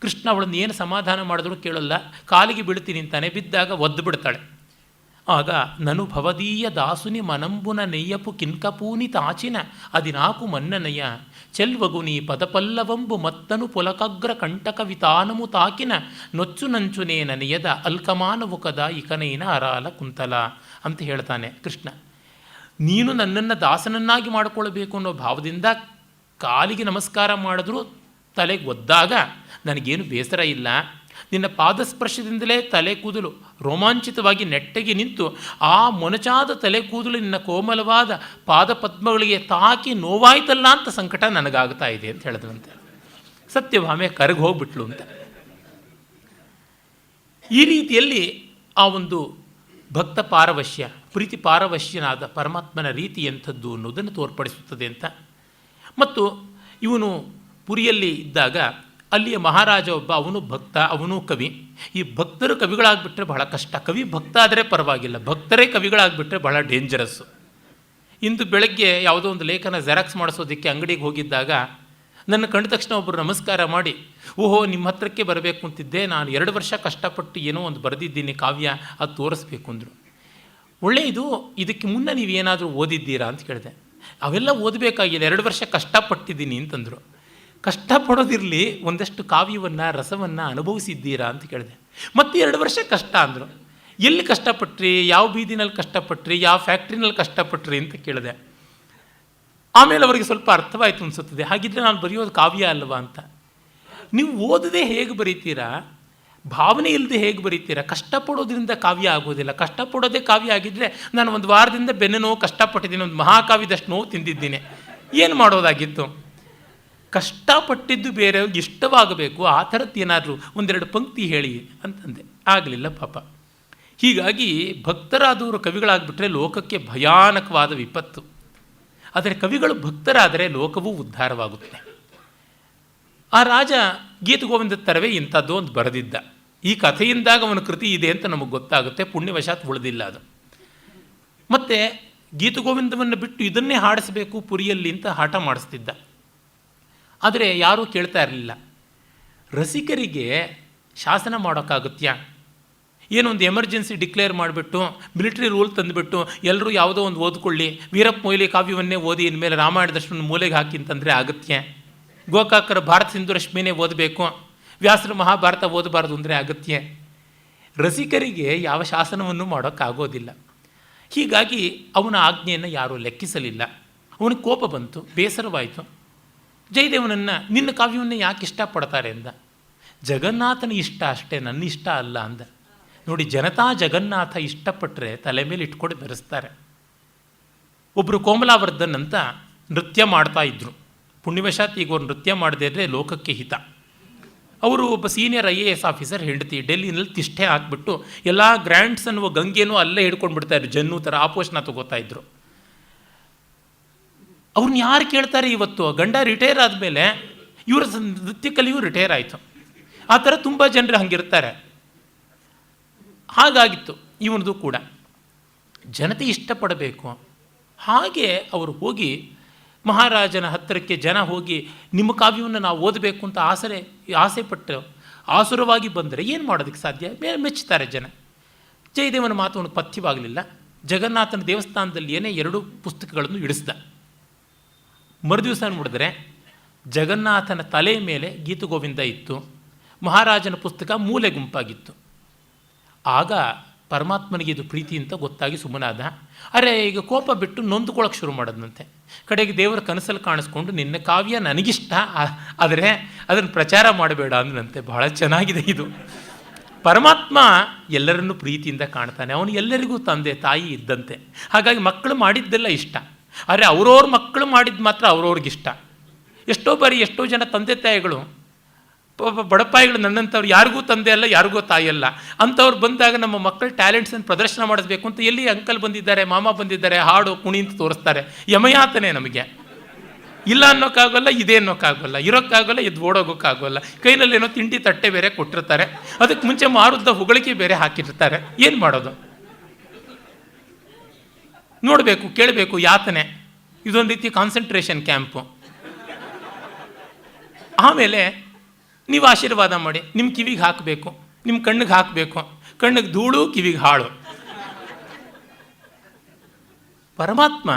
ಕೃಷ್ಣ ಅವಳನ್ನು ಏನು ಸಮಾಧಾನ ಮಾಡಿದ್ರೂ ಕೇಳಲ್ಲ, ಕಾಲಿಗೆ ಬೀಳ್ತೀನಿ ಅಂತಾನೆ, ಬಿದ್ದಾಗ ಒದ್ದು ಬಿಡ್ತಾಳೆ. ಆಗ ನನು ಭವದೀಯ ದಾಸುನಿ ಮನಂಬುನ ನೆಯ್ಯಪು ಕಿನ್ಕಪೂನಿ ತಾಚಿನ ಅದಿನಾಕು ಮನ್ನನಯ್ಯ ಚೆಲ್ವಗುನಿ ಪದಪಲ್ಲವಂಬು ಮತ್ತನು ಪೊಲಕಗ್ರ ಕಂಟಕ ವಿತಾನಮು ತಾಕಿನ ನೊಚ್ಚು ನಂಚುನೇ ನನೆಯದ ಅಲ್ಕಮಾನವುಕದ ಇಕನೈನ ಅರಾಲ ಕುಂತಲ ಅಂತ ಹೇಳ್ತಾನೆ ಕೃಷ್ಣ. ನೀನು ನನ್ನನ್ನು ದಾಸನನ್ನಾಗಿ ಮಾಡಿಕೊಳ್ಬೇಕು ಅನ್ನೋ ಭಾವದಿಂದ ಕಾಲಿಗೆ ನಮಸ್ಕಾರ ಮಾಡಿದ್ರೂ ತಲೆಗೆ ಒದ್ದಾಗ ನನಗೇನು ಬೇಸರ ಇಲ್ಲ. ನಿನ್ನ ಪಾದಸ್ಪರ್ಶದಿಂದಲೇ ತಲೆ ಕೂದಲು ರೋಮಾಂಚಿತವಾಗಿ ನೆಟ್ಟಗೆ ನಿಂತು ಆ ಮೊನಚಾದ ತಲೆ ಕೂದಲು ನಿನ್ನ ಕೋಮಲವಾದ ಪಾದಪದ್ಮಗಳಿಗೆ ತಾಕಿ ನೋವಾಯ್ತಲ್ಲ ಅಂತ ಸಂಕಟ ನನಗಾಗ್ತಾ ಇದೆ ಅಂತ ಹೇಳಿದ್ರಂತೆ. ಸತ್ಯಭಾಮೆ ಕರಗಿ ಹೋಗ್ಬಿಟ್ಲು ಅಂತ. ಈ ರೀತಿಯಲ್ಲಿ ಆ ಒಂದು ಭಕ್ತ ಪಾರವಶ್ಯ, ಪ್ರೀತಿ ಪಾರವಶ್ಯನಾದ ಪರಮಾತ್ಮನ ರೀತಿ ಎಂಥದ್ದು ಅನ್ನೋದನ್ನು ತೋರ್ಪಡಿಸುತ್ತದೆ ಅಂತ. ಮತ್ತು ಇವನು ಪುರಿಯಲ್ಲಿ ಇದ್ದಾಗ ಅಲ್ಲಿಯ ಮಹಾರಾಜ ಒಬ್ಬ, ಅವನು ಭಕ್ತ, ಅವನು ಕವಿ. ಈ ಭಕ್ತರು ಕವಿಗಳಾಗ್ಬಿಟ್ರೆ ಬಹಳ ಕಷ್ಟ. ಕವಿ ಭಕ್ತ ಆದರೆ ಪರವಾಗಿಲ್ಲ, ಭಕ್ತರೇ ಕವಿಗಳಾಗ್ಬಿಟ್ರೆ ಬಹಳ ಡೇಂಜರಸ್ಸು. ಇಂದು ಬೆಳಗ್ಗೆ ಯಾವುದೋ ಒಂದು ಲೇಖನ ಜೆರಾಕ್ಸ್ ಮಾಡಿಸೋದಕ್ಕೆ ಅಂಗಡಿಗೆ ಹೋಗಿದ್ದಾಗ ನನ್ನ ಕಂಡ ತಕ್ಷಣ ಒಬ್ಬರು ನಮಸ್ಕಾರ ಮಾಡಿ, ಓಹೋ ನಿಮ್ಮ ಹತ್ರಕ್ಕೆ ಬರಬೇಕು ಅಂತಿದ್ದೆ, ನಾನು 2 ವರ್ಷ ಕಷ್ಟಪಟ್ಟು ಏನೋ ಒಂದು ಬರೆದಿದ್ದೀನಿ ಕಾವ್ಯ, ಅದು ತೋರಿಸ್ಬೇಕು ಅಂದರು. ಒಳ್ಳೆಯದು, ಇದಕ್ಕೆ ಮುನ್ನ ನೀವೇನಾದರೂ ಓದಿದ್ದೀರಾ ಅಂತ ಕೇಳಿದೆ. ಅವೆಲ್ಲ ಓದಬೇಕಾಗಿದೆ, 2 ವರ್ಷ ಕಷ್ಟಪಟ್ಟಿದ್ದೀನಿ ಅಂತಂದರು. ಕಷ್ಟಪಡೋದಿರಲಿ, ಒಂದಷ್ಟು ಕಾವ್ಯವನ್ನು ರಸವನ್ನು ಅನುಭವಿಸಿದ್ದೀರಾ ಅಂತ ಕೇಳಿದೆ. ಮತ್ತೆ 2 ವರ್ಷ ಕಷ್ಟ ಅಂದರು. ಎಲ್ಲಿ ಕಷ್ಟಪಟ್ರಿ, ಯಾವ ಬೀದಿನಲ್ಲಿ ಕಷ್ಟಪಟ್ರಿ, ಯಾವ ಫ್ಯಾಕ್ಟ್ರಿನಲ್ಲಿ ಕಷ್ಟಪಟ್ರಿ ಅಂತ ಕೇಳಿದೆ. ಆಮೇಲೆ ಅವರಿಗೆ ಸ್ವಲ್ಪ ಅರ್ಥವಾಯಿತು ಅನಿಸುತ್ತದೆ, ಹಾಗಿದ್ರೆ ನಾನು ಬರೆಯೋದು ಕಾವ್ಯ ಅಲ್ವಾ ಅಂತ. ನೀವು ಓದದೆ ಹೇಗೆ ಬರೀತೀರಾ, ಭಾವನೆ ಇಲ್ಲದೆ ಹೇಗೆ ಬರೀತೀರಾ? ಕಷ್ಟಪಡೋದ್ರಿಂದ ಕಾವ್ಯ ಆಗೋದಿಲ್ಲ. ಕಷ್ಟಪಡೋದೇ ಕಾವ್ಯ ಆಗಿದ್ದರೆ ನಾನು ಒಂದು ವಾರದಿಂದ ಬೆನ್ನು ನೋವು ಕಷ್ಟಪಟ್ಟಿದ್ದೀನಿ, ಒಂದು ಮಹಾಕಾವ್ಯದಷ್ಟು ನೋವು ತಿಂದಿದ್ದೀನಿ, ಏನು ಮಾಡೋದಾಗಿತ್ತು? ಕಷ್ಟಪಟ್ಟಿದ್ದು ಬೇರೆಯವ್ರಿಗೆ ಇಷ್ಟವಾಗಬೇಕು, ಆ ಥರದ್ದು ಏನಾದರೂ 1-2 ಪಂಕ್ತಿ ಹೇಳಿ ಅಂತಂದೆ. ಆಗಲಿಲ್ಲ ಪಾಪ. ಹೀಗಾಗಿ ಭಕ್ತರಾದವರು ಕವಿಗಳಾಗ್ಬಿಟ್ರೆ ಲೋಕಕ್ಕೆ ಭಯಾನಕವಾದ ವಿಪತ್ತು. ಆದರೆ ಕವಿಗಳು ಭಕ್ತರಾದರೆ ಲೋಕವೂ ಉದ್ಧಾರವಾಗುತ್ತೆ. ಆ ರಾಜ ಗೀತಗೋವಿಂದ ತರವೇ ಇಂಥದ್ದು ಒಂದು ಬರೆದಿದ್ದ. ಈ ಕಥೆಯಿಂದಾಗ ಅವನ ಕೃತಿ ಇದೆ ಅಂತ ನಮಗೆ ಗೊತ್ತಾಗುತ್ತೆ, ಪುಣ್ಯವಶಾತ್ ಉಳಿದಿಲ್ಲ ಅದು. ಮತ್ತು ಗೀತಗೋವಿಂದವನ್ನು ಬಿಟ್ಟು ಇದನ್ನೇ ಹಾಡಿಸಬೇಕು ಪುರಿಯಲ್ಲಿ ಅಂತ ಹಠ ಮಾಡಿಸ್ತಿದ್ದ. ಆದರೆ ಯಾರೂ ಕೇಳ್ತಾ ಇರಲಿಲ್ಲ. ರಸಿಕರಿಗೆ ಶಾಸನ ಮಾಡೋಕ್ಕಾಗುತ್ತ್ಯಾ? ಏನೊಂದು ಎಮರ್ಜೆನ್ಸಿ ಡಿಕ್ಲೇರ್ ಮಾಡಿಬಿಟ್ಟು ಮಿಲಿಟ್ರಿ ರೂಲ್ ತಂದುಬಿಟ್ಟು ಎಲ್ಲರೂ ಯಾವುದೋ ಒಂದು ಓದ್ಕೊಳ್ಳಿ, ವೀರಪ್ಪ ಮೊಯ್ಲಿ ಕಾವ್ಯವನ್ನೇ ಓದಿ ಇನ್ಮೇಲೆ ರಾಮಾಯಣದಷ್ಟು ಮೂಲೆಗೆ ಹಾಕಿ ಅಂತಂದರೆ ಆಗುತ್ತೆ? ಗೋಕಾಕರ ಭಾರತ ಸಿಂಧು ರಶ್ಮಿನೇ ಓದಬೇಕು, ವ್ಯಾಸರ ಮಹಾಭಾರತ ಓದಬಾರ್ದು ಅಂದರೆ ಆಗುತ್ತೆ? ರಸಿಕರಿಗೆ ಯಾವ ಶಾಸನವನ್ನು ಮಾಡೋಕ್ಕಾಗೋದಿಲ್ಲ. ಹೀಗಾಗಿ ಅವನ ಆಜ್ಞೆಯನ್ನು ಯಾರೂ ಲೆಕ್ಕಿಸಲಿಲ್ಲ. ಅವನಿಗೆ ಕೋಪ ಬಂತು, ಬೇಸರವಾಯಿತು. ಜಯದೇವನನ್ನು ನಿನ್ನ ಕಾವ್ಯವನ್ನು ಯಾಕೆ ಇಷ್ಟಪಡ್ತಾರೆ ಅಂದ. ಜಗನ್ನಾಥನ ಇಷ್ಟ ಅಷ್ಟೇ, ನನ್ನ ಇಷ್ಟ ಅಲ್ಲ ಅಂದ. ನೋಡಿ, ಜನತಾ ಜಗನ್ನಾಥ ಇಷ್ಟಪಟ್ಟರೆ ತಲೆ ಮೇಲೆ ಇಟ್ಕೊಂಡು ಬೆರೆಸ್ತಾರೆ. ಒಬ್ಬರು ಕೋಮಲಾವರ್ಧನ್ ಅಂತ ನೃತ್ಯ ಮಾಡ್ತಾ ಇದ್ದರು. ಪುಣ್ಯವಶಾತ್ ಈಗ ಅವ್ರು ನೃತ್ಯ ಮಾಡದೇ ಇದ್ದರೆ ಲೋಕಕ್ಕೆ ಹಿತ. ಅವರು ಒಬ್ಬ ಸೀನಿಯರ್ IAS ಆಫೀಸರ್ ಹೆಂಡತಿ ಡೆಲ್ಲಿನಲ್ಲಿ ತಿಷ್ಠೆ ಹಾಕಿಬಿಟ್ಟು ಎಲ್ಲ ಗ್ರ್ಯಾಂಡ್ಸ್ ಅನ್ನುವ ಗಂಗೆನೂ ಅಲ್ಲೇ ಹಿಡ್ಕೊಂಡು ಬಿಡ್ತಾಯಿದ್ರು, ಜನ್ನು ಥರ ಆಪೋಷಣ ತಗೋತಾ ಇದ್ರು. ಅವ್ರನ್ನ ಯಾರು ಕೇಳ್ತಾರೆ ಇವತ್ತು? ಗಂಡ ರಿಟೈರ್ ಆದಮೇಲೆ ಇವರ ನೃತ್ಯ ಕಲಿಯೂ ರಿಟೈರ್ ಆಯಿತು. ಆ ಥರ ತುಂಬ ಜನರು ಹಂಗಿರ್ತಾರೆ. ಹಾಗಾಗಿತ್ತು ಇವನದು ಕೂಡ. ಜನತೆ ಇಷ್ಟಪಡಬೇಕು. ಹಾಗೆ ಅವರು ಹೋಗಿ ಮಹಾರಾಜನ ಹತ್ತಿರಕ್ಕೆ ಜನ ಹೋಗಿ ನಿಮ್ಮ ಕಾವ್ಯವನ್ನು ನಾವು ಓದಬೇಕು ಅಂತ ಆಸೆ ಪಟ್ಟು ಆಸುರವಾಗಿ ಬಂದರೆ ಏನು ಮಾಡೋದಕ್ಕೆ ಸಾಧ್ಯ? ಮೆಚ್ಚುತ್ತಾರೆ ಜನ. ಜಯದೇವನ ಮಾತು ಅವನಿಗೆ ಪಥ್ಯವಾಗಲಿಲ್ಲ. ಜಗನ್ನಾಥನ ದೇವಸ್ಥಾನದಲ್ಲಿ ಏನೇ 2 ಪುಸ್ತಕಗಳನ್ನು ಇಡಿಸ್ದ. ಮರುದಿವಸ ನೋಡಿದ್ರೆ ಜಗನ್ನಾಥನ ತಲೆ ಮೇಲೆ ಗೀತಗೋವಿಂದ ಇತ್ತು, ಮಹಾರಾಜನ ಪುಸ್ತಕ ಮೂಲೆ ಗುಂಪಾಗಿತ್ತು. ಆಗ ಪರಮಾತ್ಮನಿಗೆ ಇದು ಪ್ರೀತಿ ಅಂತ ಗೊತ್ತಾಗಿ ಸುಮ್ಮನಾದ. ಅರೆ, ಈಗ ಕೋಪ ಬಿಟ್ಟು ನೊಂದುಕೊಳ್ಳೋಕೆ ಶುರು ಮಾಡೋದಂತೆ. ಕಡೆಗೆ ದೇವರ ಕನಸಲ್ಲಿ ಕಾಣಿಸ್ಕೊಂಡು ನಿನ್ನ ಕಾವ್ಯ ನನಗಿಷ್ಟ, ಆದರೆ ಅದನ್ನು ಪ್ರಚಾರ ಮಾಡಬೇಡ ಅಂದ್ರಂತೆ. ಬಹಳ ಚೆನ್ನಾಗಿದೆ ಇದು. ಪರಮಾತ್ಮ ಎಲ್ಲರನ್ನೂ ಪ್ರೀತಿಯಿಂದ ಕಾಣ್ತಾನೆ. ಅವನು ಎಲ್ಲರಿಗೂ ತಂದೆ ತಾಯಿ ಇದ್ದಂತೆ. ಹಾಗಾಗಿ ಮಕ್ಕಳು ಮಾಡಿದ್ದೆಲ್ಲ ಇಷ್ಟ. ಆದರೆ ಅವ್ರವ್ರ ಮಕ್ಕಳು ಮಾಡಿದ್ದು ಮಾತ್ರ ಅವ್ರವ್ರಿಗಿಷ್ಟ. ಎಷ್ಟೋ ಬಾರಿ ಎಷ್ಟೋ ಜನ ತಂದೆ ತಾಯಿಗಳು, ಬಡಪಾಯಿಗಳು ನನ್ನಂಥವ್ರು, ಯಾರಿಗೂ ತಂದೆ ಅಲ್ಲ, ಯಾರಿಗೂ ತಾಯಿ ಅಲ್ಲ ಅಂಥವ್ರು ಬಂದಾಗ ನಮ್ಮ ಮಕ್ಕಳು ಟ್ಯಾಲೆಂಟ್ಸನ್ನು ಪ್ರದರ್ಶನ ಮಾಡಿಸ್ಬೇಕು ಅಂತ ಎಲ್ಲಿ ಅಂಕಲ್ ಬಂದಿದ್ದಾರೆ, ಮಾಮ ಬಂದಿದ್ದಾರೆ, ಹಾಡು ಕುಣಿ ಅಂತ ತೋರಿಸ್ತಾರೆ. ಯಮಯಾತನೆ ನಮಗೆ. ಇಲ್ಲ ಅನ್ನೋಕ್ಕಾಗೋಲ್ಲ, ಇದೇ ಅನ್ನೋಕ್ಕಾಗೋಲ್ಲ, ಇರೋಕ್ಕಾಗೋಲ್ಲ, ಎದ್ದು ಓಡೋಗೋಕ್ಕಾಗೋಲ್ಲ. ಕೈನಲ್ಲೇನೋ ತಿಂಡಿ ತಟ್ಟೆ ಬೇರೆ ಕೊಟ್ಟಿರ್ತಾರೆ, ಅದಕ್ಕೆ ಮುಂಚೆ ಮಾರುದ್ದ ಹೊಗಳಿಕೆ ಬೇರೆ ಹಾಕಿರ್ತಾರೆ. ಏನು ಮಾಡೋದು? ನೋಡಬೇಕು, ಕೇಳಬೇಕು, ಯಾತನೆ. ಇದೊಂದು ರೀತಿ ಕಾನ್ಸಂಟ್ರೇಷನ್ ಕ್ಯಾಂಪು. ಆಮೇಲೆ ನೀವು ಆಶೀರ್ವಾದ ಮಾಡಿ, ನಿಮ್ಮ ಕಿವಿಗೆ ಹಾಕಬೇಕು, ನಿಮ್ಮ ಕಣ್ಣಿಗೆ ಹಾಕಬೇಕು, ಕಣ್ಣಿಗೆ ಧೂಳು ಕಿವಿಗೆ ಹಾಳು. ಪರಮಾತ್ಮ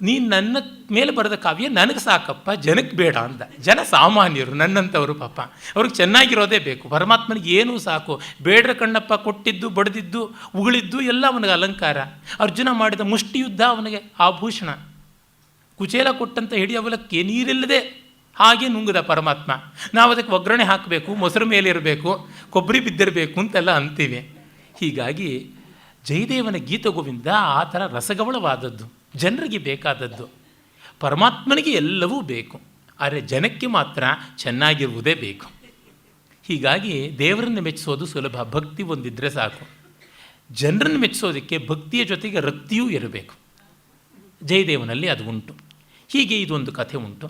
ನೀನು ನನ್ನ ಮೇಲೆ ಬರೆದ ಕಾವ್ಯ ನನಗೆ ಸಾಕಪ್ಪ, ಜನಕ್ಕೆ ಬೇಡ ಅಂದ. ಜನ ಸಾಮಾನ್ಯರು, ನನ್ನಂಥವರು ಪಾಪ, ಅವ್ರಿಗೆ ಚೆನ್ನಾಗಿರೋದೇ ಬೇಕು. ಪರಮಾತ್ಮನಿಗೆ ಏನೂ ಸಾಕು. ಬೇಡ್ರ ಕಣ್ಣಪ್ಪ ಕೊಟ್ಟಿದ್ದು, ಬಡಿದಿದ್ದು, ಉಗುಳಿದ್ದು ಎಲ್ಲ ಅವನಿಗೆ ಅಲಂಕಾರ. ಅರ್ಜುನ ಮಾಡಿದ ಮುಷ್ಟಿಯುದ್ಧ ಅವನಿಗೆ ಆಭೂಷಣ. ಕುಚೇಲ ಕೊಟ್ಟಂತ ಹಿಡಿಯವಲಕ್ಕೆ ನೀರಿಲ್ಲದೆ ಹಾಗೆ ನುಂಗದ ಪರಮಾತ್ಮ. ನಾವು ಅದಕ್ಕೆ ಒಗ್ಗರಣೆ ಹಾಕಬೇಕು, ಮೊಸರು ಮೇಲಿರಬೇಕು, ಕೊಬ್ಬರಿ ಬಿದ್ದಿರಬೇಕು ಅಂತೆಲ್ಲ ಅಂತೀವಿ. ಹೀಗಾಗಿ ಜಯದೇವನ ಗೀತಗೋವಿಂದ ಆ ಥರ ರಸಗವಳವಾದದ್ದು, ಜನರಿಗೆ ಬೇಕಾದದ್ದು. ಪರಮಾತ್ಮನಿಗೆ ಎಲ್ಲವೂ ಬೇಕು, ಆದರೆ ಜನಕ್ಕೆ ಮಾತ್ರ ಚೆನ್ನಾಗಿರುವುದೇ ಬೇಕು. ಹೀಗಾಗಿ ದೇವರನ್ನು ಮೆಚ್ಚಿಸೋದು ಸುಲಭ, ಭಕ್ತಿ ಒಂದಿದ್ದರೆ ಸಾಕು. ಜನರನ್ನು ಮೆಚ್ಚಿಸೋದಕ್ಕೆ ಭಕ್ತಿಯ ಜೊತೆಗೆ ರಕ್ತಿಯೂ ಇರಬೇಕು. ಜಯದೇವನಲ್ಲಿ ಅದು ಉಂಟು. ಹೀಗೆ ಇದೊಂದು ಕಥೆ ಉಂಟು.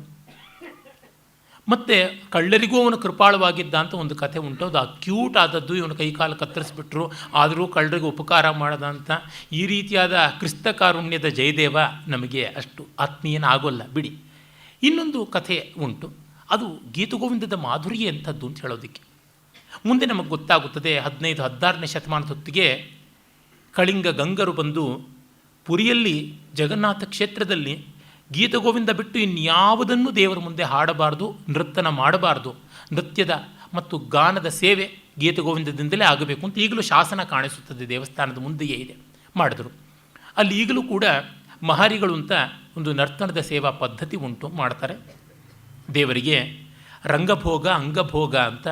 ಮತ್ತು ಕಳ್ಳರಿಗೂ ಅವನು ಕೃಪಾಳವಾಗಿದ್ದ ಅಂತ ಒಂದು ಕಥೆ ಉಂಟು. ಅದು ಅಕ್ಯೂಟ್ ಆದದ್ದು. ಇವನು ಕೈಕಾಲು ಕತ್ತರಿಸ್ಬಿಟ್ರು, ಆದರೂ ಕಳ್ಳರಿಗೆ ಉಪಕಾರ ಮಾಡದ ಅಂತ. ಈ ರೀತಿಯಾದ ಕ್ರಿಸ್ತ ಕಾರುಣ್ಯದ ಜಯದೇವ ನಮಗೆ ಅಷ್ಟು ಆತ್ಮೀಯನಾಗೋಲ್ಲ ಬಿಡಿ. ಇನ್ನೊಂದು ಕಥೆ ಉಂಟು, ಅದು ಗೀತಗೋವಿಂದದ ಮಾಧುರ್ಯ ಎಂಥದ್ದು ಅಂತ ಹೇಳೋದಕ್ಕೆ. ಮುಂದೆ ನಮಗೆ ಗೊತ್ತಾಗುತ್ತದೆ. 15-16ನೇ ಶತಮಾನದ ಹೊತ್ತಿಗೆ ಕಳಿಂಗ ಗಂಗರು ಬಂದು ಪುರಿಯಲ್ಲಿ ಜಗನ್ನಾಥ ಕ್ಷೇತ್ರದಲ್ಲಿ ಗೀತಗೋವಿಂದ ಬಿಟ್ಟು ಇನ್ಯಾವುದನ್ನು ದೇವರ ಮುಂದೆ ಹಾಡಬಾರ್ದು, ನೃತ್ಯನ ಮಾಡಬಾರ್ದು. ನೃತ್ಯದ ಮತ್ತು ಗಾನದ ಸೇವೆ ಗೀತಗೋವಿಂದದಿಂದಲೇ ಆಗಬೇಕು ಅಂತ ಈಗಲೂ ಶಾಸನ ಕಾಣಿಸುತ್ತದೆ, ದೇವಸ್ಥಾನದ ಮುಂದೆಯೇ ಇದೆ. ಮಾಡಿದ್ರು. ಅಲ್ಲಿ ಈಗಲೂ ಕೂಡ ಮಹಾರಿಗಳು ಅಂತ ಒಂದು ನರ್ತನದ ಸೇವಾ ಪದ್ಧತಿ ಉಂಟು, ಮಾಡ್ತಾರೆ. ದೇವರಿಗೆ ರಂಗಭೋಗ ಅಂಗಭೋಗ ಅಂತ,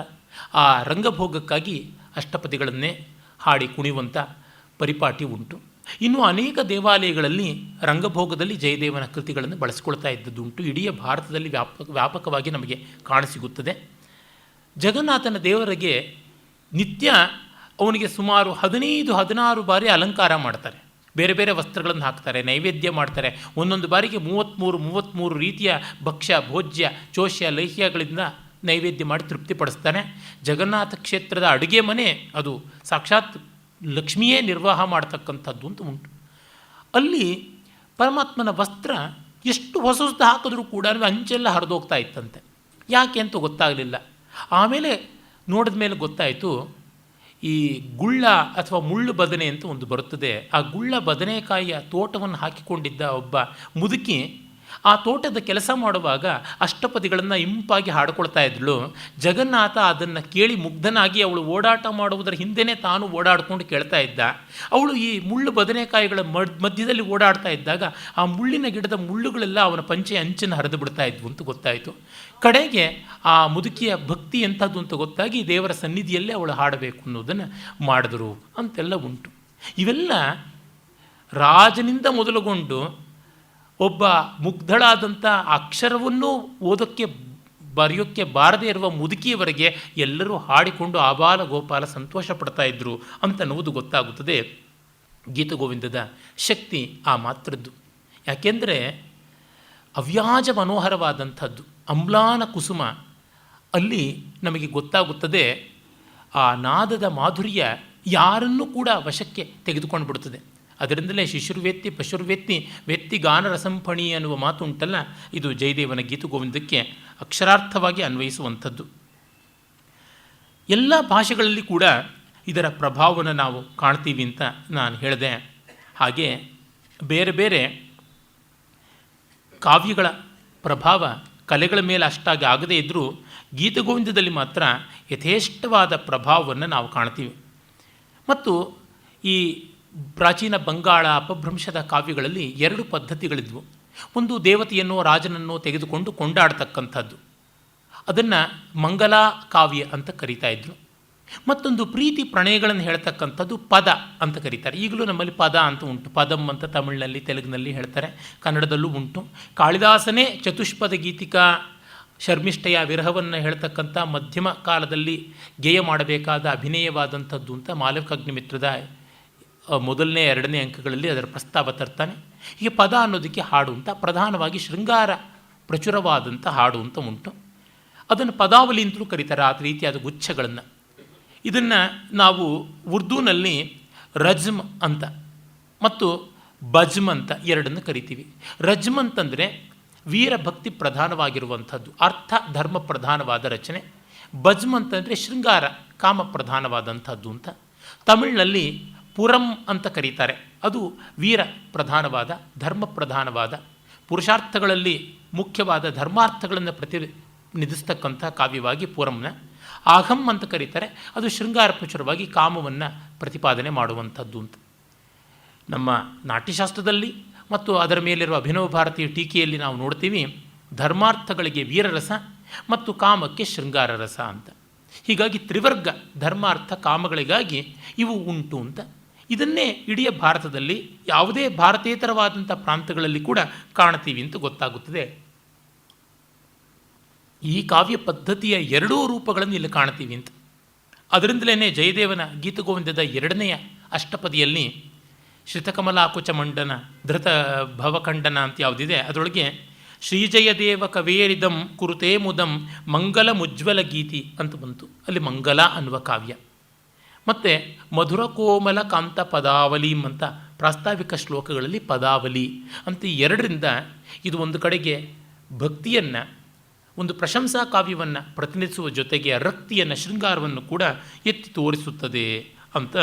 ಆ ರಂಗಭೋಗಕ್ಕಾಗಿ ಅಷ್ಟಪದಿಗಳನ್ನೇ ಹಾಡಿ ಕುಣಿಯುವಂಥ ಪರಿಪಾಟಿ ಉಂಟು. ಇನ್ನು ಅನೇಕ ದೇವಾಲಯಗಳಲ್ಲಿ ರಂಗಭೋಗದಲ್ಲಿ ಜಯದೇವನ ಕೃತಿಗಳನ್ನು ಬಳಸಿಕೊಳ್ತಾ ಇದ್ದದ್ದುಂಟು. ಇಡೀ ಭಾರತದಲ್ಲಿ ವ್ಯಾಪಕವಾಗಿ ನಮಗೆ ಕಾಣಸಿಗುತ್ತದೆ. ಜಗನ್ನಾಥನ ದೇವರಿಗೆ ನಿತ್ಯ ಅವನಿಗೆ ಸುಮಾರು 15-16 ಬಾರಿ ಅಲಂಕಾರ ಮಾಡ್ತಾರೆ. ಬೇರೆ ಬೇರೆ ವಸ್ತ್ರಗಳನ್ನು ಹಾಕ್ತಾರೆ, ನೈವೇದ್ಯ ಮಾಡ್ತಾರೆ. ಒಂದೊಂದು ಬಾರಿಗೆ 33 ರೀತಿಯ ಭಕ್ಷ್ಯ, ಭೋಜ್ಯ, ಚೋಷ್ಯ, ಲೈಹ್ಯಗಳಿಂದ ನೈವೇದ್ಯ ಮಾಡಿ ತೃಪ್ತಿಪಡಿಸ್ತಾನೆ. ಜಗನ್ನಾಥ ಕ್ಷೇತ್ರದ ಅಡುಗೆ ಮನೆ ಅದು ಸಾಕ್ಷಾತ್ ಲಕ್ಷ್ಮಿಯೇ ನಿರ್ವಾಹ ಮಾಡ್ತಕ್ಕಂಥದ್ದು ಅಂತ ಉಂಟು. ಅಲ್ಲಿ ಪರಮಾತ್ಮನ ವಸ್ತ್ರ ಎಷ್ಟು ಹೊಸದು ಹಾಕಿದ್ರೂ ಕೂಡ ಅಂಚೆಲ್ಲ ಹರಿದೋಗ್ತಾ ಇತ್ತಂತೆ. ಯಾಕೆ ಅಂತ ಗೊತ್ತಾಗಲಿಲ್ಲ. ಆಮೇಲೆ ನೋಡಿದ ಮೇಲೆ ಗೊತ್ತಾಯಿತು, ಈ ಗುಳ್ಳ ಅಥವಾ ಮುಳ್ಳು ಬದನೆ ಅಂತ ಒಂದು ಬರುತ್ತದೆ. ಆ ಗುಳ್ಳ ಬದನೆಕಾಯಿಯ ತೋಟವನ್ನು ಹಾಕಿಕೊಂಡಿದ್ದ ಒಬ್ಬ ಮುದುಕಿ ಆ ತೋಟದ ಕೆಲಸ ಮಾಡುವಾಗ ಅಷ್ಟಪದಿಗಳನ್ನು ಇಂಪಾಗಿ ಹಾಡ್ಕೊಳ್ತಾ ಇದ್ಳು. ಜಗನ್ನಾಥ ಅದನ್ನು ಕೇಳಿ ಮುಗ್ಧನಾಗಿ ಅವಳು ಓಡಾಟ ಮಾಡುವುದರ ಹಿಂದೆಯೇ ತಾನು ಓಡಾಡ್ಕೊಂಡು ಕೇಳ್ತಾ ಇದ್ದ. ಅವಳು ಈ ಮುಳ್ಳು ಬದನೆಕಾಯಿಗಳ ಮಧ್ಯದಲ್ಲಿ ಓಡಾಡ್ತಾ ಇದ್ದಾಗ ಆ ಮುಳ್ಳಿನ ಗಿಡದ ಮುಳ್ಳುಗಳೆಲ್ಲ ಅವನ ಪಂಚೆ ಅಂಚನ್ನು ಹರಿದು ಬಿಡ್ತಾ ಇದ್ವು ಅಂತ ಗೊತ್ತಾಯಿತು. ಕಡೆಗೆ ಆ ಮುದುಕಿಯ ಭಕ್ತಿ ಎಂಥದ್ದು ಅಂತ ಗೊತ್ತಾಗಿ ದೇವರ ಸನ್ನಿಧಿಯಲ್ಲೇ ಅವಳು ಹಾಡಬೇಕು ಅನ್ನೋದನ್ನು ಮಾಡಿದ್ರು ಅಂತೆಲ್ಲ ಉಂಟು. ಇವೆಲ್ಲ ರಾಜನಿಂದ ಮೊದಲುಗೊಂಡು ಒಬ್ಬ ಮುಗ್ಧಳಾದಂಥ ಅಕ್ಷರವನ್ನು ಓದೋಕ್ಕೆ ಬರೆಯೋಕ್ಕೆ ಬಾರದೇ ಇರುವ ಮುದುಕಿಯವರೆಗೆ ಎಲ್ಲರೂ ಹಾಡಿಕೊಂಡು ಆಬಾಲ ಗೋಪಾಲ ಸಂತೋಷ ಪಡ್ತಾ ಇದ್ದರು ಅಂತನ್ನುವುದು ಗೊತ್ತಾಗುತ್ತದೆ. ಗೀತಗೋವಿಂದದ ಶಕ್ತಿ ಆ ಮಾತ್ರದ್ದು. ಯಾಕೆಂದರೆ ಅವ್ಯಾಜ ಮನೋಹರವಾದಂಥದ್ದು ಅಮ್ಲಾನ ಕುಸುಮ. ಅಲ್ಲಿ ನಮಗೆ ಗೊತ್ತಾಗುತ್ತದೆ ಆ ನಾದದ ಮಾಧುರ್ಯ ಯಾರನ್ನೂ ಕೂಡ ವಶಕ್ಕೆ ತೆಗೆದುಕೊಂಡು ಬಿಡುತ್ತದೆ. ಅದರಿಂದಲೇ ಶಿಶುರ್ವೇತ್ತಿ ಪಶುರ್ವೇತ್ತಿ ವೇತ್ತಿ ಗಾನ ರಸಂಪಣಿ ಅನ್ನುವ ಮಾತು ಉಂಟಲ್ಲ, ಇದು ಜಯದೇವನ ಗೀತಗೋವಿಂದಕ್ಕೆ ಅಕ್ಷರಾರ್ಥವಾಗಿ ಅನ್ವಯಿಸುವಂಥದ್ದು. ಎಲ್ಲ ಭಾಷೆಗಳಲ್ಲಿ ಕೂಡ ಇದರ ಪ್ರಭಾವವನ್ನು ನಾವು ಕಾಣ್ತೀವಿ ಅಂತ ನಾನು ಹೇಳಿದೆ. ಹಾಗೆ ಬೇರೆ ಬೇರೆ ಕಾವ್ಯಗಳ ಪ್ರಭಾವ ಕಲೆಗಳ ಮೇಲೆ ಅಷ್ಟಾಗಿ ಆಗದೇ ಇದ್ದರೂ ಗೀತಗೋವಿಂದದಲ್ಲಿ ಮಾತ್ರ ಯಥೇಷ್ಟವಾದ ಪ್ರಭಾವವನ್ನು ನಾವು ಕಾಣ್ತೀವಿ. ಮತ್ತು ಈ ಪ್ರಾಚೀನ ಬಂಗಾಳ ಅಪಭ್ರಂಶದ ಕಾವ್ಯಗಳಲ್ಲಿ 2 ಪದ್ಧತಿಗಳಿದ್ವು. ಒಂದು ದೇವತೆಯನ್ನೋ ರಾಜನನ್ನೋ ತೆಗೆದುಕೊಂಡು ಕೊಂಡಾಡ್ತಕ್ಕಂಥದ್ದು, ಅದನ್ನು ಮಂಗಲ ಕಾವ್ಯ ಅಂತ ಕರೀತಾ ಇದ್ರು. ಮತ್ತೊಂದು ಪ್ರೀತಿ ಪ್ರಣಯಗಳನ್ನು ಹೇಳ್ತಕ್ಕಂಥದ್ದು ಪದ ಅಂತ ಕರೀತಾರೆ. ಈಗಲೂ ನಮ್ಮಲ್ಲಿ ಪದ ಅಂತ ಉಂಟು. ಪದಂ ಅಂತ ತಮಿಳಿನಲ್ಲಿ ತೆಲುಗಿನಲ್ಲಿ ಹೇಳ್ತಾರೆ, ಕನ್ನಡದಲ್ಲೂ ಉಂಟು. ಕಾಳಿದಾಸನೇ ಚತುಷ್ಪದ ಗೀತಿಕಾ ಶರ್ಮಿಷ್ಠೆಯ ವಿರಹವನ್ನು ಹೇಳ್ತಕ್ಕಂಥ ಮಧ್ಯಮ ಕಾಲದಲ್ಲಿ ಗೇಯ ಮಾಡಬೇಕಾದ ಅಭಿನಯವಾದಂಥದ್ದು ಅಂತ ಮಾಲವಿಕಾಗ್ನಿಮಿತ್ರದ ಮೊದಲನೇ 2ನೇ ಅಂಕಗಳಲ್ಲಿ ಅದರ ಪ್ರಸ್ತಾವ ತರ್ತಾನೆ. ಹೀಗೆ ಪದ ಅನ್ನೋದಕ್ಕೆ ಹಾಡು ಅಂತ ಪ್ರಧಾನವಾಗಿ ಶೃಂಗಾರ ಪ್ರಚುರವಾದಂಥ ಹಾಡು ಅಂತ ಉಂಟು. ಅದನ್ನು ಪದಾವಲಿ ಅಂತಲೂ ಕರೀತಾರೆ, ಆ ರೀತಿಯಾದ ಗುಚ್ಛಗಳನ್ನು. ಇದನ್ನು ನಾವು ಉರ್ದೂನಲ್ಲಿ ರಜ್ಮ್ ಅಂತ ಮತ್ತು ಬಜ್ಮ್ ಅಂತ ಎರಡನ್ನು ಕರಿತೀವಿ. ರಜ್ಮ್ ಅಂತಂದರೆ ವೀರಭಕ್ತಿ ಪ್ರಧಾನವಾಗಿರುವಂಥದ್ದು, ಅರ್ಥ ಧರ್ಮ ಪ್ರಧಾನವಾದ ರಚನೆ. ಬಜ್ಮ್ ಅಂತಂದರೆ ಶೃಂಗಾರ ಕಾಮ ಪ್ರಧಾನವಾದಂಥದ್ದು ಅಂತ. ತಮಿಳಿನಲ್ಲಿ ಪುರಂ ಅಂತ ಕರೀತಾರೆ. ಅದು ವೀರ ಪ್ರಧಾನವಾದ ಧರ್ಮ ಪ್ರಧಾನವಾದ ಪುರುಷಾರ್ಥಗಳಲ್ಲಿ ಮುಖ್ಯವಾದ ಧರ್ಮಾರ್ಥಗಳನ್ನು ಪ್ರತಿನಿಧಿಸ್ತಕ್ಕಂಥ ಕಾವ್ಯವಾಗಿ ಪುರಂನ. ಆಘಂ ಅಂತ ಕರೀತಾರೆ. ಅದು ಶೃಂಗಾರ ಪ್ರಚುರವಾಗಿ ಕಾಮವನ್ನು ಪ್ರತಿಪಾದನೆ ಮಾಡುವಂಥದ್ದು ಅಂತ. ನಮ್ಮ ನಾಟ್ಯಶಾಸ್ತ್ರದಲ್ಲಿ ಮತ್ತು ಅದರ ಮೇಲಿರುವ ಅಭಿನವ ಭಾರತೀಯ ಟೀಕೆಯಲ್ಲಿ ನಾವು ನೋಡ್ತೀವಿ, ಧರ್ಮಾರ್ಥಗಳಿಗೆ ವೀರರಸ ಮತ್ತು ಕಾಮಕ್ಕೆ ಶೃಂಗಾರ ರಸ ಅಂತ. ಹೀಗಾಗಿ ತ್ರಿವರ್ಗ ಧರ್ಮಾರ್ಥ ಕಾಮಗಳಿಗಾಗಿ ಇವು ಉಂಟು ಅಂತ. ಇದನ್ನೇ ಇಡೀ ಭಾರತದಲ್ಲಿ ಯಾವುದೇ ಭಾರತೇತರವಾದಂಥ ಪ್ರಾಂತಗಳಲ್ಲಿ ಕೂಡ ಕಾಣ್ತೀವಿ ಅಂತ ಗೊತ್ತಾಗುತ್ತದೆ. ಈ ಕಾವ್ಯ ಪದ್ಧತಿಯ ಎರಡೂ ರೂಪಗಳನ್ನು ಇಲ್ಲಿ ಕಾಣ್ತೀವಿ ಅಂತ. ಅದರಿಂದಲೇ ಜಯದೇವನ ಗೀತಗೋವಿಂದದ ಎರಡನೆಯ ಅಷ್ಟಪದಿಯಲ್ಲಿ ಶ್ರಿತಕಮಲಾಕುಚ ಮಂಡನ ಧೃತ ಭವಖಂಡನ ಅಂತ ಯಾವುದಿದೆ, ಅದರೊಳಗೆ ಶ್ರೀಜಯದೇವ ಕವೇರಿದಂ ಕುರುತೇ ಮುದಂ ಮಂಗಲ ಮುಜ್ವಲ ಗೀತಿ ಅಂತ ಬಂತು. ಅಲ್ಲಿ ಮಂಗಲ ಅನ್ನುವ ಕಾವ್ಯ. ಮತ್ತು ಮಧುರ ಕೋಮಲ ಕಾಂತ ಪದಾವಲೀಂ ಅಂತ ಪ್ರಾಸ್ತಾವಿಕ ಶ್ಲೋಕಗಳಲ್ಲಿ ಪದಾವಲಿ ಅಂತ ಈ ಎರಡರಿಂದ ಇದು ಒಂದು ಕಡೆಗೆ ಭಕ್ತಿಯನ್ನು, ಒಂದು ಪ್ರಶಂಸಾ ಕಾವ್ಯವನ್ನು ಪ್ರತಿನಿಧಿಸುವ ಜೊತೆಗೆ ರಕ್ತಿಯನ್ನು, ಶೃಂಗಾರವನ್ನು ಕೂಡ ಎತ್ತಿ ತೋರಿಸುತ್ತದೆ ಅಂತ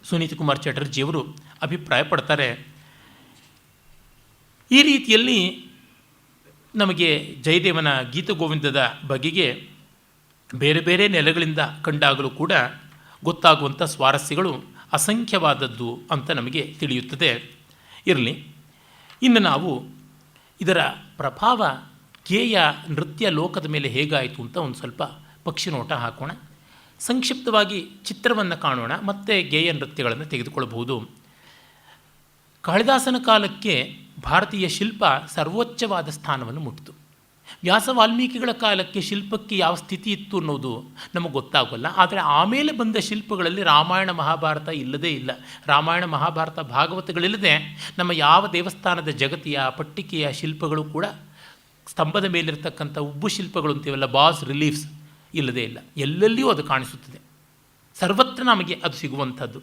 ಸುನೀತ್ ಕುಮಾರ್ ಚಟರ್ಜಿಯವರು ಅಭಿಪ್ರಾಯ ಪಡ್ತಾರೆ. ಈ ರೀತಿಯಲ್ಲಿ ನಮಗೆ ಜಯದೇವನ ಗೀತಗೋವಿಂದದ ಬಗೆಗೆ ಬೇರೆ ಬೇರೆ ನೆಲೆಗಳಿಂದ ಕಂಡಾಗಲೂ ಕೂಡ ಗೊತ್ತಾಗುವಂಥ ಸ್ವಾರಸ್ಯಗಳು ಅಸಂಖ್ಯವಾದದ್ದು ಅಂತ ನಮಗೆ ತಿಳಿಯುತ್ತದೆ. ಇರಲಿ, ಇನ್ನು ನಾವು ಇದರ ಪ್ರಭಾವ ಗೇಯ ನೃತ್ಯ ಲೋಕದ ಮೇಲೆ ಹೇಗಾಯಿತು ಅಂತ ಒಂದು ಸ್ವಲ್ಪ ಪಕ್ಷಿ ನೋಟ ಹಾಕೋಣ. ಸಂಕ್ಷಿಪ್ತವಾಗಿ ಚಿತ್ರವನ್ನು ಕಾಣೋಣ, ಮತ್ತು ಗೇಯ ನೃತ್ಯಗಳನ್ನು ತೆಗೆದುಕೊಳ್ಳಬಹುದು. ಕಾಳಿದಾಸನ ಕಾಲಕ್ಕೆ ಭಾರತೀಯ ಶಿಲ್ಪ ಸರ್ವೋಚ್ಚವಾದ ಸ್ಥಾನವನ್ನು ಮುಟ್ಟಿತು. ವ್ಯಾಸ ವಾಲ್ಮೀಕಿಗಳ ಕಾಲಕ್ಕೆ ಶಿಲ್ಪಕ್ಕೆ ಯಾವ ಸ್ಥಿತಿ ಇತ್ತು ಅನ್ನೋದು ನಮಗೆ ಗೊತ್ತಾಗೋಲ್ಲ. ಆದರೆ ಆಮೇಲೆ ಬಂದ ಶಿಲ್ಪಗಳಲ್ಲಿ ರಾಮಾಯಣ ಮಹಾಭಾರತ ಇಲ್ಲದೇ ಇಲ್ಲ. ರಾಮಾಯಣ ಮಹಾಭಾರತ ಭಾಗವತಗಳಿಲ್ಲದೆ ನಮ್ಮ ಯಾವ ದೇವಸ್ಥಾನದ ಜಗತಿಯ ಪಟ್ಟಿಕೆಯ ಶಿಲ್ಪಗಳು ಕೂಡ, ಸ್ತಂಭದ ಮೇಲಿರ್ತಕ್ಕಂಥ ಉಬ್ಬು ಶಿಲ್ಪಗಳು ಅಂತೀವಲ್ಲ, ಬಾಸ್ ರಿಲೀಫ್ಸ್, ಇಲ್ಲದೇ ಇಲ್ಲ. ಎಲ್ಲೆಲ್ಲಿಯೂ ಅದು ಕಾಣಿಸುತ್ತದೆ. ಸರ್ವತ್ರ ನಮಗೆ ಅದು ಸಿಗುವಂಥದ್ದು.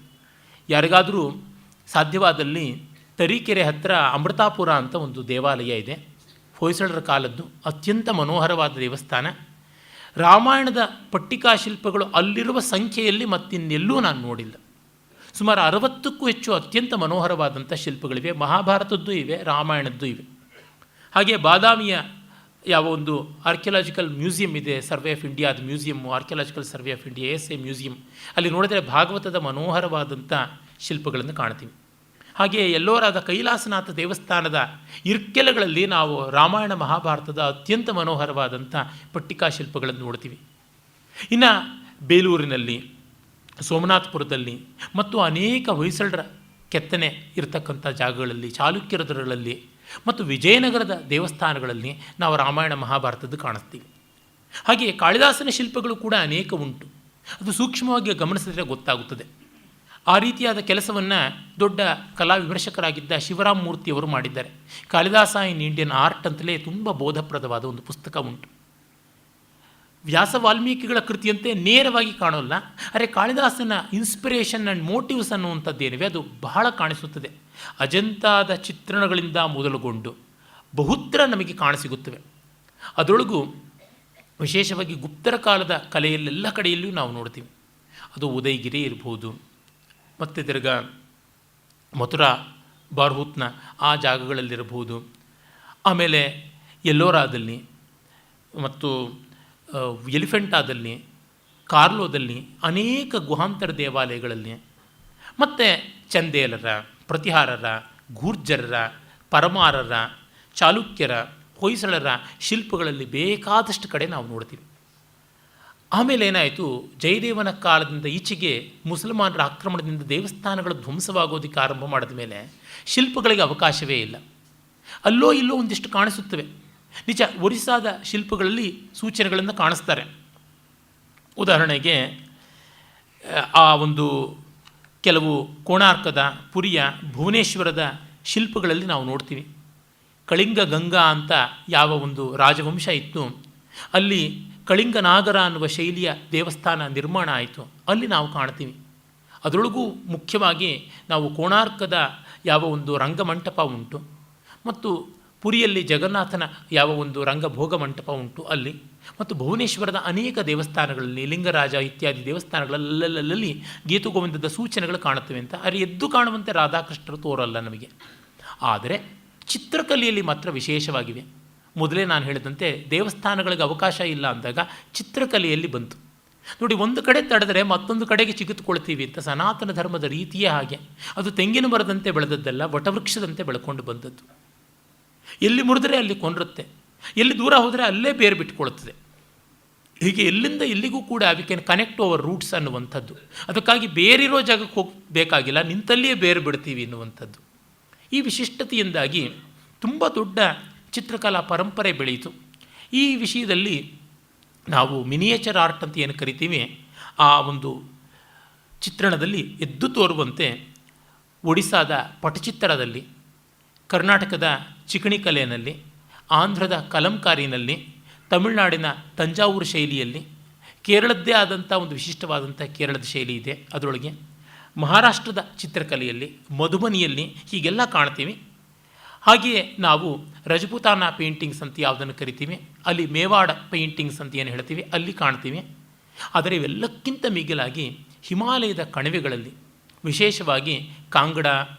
ಯಾರಿಗಾದರೂ ಸಾಧ್ಯವಾದಲ್ಲಿ ತರೀಕೆರೆ ಹತ್ತಿರ ಅಮೃತಾಪುರ ಅಂತ ಒಂದು ದೇವಾಲಯ ಇದೆ, ಹೊಯ್ಸಳರ ಕಾಲದ್ದು, ಅತ್ಯಂತ ಮನೋಹರವಾದ ದೇವಸ್ಥಾನ. ರಾಮಾಯಣದ ಪಟ್ಟಿಕಾ ಶಿಲ್ಪಗಳು ಅಲ್ಲಿರುವ ಸಂಖ್ಯೆಯಲ್ಲಿ ಮತ್ತಿನ್ನೆಲ್ಲೂ ನಾನು ನೋಡಿಲ್ಲ. ಸುಮಾರು 60ಕ್ಕೂ ಹೆಚ್ಚು ಅತ್ಯಂತ ಮನೋಹರವಾದಂಥ ಶಿಲ್ಪಗಳಿವೆ. ಮಹಾಭಾರತದ್ದು ಇವೆ, ರಾಮಾಯಣದ್ದು ಇವೆ. ಹಾಗೆ ಬಾದಾಮಿಯ ಯಾವ ಒಂದು ಆರ್ಕಿಯಾಲಜಿಕಲ್ ಮ್ಯೂಸಿಯಂ ಇದೆ, ಸರ್ವೆ ಆಫ್ ಇಂಡಿಯಾದ museum, archaeological survey of India ASA museum, ಅಲ್ಲಿ ನೋಡಿದರೆ ಭಾಗವತದ ಮನೋಹರವಾದಂಥ ಶಿಲ್ಪಗಳನ್ನು ಕಾಣ್ತೀವಿ. ಹಾಗೆಯೇ ಎಲ್ಲೋರಾದ ಕೈಲಾಸನಾಥ ದೇವಸ್ಥಾನದ ಇರ್ಕೆಲಗಳಲ್ಲಿ ನಾವು ರಾಮಾಯಣ ಮಹಾಭಾರತದ ಅತ್ಯಂತ ಮನೋಹರವಾದಂಥ ಪಟ್ಟಿಕಾ ಶಿಲ್ಪಗಳನ್ನು ನೋಡ್ತೀವಿ. ಇನ್ನು ಬೇಲೂರಿನಲ್ಲಿ, ಸೋಮನಾಥಪುರದಲ್ಲಿ ಮತ್ತು ಅನೇಕ ಹೊಯ್ಸಳರ ಕೆತ್ತನೆ ಇರತಕ್ಕಂಥ ಜಾಗಗಳಲ್ಲಿ, ಚಾಲುಕ್ಯರದರಲ್ಲಿ ಮತ್ತು ವಿಜಯನಗರದ ದೇವಸ್ಥಾನಗಳಲ್ಲಿ ನಾವು ರಾಮಾಯಣ ಮಹಾಭಾರತದ್ದು ಕಾಣಿಸ್ತೀವಿ. ಹಾಗೆಯೇ ಕಾಳಿದಾಸನ ಶಿಲ್ಪಗಳು ಕೂಡ ಅನೇಕ ಉಂಟು. ಅದು ಸೂಕ್ಷ್ಮವಾಗಿ ಗಮನಿಸಿದರೆ ಗೊತ್ತಾಗುತ್ತದೆ. ಆ ರೀತಿಯಾದ ಕೆಲಸವನ್ನು ದೊಡ್ಡ ಕಲಾ ವಿಮರ್ಶಕರಾಗಿದ್ದ ಶಿವರಾಮ್ ಮೂರ್ತಿಯವರು ಮಾಡಿದ್ದಾರೆ. ಕಾಳಿದಾಸ ಇನ್ ಇಂಡಿಯನ್ ಆರ್ಟ್ ಅಂತಲೇ ತುಂಬ ಬೋಧಪ್ರದವಾದ ಒಂದು ಪುಸ್ತಕ ಉಂಟು. ವ್ಯಾಸ ವಾಲ್ಮೀಕಿಗಳ ಕೃತಿಯಂತೆ ನೇರವಾಗಿ ಕಾಣೋಲ್ಲ, ಆದರೆ ಕಾಳಿದಾಸನ ಇನ್ಸ್ಪಿರೇಷನ್ ಆ್ಯಂಡ್ ಮೋಟಿವ್ಸ್ ಅನ್ನುವಂಥದ್ದೇನಿವೆ ಅದು ಬಹಳ ಕಾಣಿಸುತ್ತದೆ. ಅಜಂತಾದ ಚಿತ್ರಣಗಳಿಂದ ಮೊದಲುಗೊಂಡು ಬಹುತ್ರ ನಮಗೆ ಕಾಣಸಿಗುತ್ತವೆ. ಅದರೊಳಗೂ ವಿಶೇಷವಾಗಿ ಗುಪ್ತರ ಕಾಲದ ಕಲೆಯಲ್ಲೆಲ್ಲ ಕಡೆಯಲ್ಲಿಯೂ ನಾವು ನೋಡ್ತೀವಿ. ಅದು ಉದಯಗಿರಿ ಇರ್ಬೋದು, ಮತ್ತು ತಿರ್ಗಾ ಮಥುರಾ ಬಾರ್ಹೂತ್ನ ಆ ಜಾಗಗಳಲ್ಲಿರಬಹುದು, ಆಮೇಲೆ ಎಲ್ಲೋರಾದಲ್ಲಿ ಮತ್ತು ಎಲಿಫೆಂಟಾದಲ್ಲಿ, ಕಾರ್ಲೋದಲ್ಲಿ, ಅನೇಕ ಗುಹಾಂತರ ದೇವಾಲಯಗಳಲ್ಲಿ, ಮತ್ತು ಚಂದೇಲರ, ಪ್ರತಿಹಾರರ, ಗೂರ್ಜರರ, ಪರಮಾರರ, ಚಾಲುಕ್ಯರ, ಹೊಯ್ಸಳರ ಶಿಲ್ಪಗಳಲ್ಲಿ ಬೇಕಾದಷ್ಟು ಕಡೆ ನಾವು ನೋಡ್ತೀವಿ. ಆಮೇಲೆ ಏನಾಯಿತು, ಜಯದೇವನ ಕಾಲದಿಂದ ಈಚೆಗೆ ಮುಸಲ್ಮಾನರ ಆಕ್ರಮಣದಿಂದ ದೇವಸ್ಥಾನಗಳು ಧ್ವಂಸವಾಗೋದಕ್ಕೆ ಆರಂಭ ಮಾಡಿದ ಮೇಲೆ ಶಿಲ್ಪಗಳಿಗೆ ಅವಕಾಶವೇ ಇಲ್ಲ. ಅಲ್ಲೋ ಇಲ್ಲೋ ಒಂದಿಷ್ಟು ಕಾಣಿಸುತ್ತವೆ. ನಿಜ, ಒರಿಸ್ಸಾದ ಶಿಲ್ಪಗಳಲ್ಲಿ ಸೂಚನೆಗಳನ್ನು ಕಾಣಿಸ್ತಾರೆ. ಉದಾಹರಣೆಗೆ ಆ ಒಂದು ಕೆಲವು ಕೋಣಾರ್ಕದ, ಪುರಿಯ, ಭುವನೇಶ್ವರದ ಶಿಲ್ಪಗಳಲ್ಲಿ ನಾವು ನೋಡ್ತೀವಿ. ಕಳಿಂಗ ಗಂಗಾ ಅಂತ ಯಾವ ಒಂದು ರಾಜವಂಶ ಇತ್ತು, ಅಲ್ಲಿ ಕಳಿಂಗ ನಾಗರ ಅನ್ನುವ ಶೈಲಿಯ ದೇವಸ್ಥಾನ ನಿರ್ಮಾಣ ಆಯಿತು, ಅಲ್ಲಿ ನಾವು ಕಾಣ್ತೀವಿ. ಅದರೊಳಗೂ ಮುಖ್ಯವಾಗಿ ನಾವು ಕೋಣಾರ್ಕದ ಯಾವ ಒಂದು ರಂಗಮಂಟಪ ಉಂಟು ಮತ್ತು ಪುರಿಯಲ್ಲಿ ಜಗನ್ನಾಥನ ಯಾವ ಒಂದು ರಂಗಭೋಗ ಮಂಟಪ ಉಂಟು ಅಲ್ಲಿ, ಮತ್ತು ಭುವನೇಶ್ವರದ ಅನೇಕ ದೇವಸ್ಥಾನಗಳಲ್ಲಿ ಲಿಂಗರಾಜ ಇತ್ಯಾದಿ ದೇವಸ್ಥಾನಗಳಲ್ಲೆಲ್ಲಲ್ಲಿ ಗೀತಗೋವಿಂದದ ಸೂಚನೆಗಳು ಕಾಣುತ್ತವೆ ಅಂತ. ಅಲ್ಲಿ ಎದ್ದು ಕಾಣುವಂತೆ ರಾಧಾಕೃಷ್ಣರು ತೋರಲ್ಲ ನಮಗೆ. ಆದರೆ ಚಿತ್ರಕಲೆಯಲ್ಲಿ ಮಾತ್ರ ವಿಶೇಷವಾಗಿವೆ. ಮೊದಲೇ ನಾನು ಹೇಳಿದಂತೆ ದೇವಸ್ಥಾನಗಳಿಗೆ ಅವಕಾಶ ಇಲ್ಲ ಅಂದಾಗ ಚಿತ್ರಕಲೆಯಲ್ಲಿ ಬಂತು. ನೋಡಿ, ಒಂದು ಕಡೆ ತಡೆದರೆ ಮತ್ತೊಂದು ಕಡೆಗೆ ಚಿಗಿತ್ಕೊಳ್ತೀವಿ ಅಂತ ಸನಾತನ ಧರ್ಮದ ರೀತಿಯೇ ಹಾಗೆ. ಅದು ತೆಂಗಿನ ಮರದಂತೆ ಬೆಳೆದದ್ದಲ್ಲ, ವಟವೃಕ್ಷದಂತೆ ಬೆಳ್ಕೊಂಡು ಬಂದದ್ದು. ಎಲ್ಲಿ ಮುರಿದ್ರೆ ಅಲ್ಲಿ ಕೊಂಡ್ರುತ್ತೆ, ಎಲ್ಲಿ ದೂರ ಹೋದರೆ ಅಲ್ಲೇ ಬೇರೆ ಬಿಟ್ಕೊಳ್ತದೆ. ಹೀಗೆ ಎಲ್ಲಿಂದ ಎಲ್ಲಿಗೂ ಕೂಡ we can connect over roots ಅನ್ನುವಂಥದ್ದು. ಅದಕ್ಕಾಗಿ ಬೇರಿರೋ ಜಾಗಕ್ಕೆ ಹೋಗಬೇಕಾಗಿಲ್ಲ, ನಿಂತಲ್ಲಿಯೇ ಬೇರೆ ಬಿಡ್ತೀವಿ ಎನ್ನುವಂಥದ್ದು. ಈ ವಿಶಿಷ್ಟತೆಯಿಂದಾಗಿ ತುಂಬ ದೊಡ್ಡ ಚಿತ್ರಕಲಾ ಪರಂಪರೆ ಬೆಳೆಯಿತು. ಈ ವಿಷಯದಲ್ಲಿ ನಾವು ಮಿನಿಯೇಚರ್ ಆರ್ಟ್ ಅಂತ ಏನು ಕರಿತೀವಿ, ಆ ಒಂದು ಚಿತ್ರಣದಲ್ಲಿ ಎದ್ದು ತೋರುವಂತೆ ಒಡಿಸ್ಸಾದ ಪಟಚಿತ್ರದಲ್ಲಿ, ಕರ್ನಾಟಕದ ಚಿಕಣಿ ಕಲೆಯಲ್ಲಿ, ಆಂಧ್ರದ ಕಲಂಕಾರಿನಲ್ಲಿ, ತಮಿಳುನಾಡಿನ ತಂಜಾವೂರು ಶೈಲಿಯಲ್ಲಿ, ಕೇರಳದ್ದೇ ಆದಂಥ ಒಂದು ವಿಶಿಷ್ಟವಾದಂಥ ಕೇರಳದ ಶೈಲಿ ಇದೆ ಅದರೊಳಗೆ, ಮಹಾರಾಷ್ಟ್ರದ ಚಿತ್ರಕಲೆಯಲ್ಲಿ, ಮಧುಬನಿಯಲ್ಲಿ ಹೀಗೆಲ್ಲ ಕಾಣ್ತೀವಿ. ಹಾಗೆಯೇ ನಾವು ರಜಪೂತಾನ ಪೇಂಟಿಂಗ್ಸ್ ಅಂತ ಯಾವುದನ್ನು ಕರಿತೀವಿ, ಅಲ್ಲಿ ಮೇವಾಡ ಪೇಂಟಿಂಗ್ಸ್ ಅಂತ ಏನು ಹೇಳ್ತೀವಿ ಅಲ್ಲಿ ಕಾಣ್ತೀವಿ. ಆದರೆ ಇವೆಲ್ಲಕ್ಕಿಂತ ಮಿಗಿಲಾಗಿ ಹಿಮಾಲಯದ ಕಣಿವೆಗಳಲ್ಲಿ, ವಿಶೇಷವಾಗಿ ಕಾಂಗಡ,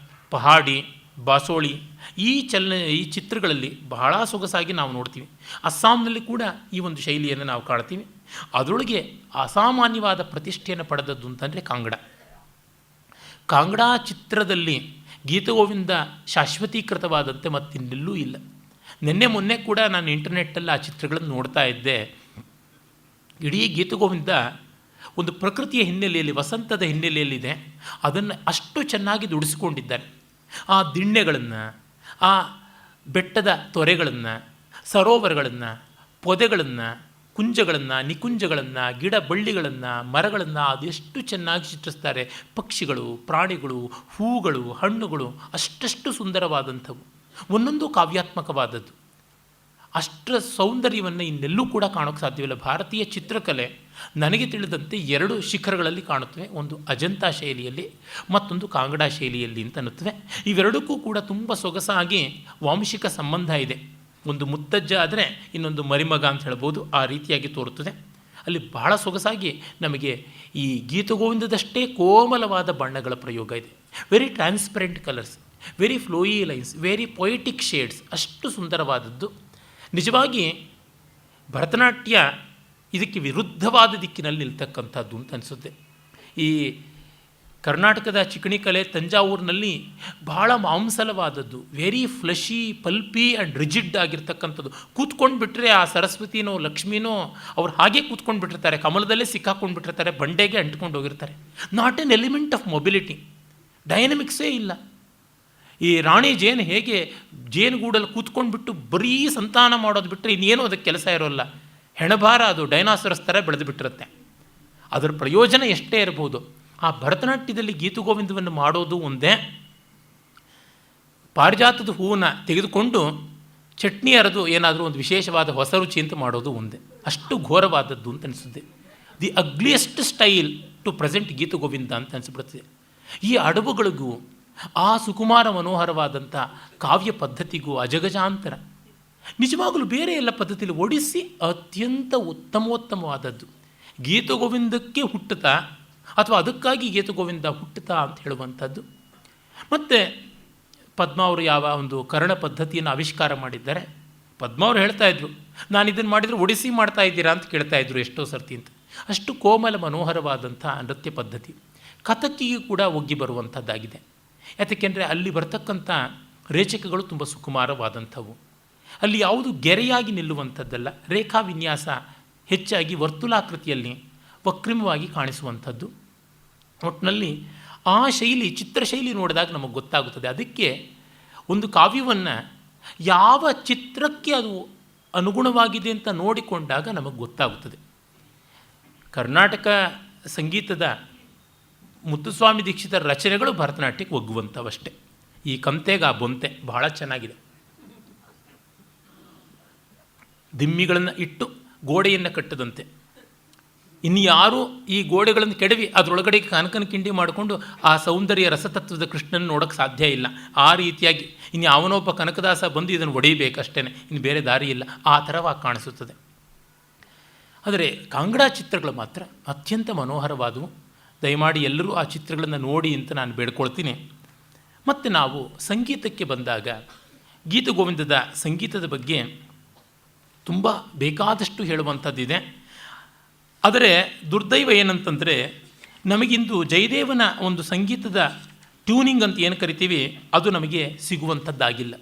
ಪಹಾಡಿ, ಬಾಸೋಳಿ ಈ ಚಿತ್ರಗಳಲ್ಲಿ ಬಹಳ ಸೊಗಸಾಗಿ ನಾವು ನೋಡ್ತೀವಿ. ಅಸ್ಸಾಂನಲ್ಲಿ ಕೂಡ ಈ ಒಂದು ಶೈಲಿಯನ್ನು ನಾವು ಕಾಣ್ತೀವಿ. ಅದರೊಳಗೆ ಅಸಾಮಾನ್ಯವಾದ ಪ್ರತಿಷ್ಠೆಯನ್ನು ಪಡೆದದ್ದು ಅಂತಂದರೆ ಕಾಂಗಡ ಚಿತ್ರದಲ್ಲಿ ಗೀತಗೋವಿಂದ ಶಾಶ್ವತೀಕೃತವಾದಂತೆ ಮತ್ತಿನ್ನೆಲ್ಲೂ ಇಲ್ಲ. ನಿನ್ನೆ ಮೊನ್ನೆ ಕೂಡ ನಾನು ಇಂಟರ್ನೆಟ್ಟಲ್ಲಿ ಆ ಚಿತ್ರಗಳನ್ನು ನೋಡ್ತಾ ಇದ್ದೆ. ಇಡೀ ಗೀತಗೋವಿಂದ ಒಂದು ಪ್ರಕೃತಿಯ ಹಿನ್ನೆಲೆಯಲ್ಲಿ, ವಸಂತದ ಹಿನ್ನೆಲೆಯಲ್ಲಿದೆ. ಅದನ್ನು ಅಷ್ಟು ಚೆನ್ನಾಗಿ ದುಡಿಸ್ಕೊಂಡಿದ್ದಾರೆ. ಆ ದಿಣ್ಣೆಗಳನ್ನು, ಆ ಬೆಟ್ಟದ ತೊರೆಗಳನ್ನು, ಸರೋವರಗಳನ್ನು, ಪೊದೆಗಳನ್ನು, ಕುಂಜಗಳನ್ನು, ನಿಕುಂಜಗಳನ್ನು, ಗಿಡ ಬಳ್ಳಿಗಳನ್ನು, ಮರಗಳನ್ನು ಅದೆಷ್ಟು ಚೆನ್ನಾಗಿ ಚಿತ್ರಿಸ್ತಾರೆ. ಪಕ್ಷಿಗಳು, ಪ್ರಾಣಿಗಳು, ಹೂಗಳು, ಹಣ್ಣುಗಳು ಅಷ್ಟಷ್ಟು ಸುಂದರವಾದಂಥವು, ಒಂದೊಂದು ಕಾವ್ಯಾತ್ಮಕವಾದದ್ದು. ಅಷ್ಟರ ಸೌಂದರ್ಯವನ್ನು ಇನ್ನೆಲ್ಲೂ ಕೂಡ ಕಾಣೋಕ್ಕೆ ಸಾಧ್ಯವಿಲ್ಲ. ಭಾರತೀಯ ಚಿತ್ರಕಲೆ ನನಗೆ ತಿಳಿದಂತೆ 2 ಶಿಖರಗಳಲ್ಲಿ ಕಾಣುತ್ತವೆ. ಒಂದು ಅಜಂತಾ ಶೈಲಿಯಲ್ಲಿ, ಮತ್ತೊಂದು ಕಾಂಗಡ ಶೈಲಿಯಲ್ಲಿ ಅಂತ ಅನ್ನುತ್ತವೆ. ಇವೆರಡಕ್ಕೂ ಕೂಡ ತುಂಬ ಸೊಗಸಾಗಿ ವಾಂಶಿಕ ಸಂಬಂಧ ಇದೆ. ಒಂದು ಮುತ್ತಜ್ಜ ಆದರೆ ಇನ್ನೊಂದು ಮರಿಮಗ ಅಂತ ಹೇಳ್ಬೋದು, ಆ ರೀತಿಯಾಗಿ ತೋರುತ್ತದೆ. ಅಲ್ಲಿ ಬಹಳ ಸೊಗಸಾಗಿ ನಮಗೆ ಈ ಗೀತಗೋವಿಂದದಷ್ಟೇ ಕೋಮಲವಾದ ಬಣ್ಣಗಳ ಪ್ರಯೋಗ ಇದೆ. Very transparent colours, very flowy lines, very poetic shades, ಅಷ್ಟು ಸುಂದರವಾದದ್ದು. ನಿಜವಾಗಿ ಭರತನಾಟ್ಯ ಇದಕ್ಕೆ ವಿರುದ್ಧವಾದ ದಿಕ್ಕಿನಲ್ಲಿ ನಿಲ್ತಕ್ಕಂಥದ್ದು ಅಂತ ಅನಿಸುತ್ತೆ. ಈ ಕರ್ನಾಟಕದ ಚಿಕಣಿ ಕಲೆ ತಂಜಾವೂರಿನಲ್ಲಿ ಬಹಳ ಮಾಂಸಲವಾದದ್ದು, very fleshy, pulpy and rigid ಆಗಿರ್ತಕ್ಕಂಥದ್ದು. ಕೂತ್ಕೊಂಡು ಬಿಟ್ಟರೆ ಆ ಸರಸ್ವತಿನೋ ಲಕ್ಷ್ಮಿನೋ ಅವ್ರು ಹಾಗೆ ಕೂತ್ಕೊಂಡು ಬಿಟ್ಟಿರ್ತಾರೆ, ಕಮಲದಲ್ಲೇ ಸಿಕ್ಕಾಕೊಂಡು ಬಿಟ್ಟಿರ್ತಾರೆ, ಬಂಡೆಗೆ ಅಂಟ್ಕೊಂಡು ಹೋಗಿರ್ತಾರೆ. Not an element of mobility, ಡೈನಮಿಕ್ಸೇ ಇಲ್ಲ. ಈ ರಾಣಿ ಜೇನು ಹೇಗೆ ಜೇನುಗೂಡಲ್ಲಿ ಕೂತ್ಕೊಂಡ್ಬಿಟ್ಟು ಬರೀ ಸಂತಾನ ಮಾಡೋದು ಬಿಟ್ಟರೆ ಇನ್ನೇನು ಅದಕ್ಕೆ ಕೆಲಸ ಇರೋಲ್ಲ. ಹೆಣಭಾರ ಅದು ಡೈನಾಸರಸ್ ಥರ ಬೆಳೆದು ಬಿಟ್ಟಿರುತ್ತೆ. ಅದರ ಪ್ರಯೋಜನ ಎಷ್ಟೇ ಇರ್ಬೋದು. ಆ ಭರತನಾಟ್ಯದಲ್ಲಿ ಗೀತಗೋವಿಂದವನ್ನು ಮಾಡೋದು ಒಂದೇ, ಪಾರಿಜಾತದ ಹೂವನ್ನು ತೆಗೆದುಕೊಂಡು ಚಟ್ನಿ ಅರೆದು ಏನಾದರೂ ಒಂದು ವಿಶೇಷವಾದ ಹೊಸ ರುಚಿ ಅಂತ ಮಾಡೋದು ಒಂದೇ. ಅಷ್ಟು ಘೋರವಾದದ್ದು ಅಂತ ಅನಿಸುತ್ತೆ. The ugliest style to present ಗೀತಗೋವಿಂದ ಅಂತ ಅನಿಸ್ಬಿಡುತ್ತದೆ. ಈ ಅಡವುಗಳಿಗೂ ಆ ಸುಕುಮಾರ ಮನೋಹರವಾದಂಥ ಕಾವ್ಯ ಪದ್ಧತಿಗೂ ಅಜಗಜಾಂತರ. ನಿಜವಾಗಲೂ ಬೇರೆ ಎಲ್ಲ ಪದ್ಧತಿಯಲ್ಲಿ ಒಡಿಸ್ಸಿ ಅತ್ಯಂತ ಉತ್ತಮೋತ್ತಮವಾದದ್ದು. ಗೀತಗೋವಿಂದಕ್ಕೆ ಹುಟ್ಟುತ್ತಾ ಅಥವಾ ಅದಕ್ಕಾಗಿ ಗೀತಗೋವಿಂದ ಹುಟ್ಟುತ್ತಾ ಅಂತ ಹೇಳುವಂಥದ್ದು. ಮತ್ತು ಪದ್ಮ ಅವರು ಯಾವ ಒಂದು ಕರ್ಣ ಪದ್ಧತಿಯನ್ನು ಆವಿಷ್ಕಾರ ಮಾಡಿದ್ದಾರೆ. ಪದ್ಮ ಅವರು ಹೇಳ್ತಾ ಇದ್ರು, ನಾನು ಇದನ್ನು ಮಾಡಿದರೆ ಒಡಿಸ್ಸಿ ಮಾಡ್ತಾ ಇದ್ದೀರಾ ಅಂತ ಕೇಳ್ತಾ ಇದ್ರು ಎಷ್ಟೋ ಸರ್ತಿ ಅಂತ. ಅಷ್ಟು ಕೋಮಲ ಮನೋಹರವಾದಂಥ ನೃತ್ಯ ಪದ್ಧತಿ. ಕಥಕ್ಕಿಗೆ ಕೂಡ ಒಗ್ಗಿ ಬರುವಂಥದ್ದಾಗಿದೆ. ಯಾಕೆಂದರೆ ಅಲ್ಲಿ ಬರ್ತಕ್ಕಂಥ ರೇಚಕಗಳು ತುಂಬ ಸುಕುಮಾರವಾದಂಥವು. ಅಲ್ಲಿ ಯಾವುದು ಗೆರೆಯಾಗಿ ನಿಲ್ಲುವಂಥದ್ದಲ್ಲ, ರೇಖಾ ವಿನ್ಯಾಸ ಹೆಚ್ಚಾಗಿ ವರ್ತುಲಾಕೃತಿಯಲ್ಲಿ ವಕ್ರಿಮವಾಗಿ ಕಾಣಿಸುವಂಥದ್ದು. ಒಟ್ಟಿನಲ್ಲಿ ಆ ಶೈಲಿ, ಚಿತ್ರಶೈಲಿ ನೋಡಿದಾಗ ನಮಗೆ ಗೊತ್ತಾಗುತ್ತದೆ. ಅದಕ್ಕೆ ಒಂದು ಕಾವ್ಯವನ್ನು ಯಾವ ಚಿತ್ರಕ್ಕೆ ಅದು ಅನುಗುಣವಾಗಿದೆ ಅಂತ ನೋಡಿಕೊಂಡಾಗ ನಮಗೆ ಗೊತ್ತಾಗುತ್ತದೆ. ಕರ್ನಾಟಕ ಸಂಗೀತದ ಮುತ್ತುಸ್ವಾಮಿ ದೀಕ್ಷಿತರ ರಚನೆಗಳು ಭರತನಾಟ್ಯಕ್ಕೆ ಒಗ್ಗುವಂಥವಷ್ಟೇ. ಈ ಕಂತೆಗೆ ಆ ಬೊಂತೆ ಬಹಳ ಚೆನ್ನಾಗಿದೆ. ದಿಮ್ಮಿಗಳನ್ನು ಇಟ್ಟು ಗೋಡೆಯನ್ನು ಕಟ್ಟದಂತೆ ಇನ್ಯಾರೂ ಈ ಗೋಡೆಗಳನ್ನು ಕೆಡವಿ ಅದರೊಳಗಡೆ ಕನಕನ ಕಿಂಡಿ ಮಾಡಿಕೊಂಡು ಆ ಸೌಂದರ್ಯ ರಸತತ್ವದ ಕೃಷ್ಣನ ನೋಡೋಕ್ಕೆ ಸಾಧ್ಯ ಇಲ್ಲ. ಆ ರೀತಿಯಾಗಿ ಇನ್ನು ಅವನೊಬ್ಬ ಕನಕದಾಸ ಬಂದು ಇದನ್ನು ಒಡೆಯಬೇಕಷ್ಟೇ, ಇನ್ನು ಬೇರೆ ದಾರಿ ಇಲ್ಲ, ಆ ಥರವಾಗಿ ಕಾಣಿಸುತ್ತದೆ. ಆದರೆ ಕಾಂಗಡ ಚಿತ್ರಗಳು ಮಾತ್ರ ಅತ್ಯಂತ ಮನೋಹರವಾದವು. ದಯಮಾಡಿ ಎಲ್ಲರೂ ಆ ಚಿತ್ರಗಳನ್ನು ನೋಡಿ ಅಂತ ನಾನು ಬೇಡ್ಕೊಳ್ತೀನಿ. ಮತ್ತು ನಾವು ಸಂಗೀತಕ್ಕೆ ಬಂದಾಗ ಗೀತಗೋವಿಂದದ ಸಂಗೀತದ ಬಗ್ಗೆ ತುಂಬ ಬೇಕಾದಷ್ಟು ಹೇಳುವಂಥದ್ದಿದೆ. ಆದರೆ ದುರ್ದೈವ ಏನಂತಂದರೆ, ನಮಗಿಂದು ಜಯದೇವನ ಒಂದು ಸಂಗೀತದ ಟ್ಯೂನಿಂಗ್ ಅಂತ ಏನು ಕರಿತೀವಿ ಅದು ನಮಗೆ ಸಿಗುವಂಥದ್ದಾಗಿಲ್ಲ.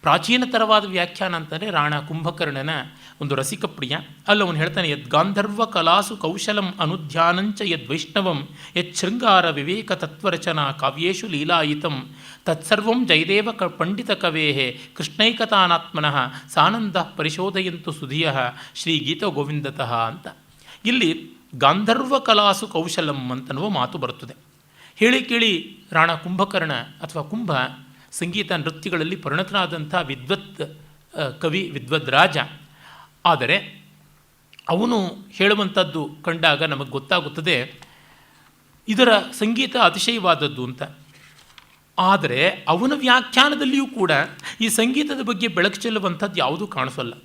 ಪ್ರಾಚೀನತರವಾದ ವ್ಯಾಖ್ಯಾನ ಅಂತಂದರೆ ರಾಣಾ ಕುಂಭಕರ್ಣನ ಒಂದು ರಸಿಕಪ್ರಿಯ. ಅಲ್ಲಿ ಅವನು ಹೇಳ್ತಾನೆ, ಯದ್ ಗಾಂಧರ್ವ ಕಲಾಸು ಕೌಶಲಂ ಅನುಧ್ಯಾನಂಚ ಯದ್ ವೈಷ್ಣವಂ ಯತ್ ಶೃಂಗಾರ ವಿವೇಕ ತತ್ವರಚನಾ ಕಾವ್ಯೇಶು ಲೀಲಾಯಿತಂ ತತ್ಸರ್ವಂ ಜಯದೇವ ಪಂಡಿತ ಕವೇಹೇ ಕೃಷ್ಣೈಕತಾನಾತ್ಮನಃ ಸಾನಂದ ಪರಿಶೋಧಯಂತು ಸುಧಿಯ ಶ್ರೀ ಗೀತ ಗೋವಿಂದತಃ ಅಂತ. ಇಲ್ಲಿ ಗಾಂಧರ್ವ ಕಲಾಸು ಕೌಶಲಂ ಅಂತನ್ನುವ ಮಾತು ಬರುತ್ತದೆ. ಹೇಳಿ ಕೇಳಿ ರಾಣಾ ಕುಂಭಕರ್ಣ ಅಥವಾ ಕುಂಭ ಸಂಗೀತ ನೃತ್ಯಗಳಲ್ಲಿ ಪರಿಣತನಾದಂಥ ವಿದ್ವತ್ ಕವಿ, ವಿದ್ವದ್ ರಾಜ. ಆದರೆ ಅವನು ಹೇಳುವಂಥದ್ದು ಕಂಡಾಗ ನಮಗೆ ಗೊತ್ತಾಗುತ್ತದೆ ಇದರ ಸಂಗೀತ ಅತಿಶಯವಾದದ್ದು ಅಂತ. ಆದರೆ ಅವನ ವ್ಯಾಖ್ಯಾನದಲ್ಲಿಯೂ ಕೂಡ ಈ ಸಂಗೀತದ ಬಗ್ಗೆ ಬೆಳಕು ಚೆಲ್ಲುವಂಥದ್ದು ಯಾವುದೂ ಕಾಣಿಸೋಲ್ಲ.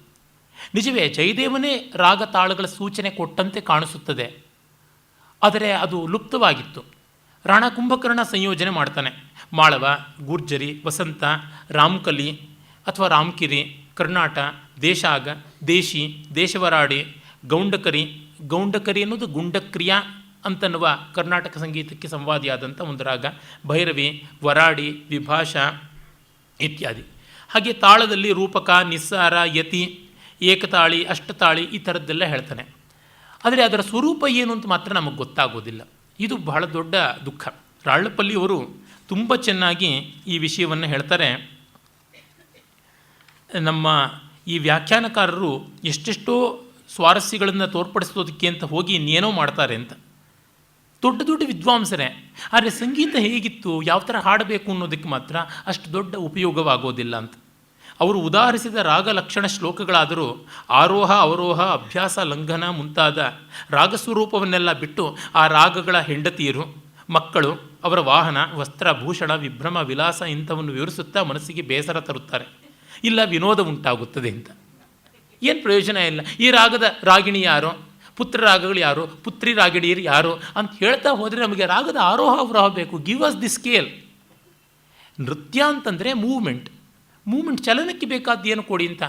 ನಿಜವೇ ಜಯದೇವನೇ ರಾಗ ತಾಳಗಳ ಸೂಚನೆ ಕೊಟ್ಟಂತೆ ಕಾಣಿಸುತ್ತದೆ, ಆದರೆ ಅದು ಲುಪ್ತವಾಗಿತ್ತು. ರಾಣಾ ಕುಂಭಕರ್ಣ ಸಂಯೋಜನೆ ಮಾಡ್ತಾನೆ. ಮಾಳವ, ಗುರ್ಜರಿ, ವಸಂತ, ರಾಮಕಲಿ ಅಥವಾ ರಾಮಕಿರಿ, ಕರ್ನಾಟ, ದೇಶಾಗ, ದೇಶಿ, ದೇಶವರಾಡಿ, ಗೌಂಡಕರಿ ಅನ್ನೋದು ಗುಂಡಕ್ರಿಯಾ ಅಂತನ್ನುವ ಕರ್ನಾಟಕ ಸಂಗೀತಕ್ಕೆ ಸಂವಾದಿಯಾದಂಥ ಒಂದು ರಾಗ, ಭೈರವಿ, ವರಾಡಿ, ವಿಭಾಷ ಇತ್ಯಾದಿ. ಹಾಗೆ ತಾಳದಲ್ಲಿ ರೂಪಕ, ನಿಸ್ಸಾರ, ಯತಿ, ಏಕತಾಳಿ, ಅಷ್ಟತಾಳಿ ಈ ಥರದ್ದೆಲ್ಲ ಹೇಳ್ತಾನೆ. ಆದರೆ ಅದರ ಸ್ವರೂಪ ಏನು ಅಂತ ಮಾತ್ರ ನಮಗೆ ಗೊತ್ತಾಗೋದಿಲ್ಲ. ಇದು ಬಹಳ ದೊಡ್ಡ ದುಃಖ. ರಾಳ್ಳಪಲ್ಲಿಯವರು ತುಂಬ ಚೆನ್ನಾಗಿ ಈ ವಿಷಯವನ್ನು ಹೇಳ್ತಾರೆ. ನಮ್ಮ ಈ ವ್ಯಾಖ್ಯಾನಕಾರರು ಎಷ್ಟೆಷ್ಟೋ ಸ್ವಾರಸ್ಯಗಳನ್ನು ತೋರ್ಪಡಿಸೋದಕ್ಕೆ ಅಂತ ಹೋಗಿ ಇನ್ನೇನೋ ಮಾಡ್ತಾರೆ ಅಂತ. ದೊಡ್ಡ ದೊಡ್ಡ ವಿದ್ವಾಂಸರೇ, ಆದರೆ ಸಂಗೀತ ಹೇಗಿತ್ತು, ಯಾವ ಥರ ಹಾಡಬೇಕು ಅನ್ನೋದಕ್ಕೆ ಮಾತ್ರ ಅಷ್ಟು ದೊಡ್ಡ ಉಪಯೋಗವಾಗೋದಿಲ್ಲ ಅಂತ. ಅವರು ಉದಾಹರಿಸಿದ ರಾಗ ಲಕ್ಷಣ ಶ್ಲೋಕಗಳಾದರೂ ಆರೋಹ ಅವರೋಹ ಅಭ್ಯಾಸ ಲಂಘನ ಮುಂತಾದ ರಾಗಸ್ವರೂಪವನ್ನೆಲ್ಲ ಬಿಟ್ಟು ಆ ರಾಗಗಳ ಹೆಂಡತಿಯರು, ಮಕ್ಕಳು, ಅವರ ವಾಹನ, ವಸ್ತ್ರ, ಭೂಷಣ, ವಿಭ್ರಮ, ವಿಲಾಸ ಇಂಥವನ್ನು ವಿವರಿಸುತ್ತಾ ಮನಸ್ಸಿಗೆ ಬೇಸರ ತರುತ್ತಾರೆ. ಇಲ್ಲ ವಿನೋದ ಉಂಟಾಗುತ್ತದೆ ಅಂತ. ಏನು ಪ್ರಯೋಜನ ಇಲ್ಲ. ಈ ರಾಗದ ರಾಗಿಣಿ ಯಾರೋ, ಪುತ್ರ ರಾಗಗಳು ಯಾರು, ಪುತ್ರಿ ರಾಗಿಣಿಯರು ಯಾರು ಅಂತ ಹೇಳ್ತಾ ಹೋದರೆ ನಮಗೆ ರಾಗದ ಆರೋಹ ಅವರೋಹ ಬೇಕು. Give us the scale. ನೃತ್ಯ ಅಂತಂದರೆ ಮೂವ್ಮೆಂಟ್ ಚಲನಕ್ಕೆ ಬೇಕಾದ್ದು ಏನು ಕೊಡಿ ಅಂತ.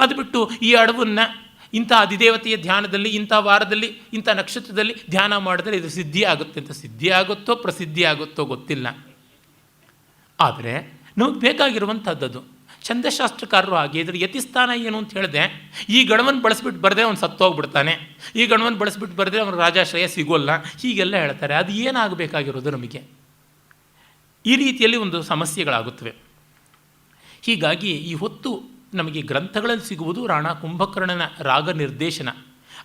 ಅದು ಬಿಟ್ಟು ಈ ಅಡವನ್ನು ಇಂಥ ಅಧಿದೇವತೆಯ ಧ್ಯಾನದಲ್ಲಿ, ಇಂಥ ವಾರದಲ್ಲಿ, ಇಂಥ ನಕ್ಷತ್ರದಲ್ಲಿ ಧ್ಯಾನ ಮಾಡಿದ್ರೆ ಇದು ಸಿದ್ಧಿ ಆಗುತ್ತೆ ಅಂತ. ಸಿದ್ಧಿ ಆಗುತ್ತೋ ಪ್ರಸಿದ್ಧಿ ಆಗುತ್ತೋ ಗೊತ್ತಿಲ್ಲ. ಆದರೆ ನಮಗೆ ಬೇಕಾಗಿರುವಂಥದ್ದು ಛಂದಶಾಸ್ತ್ರಕಾರರು ಹಾಗೆ ಇದ್ರ ಯತಿಸ್ಥಾನ ಏನು ಅಂತ ಹೇಳಿದೆ. ಈ ಗಣವನ್ನು ಬಳಸ್ಬಿಟ್ಟು ಬರೆದ್ರೆ ಅವನು ಸತ್ತೋಗ್ಬಿಡ್ತಾನೆ, ಈ ಗಣವನ್ನು ಬಳಸ್ಬಿಟ್ಟು ಬರೆದ್ರೆ ಅವನು ರಾಜಾಶ್ರಯ ಸಿಗೋಲ್ಲ, ಹೀಗೆಲ್ಲ ಹೇಳ್ತಾರೆ. ಅದು ಏನಾಗಬೇಕಾಗಿರೋದು ನಮಗೆ? ಈ ರೀತಿಯಲ್ಲಿ ಒಂದು ಸಮಸ್ಯೆಗಳಾಗುತ್ತವೆ. ಹೀಗಾಗಿ ಈ ಹೊತ್ತು ನಮಗೆ ಗ್ರಂಥಗಳಲ್ಲಿ ಸಿಗುವುದು ರಾಣಾ ಕುಂಭಕರ್ಣನ ರಾಗ ನಿರ್ದೇಶನ.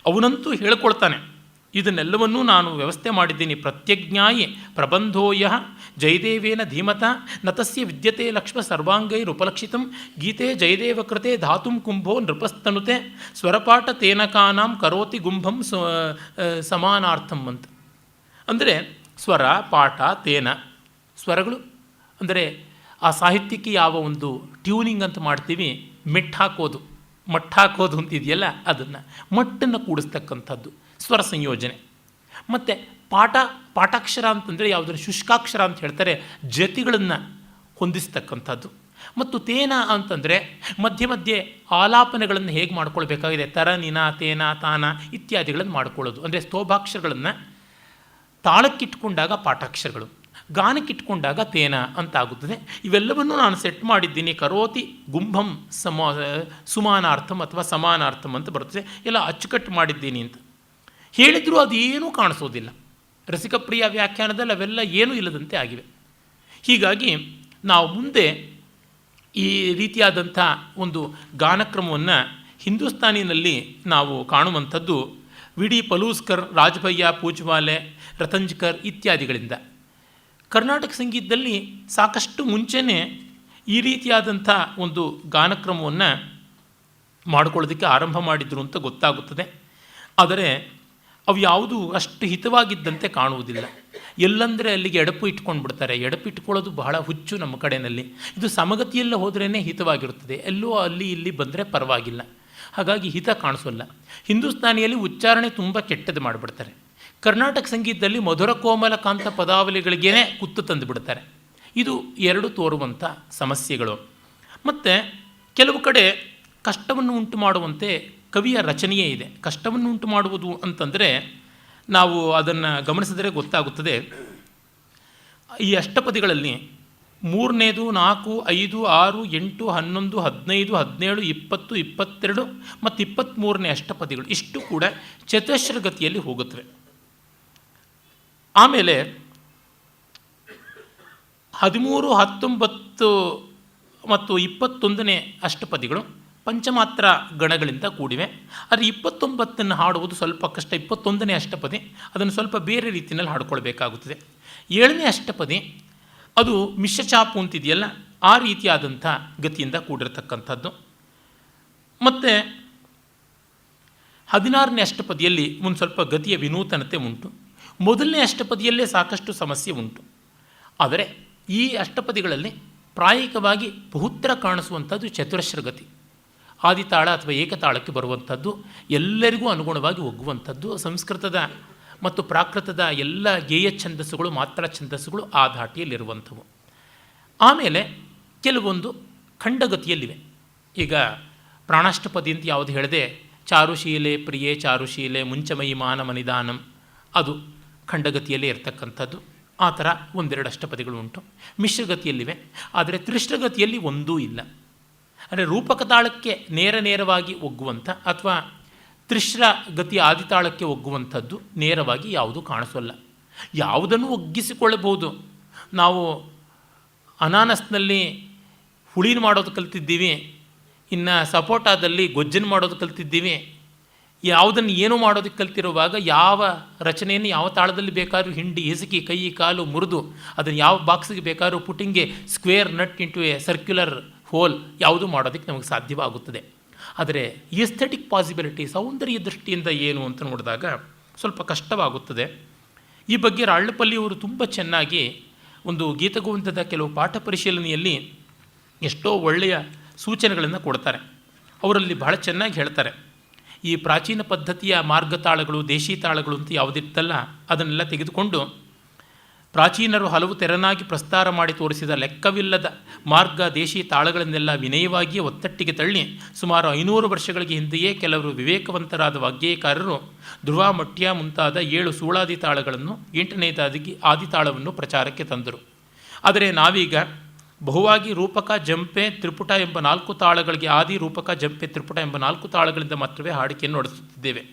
ಅವನಂತೂ ಹೇಳ್ಕೊಳ್ತಾನೆ, ಇದನ್ನೆಲ್ಲವನ್ನೂ ನಾನು ವ್ಯವಸ್ಥೆ ಮಾಡಿದ್ದೀನಿ. ಪ್ರತ್ಯಜ್ಞಾಯಿ ಪ್ರಬಂಧೋಯ ಜಯದೇವೇನ ಧೀಮತ ನತಸ್ಯ ವಿದ್ಯತೆ ಲಕ್ಷ್ಮ ಸರ್ವಾಂಗೈರುಪಲಕ್ಷಿತಂ ಗೀತೆ ಜಯದೇವ ಕೃತೆ ಧಾತುಂ ಕುಂಭೋ ನೃಪಸ್ತನುತೆ ಸ್ವರಪಾಠ ತೇನಕಾನಾಂ ಕರೋತಿ ಗುಂಭಂ ಸಮಾನಾರ್ಥಂ ಅಂತ. ಅಂದರೆ ಸ್ವರ, ಪಾಠ, ತೇನ, ಸ್ವರಗಳು ಅಂದರೆ ಆ ಸಾಹಿತ್ಯಕ್ಕೆ ಯಾವ ಒಂದು ಟ್ಯೂನಿಂಗ್ ಅಂತ ಮಾಡ್ತೀವಿ, ಮಟ್ಟ ಹಾಕೋದು ಅಂತಿದೆಯಲ್ಲ, ಅದನ್ನು ಮಟ್ಟನ್ನು ಕೂಡಿಸ್ತಕ್ಕಂಥದ್ದು ಸ್ವರ ಸಂಯೋಜನೆ. ಮತ್ತು ಪಾಠಾಕ್ಷರ ಅಂತಂದರೆ ಯಾವುದನ್ನು ಶುಷ್ಕಾಕ್ಷರ ಅಂತ ಹೇಳ್ತಾರೆ, ಜತಿಗಳನ್ನು ಹೊಂದಿಸ್ತಕ್ಕಂಥದ್ದು. ಮತ್ತು ತೇನ ಅಂತಂದರೆ ಮಧ್ಯೆ ಮಧ್ಯೆ ಆಲಾಪನೆಗಳನ್ನು ಹೇಗೆ ಮಾಡ್ಕೊಳ್ಬೇಕಾಗಿದೆ, ತರ, ನಿನ, ತೇನ, ತಾನ ಇತ್ಯಾದಿಗಳನ್ನು ಮಾಡ್ಕೊಳ್ಳೋದು. ಅಂದರೆ ಸ್ತೋಭಾಕ್ಷರಗಳನ್ನು ತಾಳಕ್ಕಿಟ್ಕೊಂಡಾಗ ಪಾಠಾಕ್ಷರಗಳು, ಗಾನಕ್ಕಿಟ್ಕೊಂಡಾಗ ತೇನ ಅಂತಾಗುತ್ತದೆ. ಇವೆಲ್ಲವನ್ನೂ ನಾನು ಸೆಟ್ ಮಾಡಿದ್ದೀನಿ. ಕರೋತಿ ಗುಂಭಂ ಸುಮಾನಾರ್ಥಂ ಅಥವಾ ಸಮಾನಾರ್ಥಂ ಅಂತ ಬರ್ತದೆ. ಎಲ್ಲ ಅಚ್ಚುಕಟ್ಟು ಮಾಡಿದ್ದೀನಿ ಅಂತ ಹೇಳಿದರೂ ಅದೇನೂ ಕಾಣಿಸೋದಿಲ್ಲ. ರಸಿಕಪ್ರಿಯ ವ್ಯಾಖ್ಯಾನದಲ್ಲಿ ಅವೆಲ್ಲ ಏನೂ ಇಲ್ಲದಂತೆ ಆಗಿವೆ. ಹೀಗಾಗಿ ನಾವು ಮುಂದೆ ಈ ರೀತಿಯಾದಂಥ ಒಂದು ಗಾನಕ್ರಮವನ್ನು ಹಿಂದೂಸ್ತಾನಿನಲ್ಲಿ ನಾವು ಕಾಣುವಂಥದ್ದು ವಿ ಡಿ ಪಲೂಸ್ಕರ್, ರಾಜಭಯ್ಯ, ಪೂಜ್ವಾಲೆ, ರತಂಜ್ಕರ್ ಇತ್ಯಾದಿಗಳಿಂದ. ಕರ್ನಾಟಕ ಸಂಗೀತದಲ್ಲಿ ಸಾಕಷ್ಟು ಮುಂಚೆನೇ ಈ ರೀತಿಯಾದಂಥ ಒಂದು ಗಾನಕ್ರಮವನ್ನು ಮಾಡಿಕೊಳ್ಳೋದಕ್ಕೆ ಆರಂಭ ಮಾಡಿದರು ಅಂತ ಗೊತ್ತಾಗುತ್ತದೆ. ಆದರೆ ಅವು ಯಾವುದೂ ಅಷ್ಟು ಹಿತವಾಗಿದ್ದಂತೆ ಕಾಣುವುದಿಲ್ಲ. ಎಲ್ಲಂದರೆ ಅಲ್ಲಿಗೆ ಎಡಪು ಇಟ್ಕೊಂಡು ಬಿಡ್ತಾರೆ. ಎಡಪು ಇಟ್ಕೊಳ್ಳೋದು ಬಹಳ ಹುಚ್ಚು ನಮ್ಮ ಕಡೆಯಲ್ಲಿ. ಇದು ಸಮಗತಿಯಲ್ಲ ಹೋದ್ರೇ ಹಿತವಾಗಿರುತ್ತದೆ. ಎಲ್ಲೋ ಅಲ್ಲಿ ಇಲ್ಲಿ ಬಂದರೆ ಪರವಾಗಿಲ್ಲ. ಹಾಗಾಗಿ ಹಿತ ಕಾಣಿಸೋಲ್ಲ. ಹಿಂದೂಸ್ತಾನಿಯಲ್ಲಿ ಉಚ್ಚಾರಣೆ ತುಂಬ ಕೆಟ್ಟದ್ದು ಮಾಡಿಬಿಡ್ತಾರೆ. ಕರ್ನಾಟಕ ಸಂಗೀತದಲ್ಲಿ ಮಧುರ ಕೋಮಲ ಕಾಂತ ಪದಾವಲಿಗಳಿಗೇ ಕುತ್ತು ತಂದು ಬಿಡ್ತಾರೆ. ಇದು ಎರಡು ತೋರುವಂಥ ಸಮಸ್ಯೆಗಳು. ಮತ್ತು ಕೆಲವು ಕಡೆ ಕಷ್ಟವನ್ನು ಉಂಟು ಮಾಡುವಂತೆ ಕವಿಯ ರಚನೆಯೇ ಇದೆ. ಕಷ್ಟವನ್ನು ಉಂಟು ಮಾಡುವುದು ಅಂತಂದರೆ ನಾವು ಅದನ್ನು ಗಮನಿಸಿದರೆ ಗೊತ್ತಾಗುತ್ತದೆ. ಈ ಅಷ್ಟಪದಿಗಳಲ್ಲಿ 3ನೇದು 4, 5, 6, 8, 11, 15, 17, 20, 22 ಮತ್ತು 23ನೇ ಅಷ್ಟಪದಿಗಳು ಇಷ್ಟು ಕೂಡ ಚತುಶ್ರಗತಿಯಲ್ಲಿ ಹೋಗುತ್ತವೆ. ಆಮೇಲೆ 13, 19 ಮತ್ತು 21ನೇ ಅಷ್ಟಪದಿಗಳು ಪಂಚಮಾತ್ರ ಗಣಗಳಿಂದ ಕೂಡಿವೆ. ಆದರೆ 29ನ್ನು ಹಾಡುವುದು ಸ್ವಲ್ಪ ಕಷ್ಟ. 21ನೇ ಅಷ್ಟಪದಿ ಅದನ್ನು ಸ್ವಲ್ಪ ಬೇರೆ ರೀತಿಯಲ್ಲಿ ಹಾಡ್ಕೊಳ್ಬೇಕಾಗುತ್ತದೆ. 7ನೇ ಅಷ್ಟಪದಿ ಅದು ಮಿಶ್ರಚಾಪು ಅಂತಿದೆಯಲ್ಲ, ಆ ರೀತಿಯಾದಂಥ ಗತಿಯಿಂದ ಕೂಡಿರತಕ್ಕಂಥದ್ದು. ಮತ್ತು 16ನೇ ಅಷ್ಟಪದಿಯಲ್ಲಿ ಒಂದು ಸ್ವಲ್ಪ ಗತಿಯ ವಿನೂತನತೆ ಉಂಟು. ಮೊದಲನೇ ಅಷ್ಟಪದಿಯಲ್ಲೇ ಸಾಕಷ್ಟು ಸಮಸ್ಯೆ ಉಂಟು. ಆದರೆ ಈ ಅಷ್ಟಪದಿಗಳಲ್ಲಿ ಪ್ರಾಯಿಕವಾಗಿ ಬಹುತ್ರ ಕಾಣಿಸುವಂಥದ್ದು ಚತುರಶ್ರಗತಿ. ಆದಿತಾಳ ಅಥವಾ ಏಕತಾಳಕ್ಕೆ ಬರುವಂಥದ್ದು, ಎಲ್ಲರಿಗೂ ಅನುಗುಣವಾಗಿ ಒಗ್ಗುವಂಥದ್ದು. ಸಂಸ್ಕೃತದ ಮತ್ತು ಪ್ರಾಕೃತದ ಎಲ್ಲ ಗೇಯ ಛಂದಸ್ಸುಗಳು, ಮಾತ್ರ ಛಂದಸ್ಸುಗಳು ಆ ಧಾಟಿಯಲ್ಲಿರುವಂಥವು. ಆಮೇಲೆ ಕೆಲವೊಂದು ಖಂಡಗತಿಯಲ್ಲಿವೆ. ಈಗ ಪ್ರಾಣಾಷ್ಟಪದಿ ಅಂತ ಯಾವುದು ಹೇಳಿದೆ, ಚಾರುಶೀಲೆ ಪ್ರಿಯೆ ಚಾರುಶೀಲೆ ಮುಂಚಮಯಿ ಮಾನಮನಿದಾನಂ, ಅದು ಖಂಡಗತಿಯಲ್ಲೇ ಇರತಕ್ಕಂಥದ್ದು. ಆ ಥರ ಒಂದೆರಡು ಅಷ್ಟಪದಿಗಳು ಉಂಟು. ಮಿಶ್ರಗತಿಯಲ್ಲಿವೆ. ಆದರೆ ತ್ರಿಶ್ರಗತಿಯಲ್ಲಿ ಒಂದೂ ಇಲ್ಲ. ಅಂದರೆ ರೂಪಕ ತಾಳಕ್ಕೆ ನೇರವಾಗಿ ಒಗ್ಗುವಂಥ ಅಥವಾ ತ್ರಿಶ್ರ ಗತಿಯ ಆದಿತಾಳಕ್ಕೆ ಒಗ್ಗುವಂಥದ್ದು ನೇರವಾಗಿ ಯಾವುದೂ ಕಾಣಿಸೋಲ್ಲ. ಯಾವುದನ್ನು ಒಗ್ಗಿಸಿಕೊಳ್ಳಬಹುದು. ನಾವು ಅನಾನಸ್ನಲ್ಲಿ ಹುಳಿನ ಮಾಡೋದು ಕಲ್ತಿದ್ದೀವಿ, ಇನ್ನು ಸಪೋಟಾದಲ್ಲಿ ಗೊಜ್ಜನ್ನು ಮಾಡೋದು ಕಲ್ತಿದ್ದೀವಿ. ಯಾವುದನ್ನು ಏನೂ ಮಾಡೋದಕ್ಕೆ ಕಲ್ತಿರುವಾಗ ಯಾವ ರಚನೆಯನ್ನು ಯಾವ ತಾಳದಲ್ಲಿ ಬೇಕಾದ್ರೂ ಹಿಂಡಿ ಹಿಸುಕಿ ಕೈ ಕಾಲು ಮುರಿದು ಅದನ್ನು ಯಾವ ಬಾಕ್ಸಿಗೆ ಬೇಕಾದ್ರೂ putting a square nut into a circular hole ಯಾವುದೂ ಮಾಡೋದಕ್ಕೆ ನಮಗೆ ಸಾಧ್ಯವಾಗುತ್ತದೆ. ಆದರೆ ಎಸ್ಥೆಟಿಕ್ ಪಾಸಿಬಿಲಿಟಿ, ಸೌಂದರ್ಯ ದೃಷ್ಟಿಯಿಂದ ಏನು ಅಂತ ನೋಡಿದಾಗ ಸ್ವಲ್ಪ ಕಷ್ಟವಾಗುತ್ತದೆ. ಈ ಬಗ್ಗೆ ರಾಳ್ಳಪಲ್ಲಿಯವರು ತುಂಬ ಚೆನ್ನಾಗಿ ಒಂದು ಗೀತಗೋವಿಂದದ ಕೆಲವು ಪಾಠ ಪರಿಶೀಲನೆಯಲ್ಲಿ ಎಷ್ಟೋ ಒಳ್ಳೆಯ ಸೂಚನೆಗಳನ್ನು ಕೊಡ್ತಾರೆ. ಅವರಲ್ಲಿ ಬಹಳ ಚೆನ್ನಾಗಿ ಹೇಳ್ತಾರೆ, ಈ ಪ್ರಾಚೀನ ಪದ್ಧತಿಯ ಮಾರ್ಗತಾಳಗಳು, ದೇಶಿ ತಾಳಗಳು ಅಂತ ಯಾವುದಿತ್ತಲ್ಲ ಅದನ್ನೆಲ್ಲ ತೆಗೆದುಕೊಂಡು ಪ್ರಾಚೀನರು ಹಲವು ತೆರನಾಗಿ ಪ್ರಸ್ತಾರ ಮಾಡಿ ತೋರಿಸಿದ ಲೆಕ್ಕವಿಲ್ಲದ ಮಾರ್ಗ ದೇಶಿ ತಾಳಗಳನ್ನೆಲ್ಲ ವಿನಯವಾಗಿಯೇ ಒತ್ತಟ್ಟಿಗೆ ತಳ್ಳಿ ಸುಮಾರು 500 ವರ್ಷಗಳಿಗೆ ಹಿಂದೆಯೇ ಕೆಲವರು ವಿವೇಕವಂತರಾದ ವಾಗ್ಗೇಯಕಾರರು ಧ್ರುವ ಮಟ್ಯ ಮುಂತಾದ 7 ಸೂಳಾದಿ ತಾಳಗಳನ್ನು 8ನೇದಾಗಿ ಆದಿತಾಳವನ್ನು ಪ್ರಚಾರಕ್ಕೆ ತಂದರು. ಆದರೆ ನಾವೀಗ ಬಹುವಾಗಿ ರೂಪಕ ಜಂಪೆ ತ್ರಿಪುಟ ಎಂಬ 4 ತಾಳಗಳಿಗೆ ಆದಿ ರೂಪಕ ಜಂಪೆ ತ್ರಿಪುಟ ಎಂಬ 4 ತಾಳಗಳಿಂದ ಮಾತ್ರವೇ ಹಾಡಿಕೆಯನ್ನು ನಡೆಸುತ್ತಿದ್ದೇವೆ.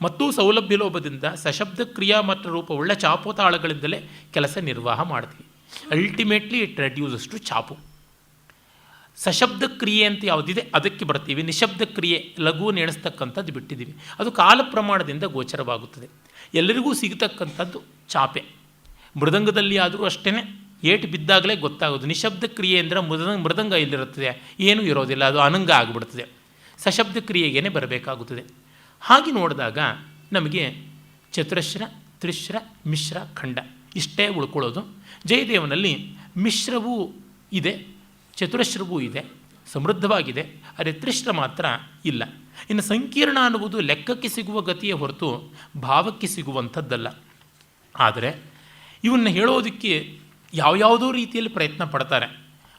ಮತ್ತು ಸೌಲಭ್ಯ ಲೋಭದಿಂದ ಸಶಬ್ದ ಕ್ರಿಯಾ ಮತ್ತು ರೂಪವುಳ್ಳ ಚಾಪು ತಾಳಗಳಿಂದಲೇ ಕೆಲಸ ನಿರ್ವಾಹ ಮಾಡ್ತೀವಿ. Ultimately it reduces to chapu. ಸಶಬ್ದ ಕ್ರಿಯೆ ಅಂತ ಯಾವುದಿದೆ ಅದಕ್ಕೆ ಬರ್ತೀವಿ. ನಿಶಬ್ದ ಕ್ರಿಯೆ ಲಘು ನೆನೆಸ್ತಕ್ಕಂಥದ್ದು ಬಿಟ್ಟಿದ್ದೀವಿ. ಅದು ಕಾಲ ಪ್ರಮಾಣದಿಂದ ಗೋಚರವಾಗುತ್ತದೆ. ಎಲ್ಲರಿಗೂ ಸಿಗತಕ್ಕಂಥದ್ದು ಚಾಪೆ. ಮೃದಂಗದಲ್ಲಿ ಆದರೂ ಅಷ್ಟೇ ಏಟು ಬಿದ್ದಾಗಲೇ ಗೊತ್ತಾಗೋದು. ನಿಶಬ್ದ ಕ್ರಿಯೆ ಅಂದರೆ ಮೃದಂಗ ಎಲ್ಲಿರುತ್ತದೆ, ಏನೂ ಇರೋದಿಲ್ಲ, ಅದು ಅನಂಗ ಆಗಿಬಿಡ್ತದೆ. ಸಶಬ್ದ ಕ್ರಿಯೆಗೇ ಬರಬೇಕಾಗುತ್ತದೆ. ಹಾಗೆ ನೋಡಿದಾಗ ನಮಗೆ ಚತುರಶ್ರ, ತ್ರಿಶ್ರ, ಮಿಶ್ರ, ಖಂಡ ಇಷ್ಟೇ ಉಳ್ಕೊಳ್ಳೋದು. ಜಯದೇವನಲ್ಲಿ ಮಿಶ್ರವೂ ಇದೆ, ಚತುರಶ್ರವೂ ಇದೆ, ಸಮೃದ್ಧವಾಗಿದೆ. ಆದರೆ ತ್ರಿಶ್ರ ಮಾತ್ರ ಇಲ್ಲ. ಇನ್ನು ಸಂಕೀರ್ಣ ಅನ್ನುವುದು ಲೆಕ್ಕಕ್ಕೆ ಸಿಗುವ ಗತಿಯೇ ಹೊರತು ಭಾವಕ್ಕೆ ಸಿಗುವಂಥದ್ದಲ್ಲ. ಆದರೆ ಇವನ್ನು ಹೇಳೋದಕ್ಕೆ ಯಾವ್ಯಾವುದೋ ರೀತಿಯಲ್ಲಿ ಪ್ರಯತ್ನ ಪಡ್ತಾರೆ.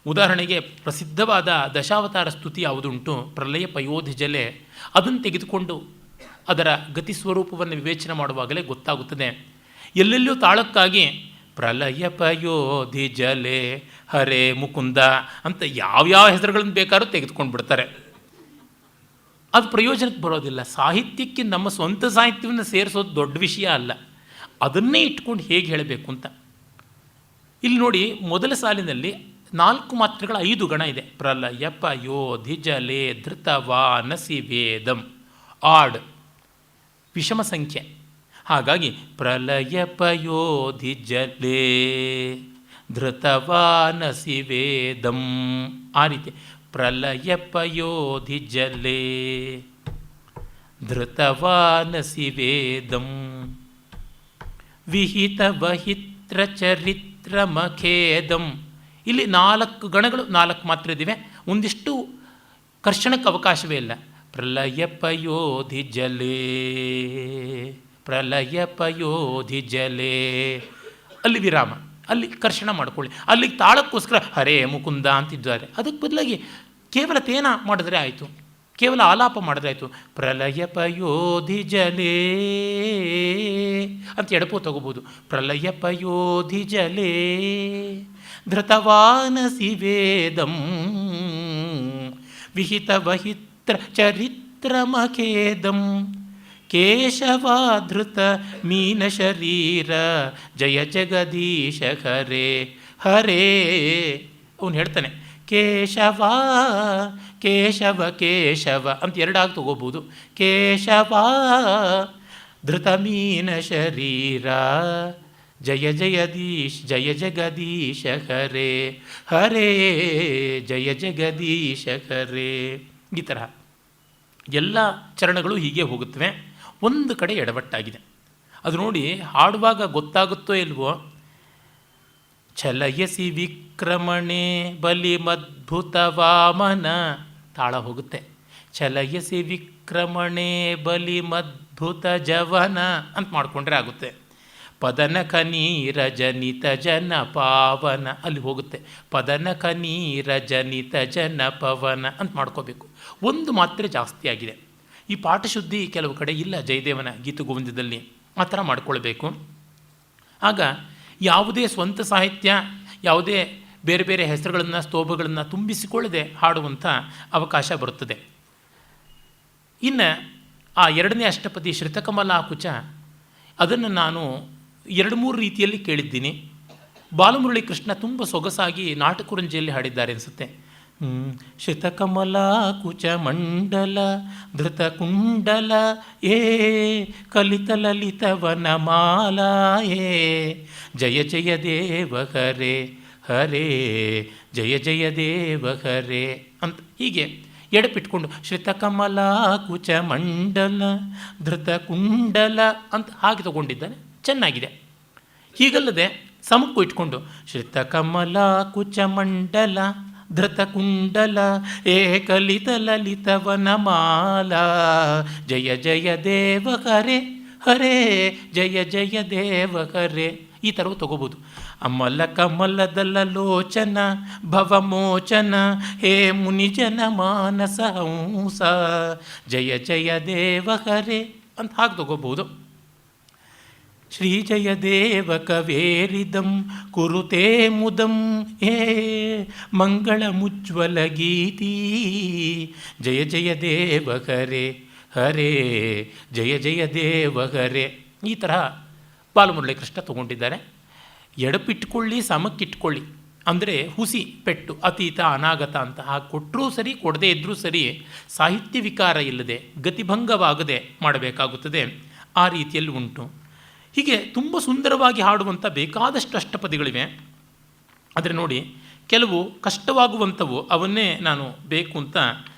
ಉದಾಹರಣೆಗೆ ಪ್ರಸಿದ್ಧವಾದ ದಶಾವತಾರ ಸ್ತುತಿ ಯಾವುದುಂಟು, ಪ್ರಲಯ ಪಯೋಧಿ ಜಲೆ, ಅದನ್ನು ತೆಗೆದುಕೊಂಡು ಅದರ ಗತಿ ಸ್ವರೂಪವನ್ನು ವಿವೇಚನೆ ಮಾಡುವಾಗಲೇ ಗೊತ್ತಾಗುತ್ತದೆ. ಎಲ್ಲೆಲ್ಲೂ ತಾಳಕ್ಕಾಗಿ ಪ್ರಲಯ ಪಯೋಧಿ ಜಲೆ ಹರೇ ಮುಕುಂದ ಅಂತ ಯಾವ್ಯಾವ ಹೆಸರುಗಳನ್ನು ಬೇಕಾದ್ರೂ ತೆಗೆದುಕೊಂಡು ಬಿಡ್ತಾರೆ. ಅದು ಪ್ರಯೋಜನಕ್ಕೆ ಬರೋದಿಲ್ಲ. ಸಾಹಿತ್ಯಕ್ಕೆ ನಮ್ಮ ಸ್ವಂತ ಸಾಹಿತ್ಯವನ್ನು ಸೇರಿಸೋದು ದೊಡ್ಡ ವಿಷಯ ಅಲ್ಲ, ಅದನ್ನೇ ಇಟ್ಕೊಂಡು ಹೇಗೆ ಹೇಳಬೇಕು ಅಂತ. ಇಲ್ಲಿ ನೋಡಿ, ಮೊದಲ ಸಾಲಿನಲ್ಲಿ 4 ಮಾತ್ರೆಗಳ 5 ಗಣ ಇದೆ. ಪ್ರಲಯ ಪಯೋಧಿ ಜಲೆ ಧೃತವಾ ನಸಿ ವೇದಂ, ಆಡ್ ವಿಷಮ ಸಂಖ್ಯೆ. ಹಾಗಾಗಿ ಪ್ರಲಯ ಪಯೋಧಿ ಜಲೆ ಧೃತವಾ ನಸಿ ವೇದಂ, ಆ ರೀತಿ ಪ್ರಲಯ ಪಯೋಧಿ ಜಲೆ ಧೃತವಾನಸಿ ವೇದಂ ವಿಹಿತ ವಹಿತ್ರ ಚರಿತ್ರ ಮಖೇದಂ. ಇಲ್ಲಿ 4 ಗಣಗಳು 4 ಮಾತ್ರ ಇದಿವೆ. ಒಂದಿಷ್ಟು ಕರ್ಷಣಕ್ಕೆ ಅವಕಾಶವೇ ಇಲ್ಲ. ಪ್ರಲಯ ಪಯೋಧಿ ಜಲೇ, ಪ್ರಲಯ ಪಯೋಧಿ ಜಲೇ, ಅಲ್ಲಿ ವಿರಾಮ, ಅಲ್ಲಿ ಕರ್ಷಣ ಮಾಡಿಕೊಳ್ಳಿ. ಅಲ್ಲಿಗೆ ತಾಳಕ್ಕೋಸ್ಕರ ಹರೇ ಮುಕುಂದ ಅಂತಿದ್ದಾರೆ. ಅದಕ್ಕೆ ಬದಲಾಗಿ ಕೇವಲ ತೇನ ಮಾಡಿದ್ರೆ ಆಯಿತು, ಕೇವಲ ಆಲಾಪ ಮಾಡಿದ್ರೆ ಆಯಿತು. ಪ್ರಲಯ ಪಯೋಧಿ ಜಲೇ ಅಂತ ಎಡಪು ತಗೋಬೋದು. ಪ್ರಲಯ ಪಯೋಧಿ ಜಲೇ ಧೃತವಾನಸಿ ವೇದಂ ವಿಹಿತ ವಹಿತ್ರ ಚರಿತ್ರ ಮಖೇದಂ ಕೇಶವಾಧೃತ ಮೀನ ಶರೀರ ಜಯ ಜಗದೀಶ ಹರೇ ಹರೇ. ಅವನು ಹೇಳ್ತಾನೆ ಕೇಶವ ಕೇಶವ ಕೇಶವ ಅಂತ 2 ತಗೋಬೋದು. ಕೇಶವ ಧೃತ ಮೀನ ಶರೀರ ಜಯ ಜಯದೀಶ್ ಜಯ ಜಗದೀಶ ಹರೇ ಹರೇ ಜಯ ಜಗದೀಶ ಹರೇ. ಈ ತರಹ ಎಲ್ಲ ಚರಣಗಳು ಹೀಗೆ ಹೋಗುತ್ತವೆ. ಒಂದು ಕಡೆ ಎಡವಟ್ಟಾಗಿದೆ. ಅದು ನೋಡಿ ಹಾಡುವಾಗ ಗೊತ್ತಾಗುತ್ತೋ ಇಲ್ವೋ. ಛಲಯಸಿ ವಿಕ್ರಮಣೆ ಬಲಿ ಮದ್ಭುತ ವಾಮನ, ತಾಳ ಹೋಗುತ್ತೆ. ಛಲಯಸಿ ವಿಕ್ರಮಣೆ ಬಲಿ ಮದ್ಭುತ ಜವನ ಅಂತ ಮಾಡಿಕೊಂಡ್ರೆ ಆಗುತ್ತೆ. ಪದನ ಕನೀರ ಜನಿತ ಜನ ಪಾವನ, ಅಲ್ಲಿ ಹೋಗುತ್ತೆ. ಪದನ ಕನೀರ ಜನಿತ ಜನ ಪವನ ಅಂತ ಮಾಡ್ಕೋಬೇಕು. ಒಂದು ಮಾತ್ರೆ ಜಾಸ್ತಿ ಆಗಿದೆ. ಈ ಪಾಠಶುದ್ಧಿ ಕೆಲವು ಕಡೆ ಇಲ್ಲ. ಜಯದೇವನ ಗೀತಗೋವಿಂದದಲ್ಲಿ ಆ ಥರ ಮಾಡ್ಕೊಳ್ಬೇಕು. ಆಗ ಯಾವುದೇ ಸ್ವಂತ ಸಾಹಿತ್ಯ, ಯಾವುದೇ ಬೇರೆ ಬೇರೆ ಹೆಸರುಗಳನ್ನು ಸ್ತೋಭಗಳನ್ನು ತುಂಬಿಸಿಕೊಳ್ಳದೆ ಹಾಡುವಂಥ ಅವಕಾಶ ಬರುತ್ತದೆ. ಇನ್ನು ಆ 2ನೇ ಅಷ್ಟಪದಿ ಶ್ರಿತಕಮಲಾಕುಚ, ಅದನ್ನು ನಾನು 2-3 ರೀತಿಯಲ್ಲಿ ಕೇಳಿದ್ದೀನಿ. ಬಾಲಮುರಳಿ ಕೃಷ್ಣ ತುಂಬ ಸೊಗಸಾಗಿ ನಾಟಕುರಂಜಿಯಲ್ಲಿ ಹಾಡಿದ್ದಾರೆ ಅನಿಸುತ್ತೆ. ಶ್ರಿತಕಮಲಾಕುಚ ಮಂಡಲ ಧೃತ ಕುಂಡಲ ಏ ಕಲಿತ ಲಲಿತವನ ಮಾಲಾ ಏ ಜಯ ಜಯ ದೇವ ಹರೇ ಹರೇ ಜಯ ಜಯ ದೇವ ಹರೇ ಅಂತ ಹೀಗೆ ಎಡಪಿಟ್ಕೊಂಡು ಶ್ರಿತಕಮಲಾಕುಚ ಮಂಡಲ ಧೃತ ಕುಂಡಲ ಅಂತ ಹಾಗೆ ತಗೊಂಡಿದ್ದಾನೆ. ಚೆನ್ನಾಗಿದೆ. ಹೀಗಲ್ಲದೆ ಸಮಕ್ಕೂ ಇಟ್ಕೊಂಡು ಶ್ರಿತಕಮಲಾಕುಚ ಮಂಡಲ ಧೃತ ಕುಂಡಲ ಏಕಲಿತ ಲಲಿತವನ ಮಾಲಾ ಜಯ ಜಯ ದೇವ ಹರೇ ಹರೇ ಜಯ ಜಯ ದೇವ ಹರೇ. ಈ ಥರವು ತಗೋಬೋದು. ಅಮಲ ಕಮಲದಲ್ಲ ಲೋಚನ ಭವಮೋಚನ ಹೇ ಮುನಿಜನ ಮಾನಸ ಹಂಸ ಜಯ ಜಯ ದೇವ ಹರೇ ಅಂತ ಹಾಗೆ ತಗೋಬೋದು. ಶ್ರೀ ಜಯ ದೇವ ಕವೇರಿದಂ ಕುರುತೇ ಮುದಂ ಹೇ ಮಂಗಳ ಮುಜ್ವಲ ಗೀತೀ ಜಯ ಜಯ ದೇವ ಹರೇ ಹರೇ ಜಯ ಜಯ ದೇವ ಹರೇ. ಈ ತರಹ ಬಾಲಮುರಳಿ ಕೃಷ್ಣ ತಗೊಂಡಿದ್ದಾರೆ. ಎಡಪಿಟ್ಕೊಳ್ಳಿ ಸಮಕ್ಕಿಟ್ಕೊಳ್ಳಿ ಅಂದರೆ ಹುಸಿ ಪೆಟ್ಟು ಅತೀತ ಅನಾಗತ ಅಂತ ಹಾಗೆ ಕೊಟ್ಟರೂ ಸರಿ, ಕೊಡದೇ ಇದ್ದರೂ ಸರಿ, ಸಾಹಿತ್ಯ ವಿಕಾರ ಇಲ್ಲದೆ ಗತಿಭಂಗವಾಗದೆ ಮಾಡಬೇಕಾಗುತ್ತದೆ. ಆ ರೀತಿಯಲ್ಲಿ ಉಂಟು. ಹೀಗೆ ತುಂಬ ಸುಂದರವಾಗಿ ಹಾಡುವಂಥ ಬೇಕಾದಷ್ಟು ಅಷ್ಟಪದಿಗಳಿವೆ. ಆದರೆ ನೋಡಿ, ಕೆಲವು ಕಷ್ಟವಾಗುವಂಥವು, ಅವನ್ನೇ ನಾನು ಬೇಕು ಅಂತ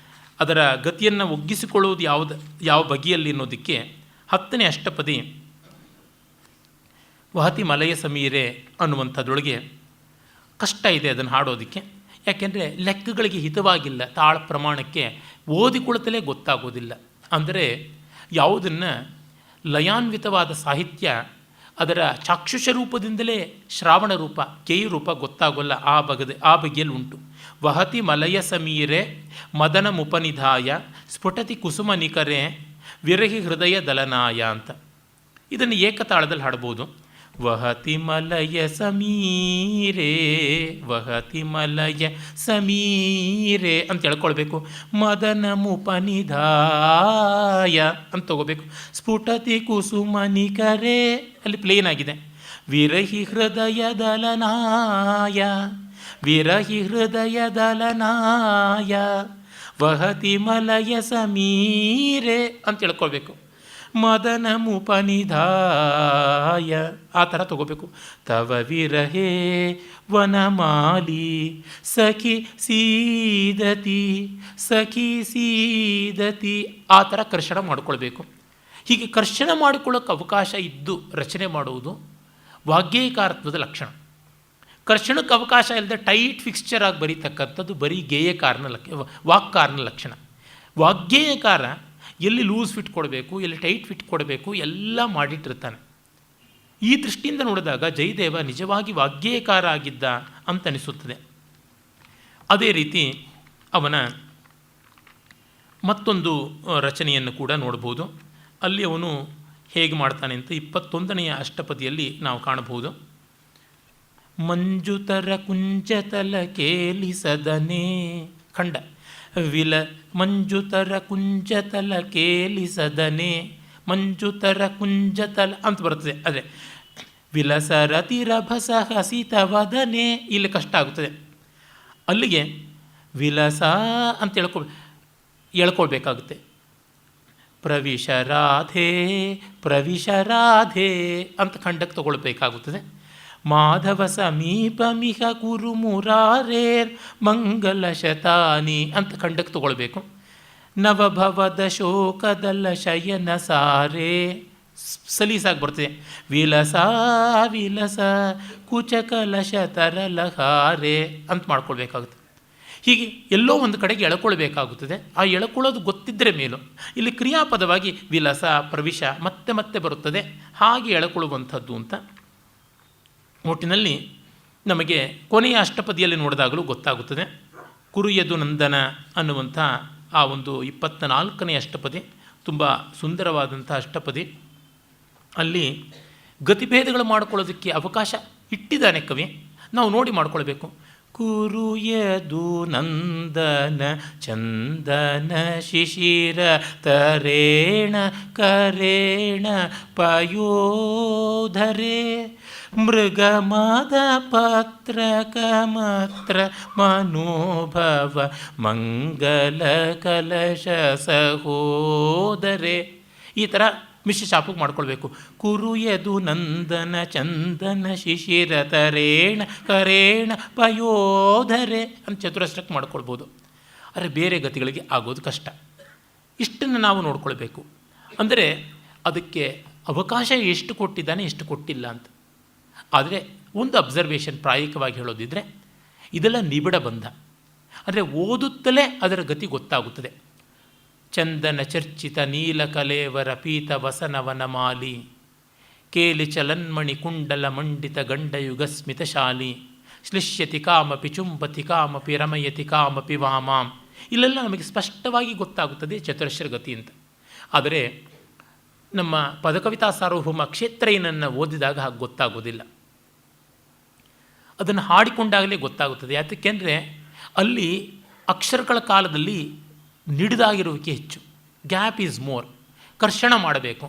ಅದರ ಗತಿಯನ್ನು ಒಗ್ಗಿಸಿಕೊಳ್ಳುವುದು ಯಾವ ಬಗೆಯಲ್ಲಿ ಅನ್ನೋದಕ್ಕೆ 10ನೇ ಅಷ್ಟಪದಿ ವಹತಿ ಮಲಯ ಸಮೀರೆ ಅನ್ನುವಂಥದ್ರೊಳಗೆ ಕಷ್ಟ ಇದೆ ಅದನ್ನು ಹಾಡೋದಕ್ಕೆ. ಯಾಕೆಂದರೆ ಲೆಕ್ಕಗಳಿಗೆ ಹಿತವಾಗಿಲ್ಲ, ತಾಳ ಪ್ರಮಾಣಕ್ಕೆ ಓದಿಕೊಳ್ತಲೇ ಗೊತ್ತಾಗೋದಿಲ್ಲ. ಅಂದರೆ ಯಾವುದನ್ನು ಲಯಾನ್ವಿತವಾದ ಸಾಹಿತ್ಯ ಅದರ ಚಾಕ್ಷುಷ ರೂಪದಿಂದಲೇ ಶ್ರಾವಣ ರೂಪ, ಕೇಯು ರೂಪ ಗೊತ್ತಾಗೋಲ್ಲ. ಆ ಬಗೆಯಲ್ಲಿ ಉಂಟು. ವಹತಿ ಮಲಯ ಸಮೀರೆ ಮದನ ಮುಪನಿಧಾಯ ಸ್ಫುಟತಿ ಕುಸುಮ ನಿಕರೆ ವಿರಹಿ ಹೃದಯ ದಲನಾಯ ಅಂತ. ಇದನ್ನು ಏಕತಾಳದಲ್ಲಿ ಹಾಡ್ಬೋದು. ವಹತಿ ಮಲಯ ಸಮೀರೆ ವಹತಿ ಮಲಯ ಸಮೀರೆ ಅಂತ ಹೇಳ್ಕೊಳ್ಬೇಕು. ಮದನ ಮುಪನಿಧಾಯ ಅಂತ ತಗೋಬೇಕು. ಸ್ಫುಟತಿ ಕುಸುಮ ನಿಕರೆ ಅಲ್ಲಿ ಪ್ಲೇನ್ ಆಗಿದೆ. ವಿರಹಿ ಹೃದಯ ದಲನಾಯ ವಿರಹಿ ಹೃದಯ ದಲನಾಯ ವಹತಿ ಮಲಯ ಸಮೀರೆ ಅಂತ ಹೇಳ್ಕೊಳ್ಬೇಕು. ಮದನ ಮುಪನಿಧಾಯ ಆ ಥರ ತಗೋಬೇಕು. ತವ ವಿರಹೇ ವನಮಾಲಿ ಸಖಿ ಸೀದತಿ ಸಖಿ ಸೀದತಿ ಆ ಥರ ಕರ್ಷಣ ಮಾಡಿಕೊಳ್ಬೇಕು. ಹೀಗೆ ಕರ್ಷಣ ಮಾಡಿಕೊಳ್ಳೋಕ್ಕೆ ಅವಕಾಶ ಇದ್ದು ರಚನೆ ಮಾಡುವುದು ವಾಗ್ಗೇಯಕಾರತ್ವದ ಲಕ್ಷಣ. ಕರ್ಷಣಕ್ಕೆ ಅವಕಾಶ ಇಲ್ಲದೆ ಟೈಟ್ ಫಿಕ್ಸ್ಚರ್ ಆಗಿ ಬರೀತಕ್ಕಂಥದ್ದು ಬರೀ ಗೇಯಕಾರನ ವಾಕ್ಕಾರನ ಲಕ್ಷಣ. ವಾಗ್ಗೇಯಕಾರ ಎಲ್ಲಿ ಲೂಸ್ ಫಿಟ್ ಕೊಡಬೇಕು, ಎಲ್ಲಿ ಟೈಟ್ ಫಿಟ್ ಕೊಡಬೇಕು ಎಲ್ಲ ಮಾಡಿಟ್ಟಿರ್ತಾನೆ. ಈ ದೃಷ್ಟಿಯಿಂದ ನೋಡಿದಾಗ ಜಯದೇವ ನಿಜವಾಗಿ ವಾಗ್ಗೇಯಕಾರ ಆಗಿದ್ದ ಅಂತ ಅನಿಸುತ್ತದೆ. ಅದೇ ರೀತಿ ಅವನ ಮತ್ತೊಂದು ರಚನೆಯನ್ನು ಕೂಡ ನೋಡ್ಬೋದು. ಅಲ್ಲಿ ಅವನು ಹೇಗೆ ಮಾಡ್ತಾನೆ ಅಂತ 21ನೇ ಅಷ್ಟಪದಿಯಲ್ಲಿ ನಾವು ಕಾಣಬಹುದು. ಮಂಜುತರ ಕುಂಜತಲ ಕೇಲಿಸದನೇ ಖಂಡ ವಿಲ ಮಂಜುತರ ಕುಂಜತಲ ಕೇಲಿಸದನೇ ಮಂಜುತರ ಕುಂಜತಲ ಅಂತ ಬರ್ತದೆ. ಅದೇ ವಿಲಸರತಿರಭಸ ಹಸಿತವದನೆ ಇಲ್ಲಿ ಕಷ್ಟ ಆಗುತ್ತದೆ. ಅಲ್ಲಿಗೆ ವಿಲಸ ಅಂತ ಎಳ್ಕೊಳ್ಬೇಕಾಗುತ್ತೆ. ಪ್ರವಿಶರಾಧೆ ಪ್ರವಿಶರಾಧೆ ಅಂತ ಖಂಡಕ್ಕೆ ತಗೊಳ್ಬೇಕಾಗುತ್ತದೆ. ಮಾಧವ ಸಮೀಪಮಿಹ ಕುರು ಮುರಾರೇರ್ ಮಂಗಲ ಶತಾನಿ ಅಂತ ಖಂಡಕ್ಕೆ ತಗೊಳ್ಬೇಕು. ನವಭವದ ಶೋಕದಲ್ಲ ಶಯನ ಸಾರೇ ಸಲೀಸಾಗಿ ಬರ್ತದೆ. ವಿಲಸ ವಿಲಸ ಕುಚಕಲಶ ತರಲಹಾರೆ ಅಂತ ಮಾಡ್ಕೊಳ್ಬೇಕಾಗುತ್ತೆ. ಹೀಗೆ ಎಲ್ಲೋ ಒಂದು ಕಡೆಗೆ ಎಳ್ಕೊಳ್ಬೇಕಾಗುತ್ತದೆ. ಆ ಎಳ್ಕೊಳ್ಳೋದು ಗೊತ್ತಿದ್ದರೆ ಮೇಲೂ ಇಲ್ಲಿ ಕ್ರಿಯಾಪದವಾಗಿ ವಿಲಸ ಪ್ರವಿಶ ಮತ್ತೆ ಮತ್ತೆ ಬರುತ್ತದೆ. ಹಾಗೆ ಎಳ್ಕೊಳ್ಳುವಂಥದ್ದು ಅಂತ ಒಟ್ಟಿನಲ್ಲಿ ನಮಗೆ ಕೊನೆಯ ಅಷ್ಟಪದಿಯಲ್ಲಿ ನೋಡಿದಾಗಲೂ ಗೊತ್ತಾಗುತ್ತದೆ. ಕುರುಯದು ನಂದನ ಅನ್ನುವಂಥ ಆ ಒಂದು 24ನೇ ಅಷ್ಟಪದಿ ತುಂಬ ಸುಂದರವಾದಂಥ ಅಷ್ಟಪದಿ. ಅಲ್ಲಿ ಗತಿಭೇದಗಳು ಮಾಡಿಕೊಳ್ಳೋದಕ್ಕೆ ಅವಕಾಶ ಇಟ್ಟಿದ್ದಾನೆ ಕವಿ, ನಾವು ನೋಡಿ ಮಾಡಿಕೊಳ್ಬೇಕು. ಕುರುಯದು ನಂದನ ಚಂದನ ಶಿಶಿರ ತರೇಣ ಕರೇಣ ಪಯೋಧರೆ ಮೃಗಮದ ಪತ್ರಕ ಮಾತ್ರ ಮನೋಭವ ಮಂಗಲ ಕಲಶ ಸಹೋದರೆ ಈ ಥರ ಮಿಶ್ರ ಶಾಪಕ್ಕೆ ಮಾಡ್ಕೊಳ್ಬೇಕು. ಕುರುಯದು ನಂದನ ಚಂದನ ಶಿಶಿರ ತರೇಣ ಕರೇಣ ಪಯೋಧರೆ ಅಂತ ಚತುರಸ್ರಕ್ಕೆ ಮಾಡ್ಕೊಳ್ಬೋದು. ಆದರೆ ಬೇರೆ ಗತಿಗಳಿಗೆ ಆಗೋದು ಕಷ್ಟ. ಇಷ್ಟನ್ನು ನಾವು ನೋಡ್ಕೊಳ್ಬೇಕು. ಅಂದರೆ ಅದಕ್ಕೆ ಅವಕಾಶ ಎಷ್ಟು ಕೊಟ್ಟಿದ್ದಾನೆ ಎಷ್ಟು ಕೊಟ್ಟಿಲ್ಲ ಅಂತ. ಆದರೆ ಒಂದು ಅಬ್ಸರ್ವೇಷನ್ ಪ್ರಾಯಿಕವಾಗಿ ಹೇಳೋದಿದ್ದರೆ ಇದೆಲ್ಲ ನಿಬಿಡ ಬಂಧ. ಅಂದರೆ ಓದುತ್ತಲೇ ಅದರ ಗತಿ ಗೊತ್ತಾಗುತ್ತದೆ. ಚಂದನ ಚರ್ಚಿತ ನೀಲಕಲೇವರ ಪೀತ ವಸನವನ ಮಾಲಿ ಕೇಲಿ ಚಲನ್ಮಣಿ ಕುಂಡಲ ಮಂಡಿತ ಗಂಡಯುಗ ಸ್ಮಿತಶಾಲಿ ಶ್ಲಿಷ್ಯತಿ ಕಾಮಪಿ ಚುಂಬತಿ ಕಾಮಪಿ ರಮಯತಿ ಕಾಮಪಿ ವಾಮಾಂ. ಇಲ್ಲೆಲ್ಲ ನಮಗೆ ಸ್ಪಷ್ಟವಾಗಿ ಗೊತ್ತಾಗುತ್ತದೆ ಚತುರಶ್ರ ಗತಿ ಅಂತ. ಆದರೆ ನಮ್ಮ ಪದಕವಿತಾ ಸಾರ್ವಭೌಮ ಕ್ಷೇತ್ರಯ್ಯನನ್ನು ಓದಿದಾಗ ಹಾಗೆ ಗೊತ್ತಾಗೋದಿಲ್ಲ. ಅದನ್ನು ಹಾಡಿಕೊಂಡಾಗಲೇ ಗೊತ್ತಾಗುತ್ತದೆ. ಯಾಕೆಂದರೆ ಅಲ್ಲಿ ಅಕ್ಷರಗಳ ಕಾಲದಲ್ಲಿ ನಿಡಿದಾಗಿರುವಿಕೆ ಹೆಚ್ಚು, ಗ್ಯಾಪ್ ಈಸ್ ಮೋರ್. ಕರ್ಷಣ ಮಾಡಬೇಕು.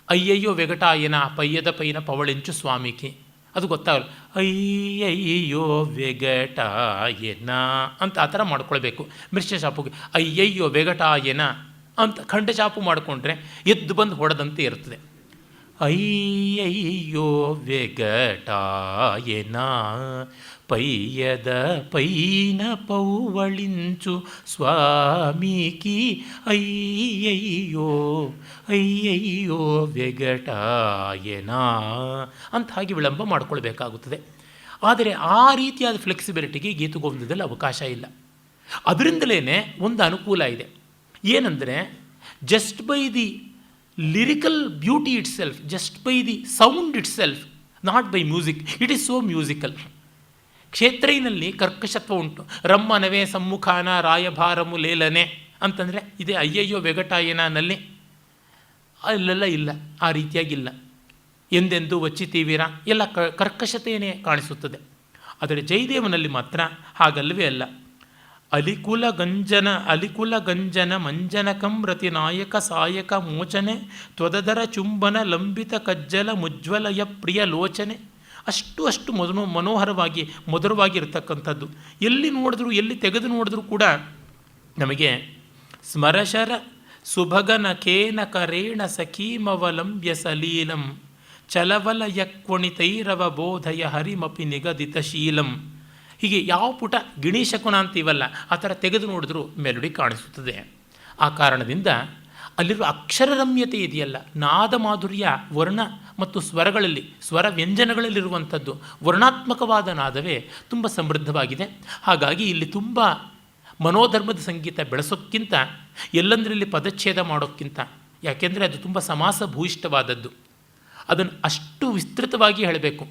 ಅಯ್ಯಯ್ಯೋ ವೆಗಟಾಯನ ಪಯ್ಯದ ಪೈನ ಪವಳೆಂಚು ಸ್ವಾಮಿಕಿ ಅದು ಗೊತ್ತಾಗಲ್ಲ. ಅಯ್ಯಯ್ಯೋ ವೆಗಟಾಯನ ಅಂತ ಆ ಥರ ಮಾಡ್ಕೊಳ್ಬೇಕು. ಮಿಶ್ರ ಶಾಪುಗೆ ಅಯ್ಯಯ್ಯೋ ವೆಗಟಾಯನ ಅಂತ ಖಂಡ ಚಾಪು ಮಾಡಿಕೊಂಡ್ರೆ ಎದ್ದು ಬಂದು ಹೊಡೆದಂತೆ ಇರ್ತದೆ. ಅಯ್ಯಯ್ಯೋ ವೆಗಟಾಯನ ಪಯ್ಯದ ಪೈನ ಪೌವಳಿಂಚು ಸ್ವಾಮಿಕಿ ಅಯ್ಯಯ್ಯೋ ಅಯ್ಯಯ್ಯೋ ವೆಗಟಾಯನ ಅಂತ ಹಾಗೆ ವಿಳಂಬ ಮಾಡಿಕೊಳ್ಬೇಕಾಗುತ್ತದೆ. ಆದರೆ ಆ ರೀತಿಯಾದ ಫ್ಲೆಕ್ಸಿಬಿಲಿಟಿಗೆ ಗೀತಗೋವಿಂದದಲ್ಲಿ ಅವಕಾಶ ಇಲ್ಲ. ಅದರಿಂದಲೇ ಒಂದು ಅನುಕೂಲ ಇದೆ. ಏನಂದರೆ just by the lyrical beauty itself, just by the sound itself, not by music, it is so musical. ಕ್ಷೇತ್ರೈನಲ್ಲಿ ಕರ್ಕಶತ್ವ ಉಂಟು. ರಮ್ಮನವೇ ಸಮ್ಮುಖಾನ ರಾಯಭಾರಮು ಲೇಲನೆ ಅಂತಂದರೆ ಇದೇ ಅಯ್ಯಯ್ಯೋ ವೆಗಟಾಯನಲ್ಲಿ ಅಲ್ಲೆಲ್ಲ ಇಲ್ಲ, ಆ ರೀತಿಯಾಗಿಲ್ಲ. ಎಂದೆಂದು ವಚ್ಚಿತೀವಿರ ಎಲ್ಲ ಕರ್ಕಶತೆಯೇ ಕಾಣಿಸುತ್ತದೆ. ಆದರೆ ಜಯದೇವನಲ್ಲಿ ಮಾತ್ರ ಹಾಗಲ್ಲವೇ ಅಲ್ಲ. ಅಲಿಕುಲ ಗಂಜನ ಮಂಜನಕಂ ರತಿ ನಾಯಕ ಸಾಯಕ ಮೋಚನೆ ತ್ವದದರ ಚುಂಬನ ಲಂಬಿತ ಕಜ್ಜಲ ಮುಜ್ವಲಯ ಪ್ರಿಯ ಲೋಚನೆ. ಅಷ್ಟು ಮನೋಹರವಾಗಿ ಮಧುರವಾಗಿರ್ತಕ್ಕಂಥದ್ದು. ಎಲ್ಲಿ ನೋಡಿದ್ರೂ ಎಲ್ಲಿ ತೆಗೆದು ನೋಡಿದ್ರೂ ಕೂಡ ನಮಗೆ ಸುಭಗನ ಖೇನ ಕರೇಣ ಸಖೀಮವಲಂಬ್ಯ ಸಲೀಲಂ ಚಲವಲಯ ಕ್ವಣಿತೈರವ ಬೋಧಯ ಹರಿಮಪಿ ನಿಗದಿತ ಶೀಲಂ. ಹೀಗೆ ಯಾವ ಪುಟ ಗಿಣೀಶಕುನ ಅಂತೀವಲ್ಲ ಆ ಥರ ತೆಗೆದು ನೋಡಿದ್ರೂ ಮೆಲುಡಿ ಕಾಣಿಸುತ್ತದೆ. ಆ ಕಾರಣದಿಂದ ಅಲ್ಲಿರುವ ಅಕ್ಷರರಮ್ಯತೆ ಇದೆಯಲ್ಲ, ನಾದ ಮಾಧುರ್ಯ ವರ್ಣ ಮತ್ತು ಸ್ವರಗಳಲ್ಲಿ, ಸ್ವರ ವ್ಯಂಜನಗಳಲ್ಲಿರುವಂಥದ್ದು ವರ್ಣಾತ್ಮಕವಾದ ನಾದವೇ ತುಂಬ ಸಮೃದ್ಧವಾಗಿದೆ. ಹಾಗಾಗಿ ಇಲ್ಲಿ ತುಂಬ ಮನೋಧರ್ಮದ ಸಂಗೀತ ಬೆಳೆಸೋಕ್ಕಿಂತ ಎಲ್ಲಂದರಲ್ಲಿ ಪದಚ್ಛೇದ ಮಾಡೋಕ್ಕಿಂತ, ಯಾಕೆಂದರೆ ಅದು ತುಂಬ ಸಮಾಸ ಭೂಯಿಷ್ಠವಾದದ್ದು, ಅದನ್ನು ಅಷ್ಟು ವಿಸ್ತೃತವಾಗಿ ಹೇಳಬೇಕು.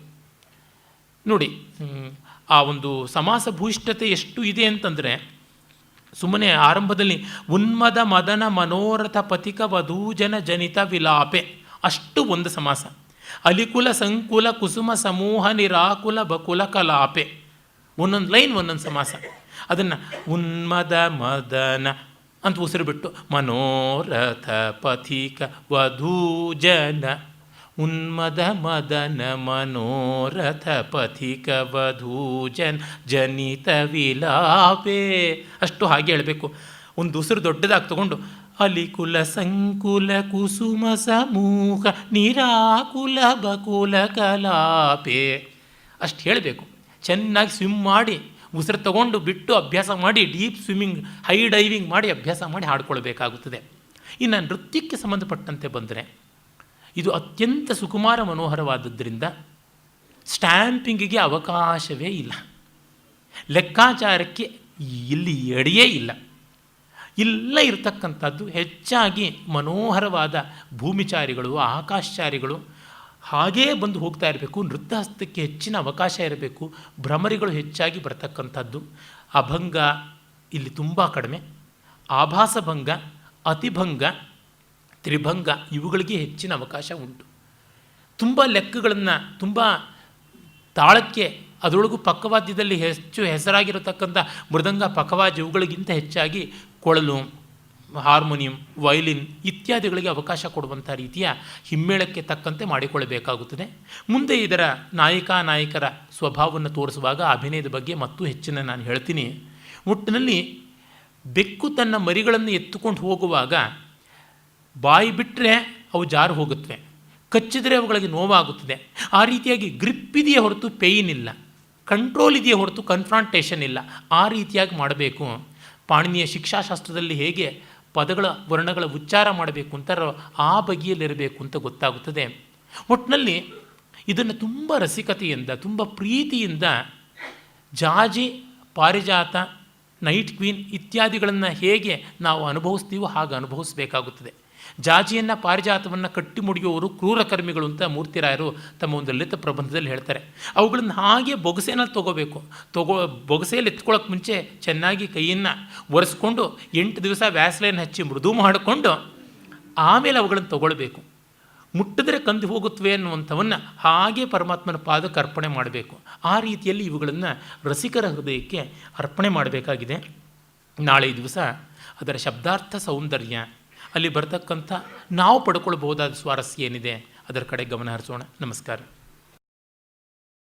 ನೋಡಿ, ಆ ಒಂದು ಸಮಾಸ ಭೂಯಿಷ್ಠತೆ ಎಷ್ಟು ಇದೆ ಅಂತಂದರೆ, ಸುಮ್ಮನೆ ಆರಂಭದಲ್ಲಿ ಉನ್ಮದ ಮದನ ಮನೋರಥ ಪಥಿಕ ವಧೂಜನ ಜನಿತ ವಿಲಾಪೆ ಅಷ್ಟು ಒಂದು ಸಮಾಸ. ಅಲಿಕುಲ ಸಂಕುಲ ಕುಸುಮ ಸಮೂಹ ನಿರಾಕುಲ ಬಕುಲ ಕಲಾಪೆ, ಒಂದೊಂದು ಲೈನ್ ಒಂದೊಂದು ಸಮಾಸ. ಅದನ್ನು ಉನ್ಮದ ಮದನ ಅಂತ ಉಸಿರು ಬಿಟ್ಟು ಮನೋರಥ ಪಥಿಕ ವಧೂಜನ, ಉನ್ಮದ ಮದನ ಮನೋರಥ ಪಥಿಕ ವಧೂಜನ್ ಜನಿತ ವಿಲಾಪೆ ಅಷ್ಟು ಹಾಗೆ ಹೇಳಬೇಕು. ಒಂದು ಉಸಿರು ದೊಡ್ಡದಾಗಿ ತಗೊಂಡು ಅಲಿಕುಲ ಸಂಕುಲ ಕುಸುಮ ಸಮೂಹ ನಿರಾಕುಲ ಬಕುಲ ಕಲಾಪೆ ಅಷ್ಟು ಹೇಳಬೇಕು. ಚೆನ್ನಾಗಿ ಸ್ವಿಮ್ ಮಾಡಿ ಉಸಿರು ತಗೊಂಡು ಬಿಟ್ಟು ಅಭ್ಯಾಸ ಮಾಡಿ, ಡೀಪ್ ಸ್ವಿಮ್ಮಿಂಗ್, ಹೈ ಡೈವಿಂಗ್ ಮಾಡಿ ಅಭ್ಯಾಸ ಮಾಡಿ ಹಾಡ್ಕೊಳ್ಬೇಕಾಗುತ್ತದೆ. ಇನ್ನು ನೃತ್ಯಕ್ಕೆ ಸಂಬಂಧಪಟ್ಟಂತೆ ಬಂದರೆ ಇದು ಅತ್ಯಂತ ಸುಕುಮಾರ ಮನೋಹರವಾದದ್ದರಿಂದ ಸ್ಟ್ಯಾಂಪಿಂಗಿಗೆ ಅವಕಾಶವೇ ಇಲ್ಲ, ಲೆಕ್ಕಾಚಾರಕ್ಕೆ ಇಲ್ಲಿ ಎಡೆಯೇ ಇಲ್ಲ. ಇಲ್ಲ ಇರತಕ್ಕಂಥದ್ದು ಹೆಚ್ಚಾಗಿ ಮನೋಹರವಾದ ಭೂಮಿಚಾರಿಗಳು, ಆಕಾಶಚಾರಿಗಳು ಹಾಗೇ ಬಂದು ಹೋಗ್ತಾ ಇರಬೇಕು. ನೃತ್ಯ ಹಸ್ತಕ್ಕೆ ಹೆಚ್ಚಿನ ಅವಕಾಶ ಇರಬೇಕು. ಭ್ರಮರಿಗಳು ಹೆಚ್ಚಾಗಿ ಬರ್ತಕ್ಕಂಥದ್ದು. ಅಭಂಗ ಇಲ್ಲಿ ತುಂಬ ಕಡಿಮೆ. ಆಭಾಸಭಂಗ, ಅತಿಭಂಗ, ತ್ರಿಭಂಗ ಇವುಗಳಿಗೆ ಹೆಚ್ಚಿನ ಅವಕಾಶ ಉಂಟು. ತುಂಬ ಲೆಕ್ಕಗಳನ್ನು, ತುಂಬ ತಾಳಕ್ಕೆ, ಅದರೊಳಗೂ ಪಕ್ಕವಾದ್ಯದಲ್ಲಿ ಹೆಚ್ಚು ಹೆಸರಾಗಿರತಕ್ಕಂಥ ಮೃದಂಗ, ಪಕ್ಕವಾದ್ಯ ಇವುಗಳಿಗಿಂತ ಹೆಚ್ಚಾಗಿ ಕೊಳಲು, ಹಾರ್ಮೋನಿಯಂ, ವಯಲಿನ್ ಇತ್ಯಾದಿಗಳಿಗೆ ಅವಕಾಶ ಕೊಡುವಂಥ ರೀತಿಯ ಹಿಮ್ಮೇಳಕ್ಕೆ ತಕ್ಕಂತೆ ಮಾಡಿಕೊಳ್ಳಬೇಕಾಗುತ್ತದೆ. ಮುಂದೆ ಇದರ ನಾಯಕರ ಸ್ವಭಾವವನ್ನು ತೋರಿಸುವಾಗ ಅಭಿನಯದ ಬಗ್ಗೆ ಮತ್ತೂ ಹೆಚ್ಚಿನ ನಾನು ಹೇಳ್ತೀನಿ. ಒಟ್ಟಿನಲ್ಲಿ ಬೆಕ್ಕು ತನ್ನ ಮರಿಗಳನ್ನು ಎತ್ತುಕೊಂಡು ಹೋಗುವಾಗ ಬಾಯಿ ಬಿಟ್ಟರೆ ಅವು ಜಾರು ಹೋಗುತ್ತವೆ, ಕಚ್ಚಿದರೆ ಅವುಗಳಿಗೆ ನೋವಾಗುತ್ತದೆ. ಆ ರೀತಿಯಾಗಿ ಗ್ರಿಪ್ ಇದೆಯೇ ಹೊರತು ಪೇಯ್ನ್ ಇಲ್ಲ, ಕಂಟ್ರೋಲ್ ಇದೆಯೇ ಹೊರತು ಕನ್ಫ್ರಾಂಟೇಷನ್ ಇಲ್ಲ. ಆ ರೀತಿಯಾಗಿ ಮಾಡಬೇಕು. ಪಾಣಿನಿಯ ಶಿಕ್ಷಾಶಾಸ್ತ್ರದಲ್ಲಿ ಹೇಗೆ ಪದಗಳ ವರ್ಣಗಳ ಉಚ್ಚಾರ ಮಾಡಬೇಕು ಅಂತಾರೋ ಆ ಬಗೆಯಲ್ಲಿರಬೇಕು ಅಂತ ಗೊತ್ತಾಗುತ್ತದೆ. ಒಟ್ಟಿನಲ್ಲಿ ಇದನ್ನು ತುಂಬ ರಸಿಕತೆಯಿಂದ, ತುಂಬ ಪ್ರೀತಿಯಿಂದ ಜಾಜಿ, ಪಾರಿಜಾತ, ನೈಟ್ ಕ್ವೀನ್ ಇತ್ಯಾದಿಗಳನ್ನು ಹೇಗೆ ನಾವು ಅನುಭವಿಸ್ತೀವೋ ಹಾಗೆ ಅನುಭವಿಸಬೇಕಾಗುತ್ತದೆ. ಜಾಜಿಯನ್ನು, ಪಾರಿಜಾತವನ್ನು ಕಟ್ಟಿ ಮುಡಿಯುವವರು ಕ್ರೂರಕರ್ಮಿಗಳು ಅಂತ ಮೂರ್ತಿರಾಯರು ತಮ್ಮ ಒಂದು ಲಲಿತ ಪ್ರಬಂಧದಲ್ಲಿ ಹೇಳ್ತಾರೆ. ಅವುಗಳನ್ನು ಹಾಗೆ ಬೊಗಸೆನಲ್ಲಿ ಬೊಗಸೆಯಲ್ಲಿ ಎತ್ಕೊಳ್ಳೋಕೆ ಮುಂಚೆ ಚೆನ್ನಾಗಿ ಕೈಯನ್ನು ಒರೆಸ್ಕೊಂಡು 8 ದಿವಸ ವ್ಯಾಸ್ಲೈನ್ ಹಚ್ಚಿ ಮೃದು ಮಾಡಿಕೊಂಡು ಆಮೇಲೆ ಅವುಗಳನ್ನು ತಗೊಳ್ಬೇಕು. ಮುಟ್ಟಿದ್ರೆ ಕಂದು ಹೋಗುತ್ತವೆ ಅನ್ನುವಂಥವನ್ನು ಹಾಗೆ ಪರಮಾತ್ಮನ ಪಾದಕ್ಕೆ ಅರ್ಪಣೆ ಮಾಡಬೇಕು. ಆ ರೀತಿಯಲ್ಲಿ ಇವುಗಳನ್ನು ರಸಿಕರ ಹೃದಯಕ್ಕೆ ಅರ್ಪಣೆ ಮಾಡಬೇಕಾಗಿದೆ. ನಾಳೆ ದಿವಸ ಅದರ ಶಬ್ದಾರ್ಥ ಸೌಂದರ್ಯ, ಅಲ್ಲಿ ಬರ್ತಕ್ಕಂಥ ನಾವು ಪಡ್ಕೊಳ್ಬಹುದಾದ ಸ್ವಾರಸ್ಯ ಏನಿದೆ ಅದರ ಕಡೆ ಗಮನ ಹರಿಸೋಣ. ನಮಸ್ಕಾರ.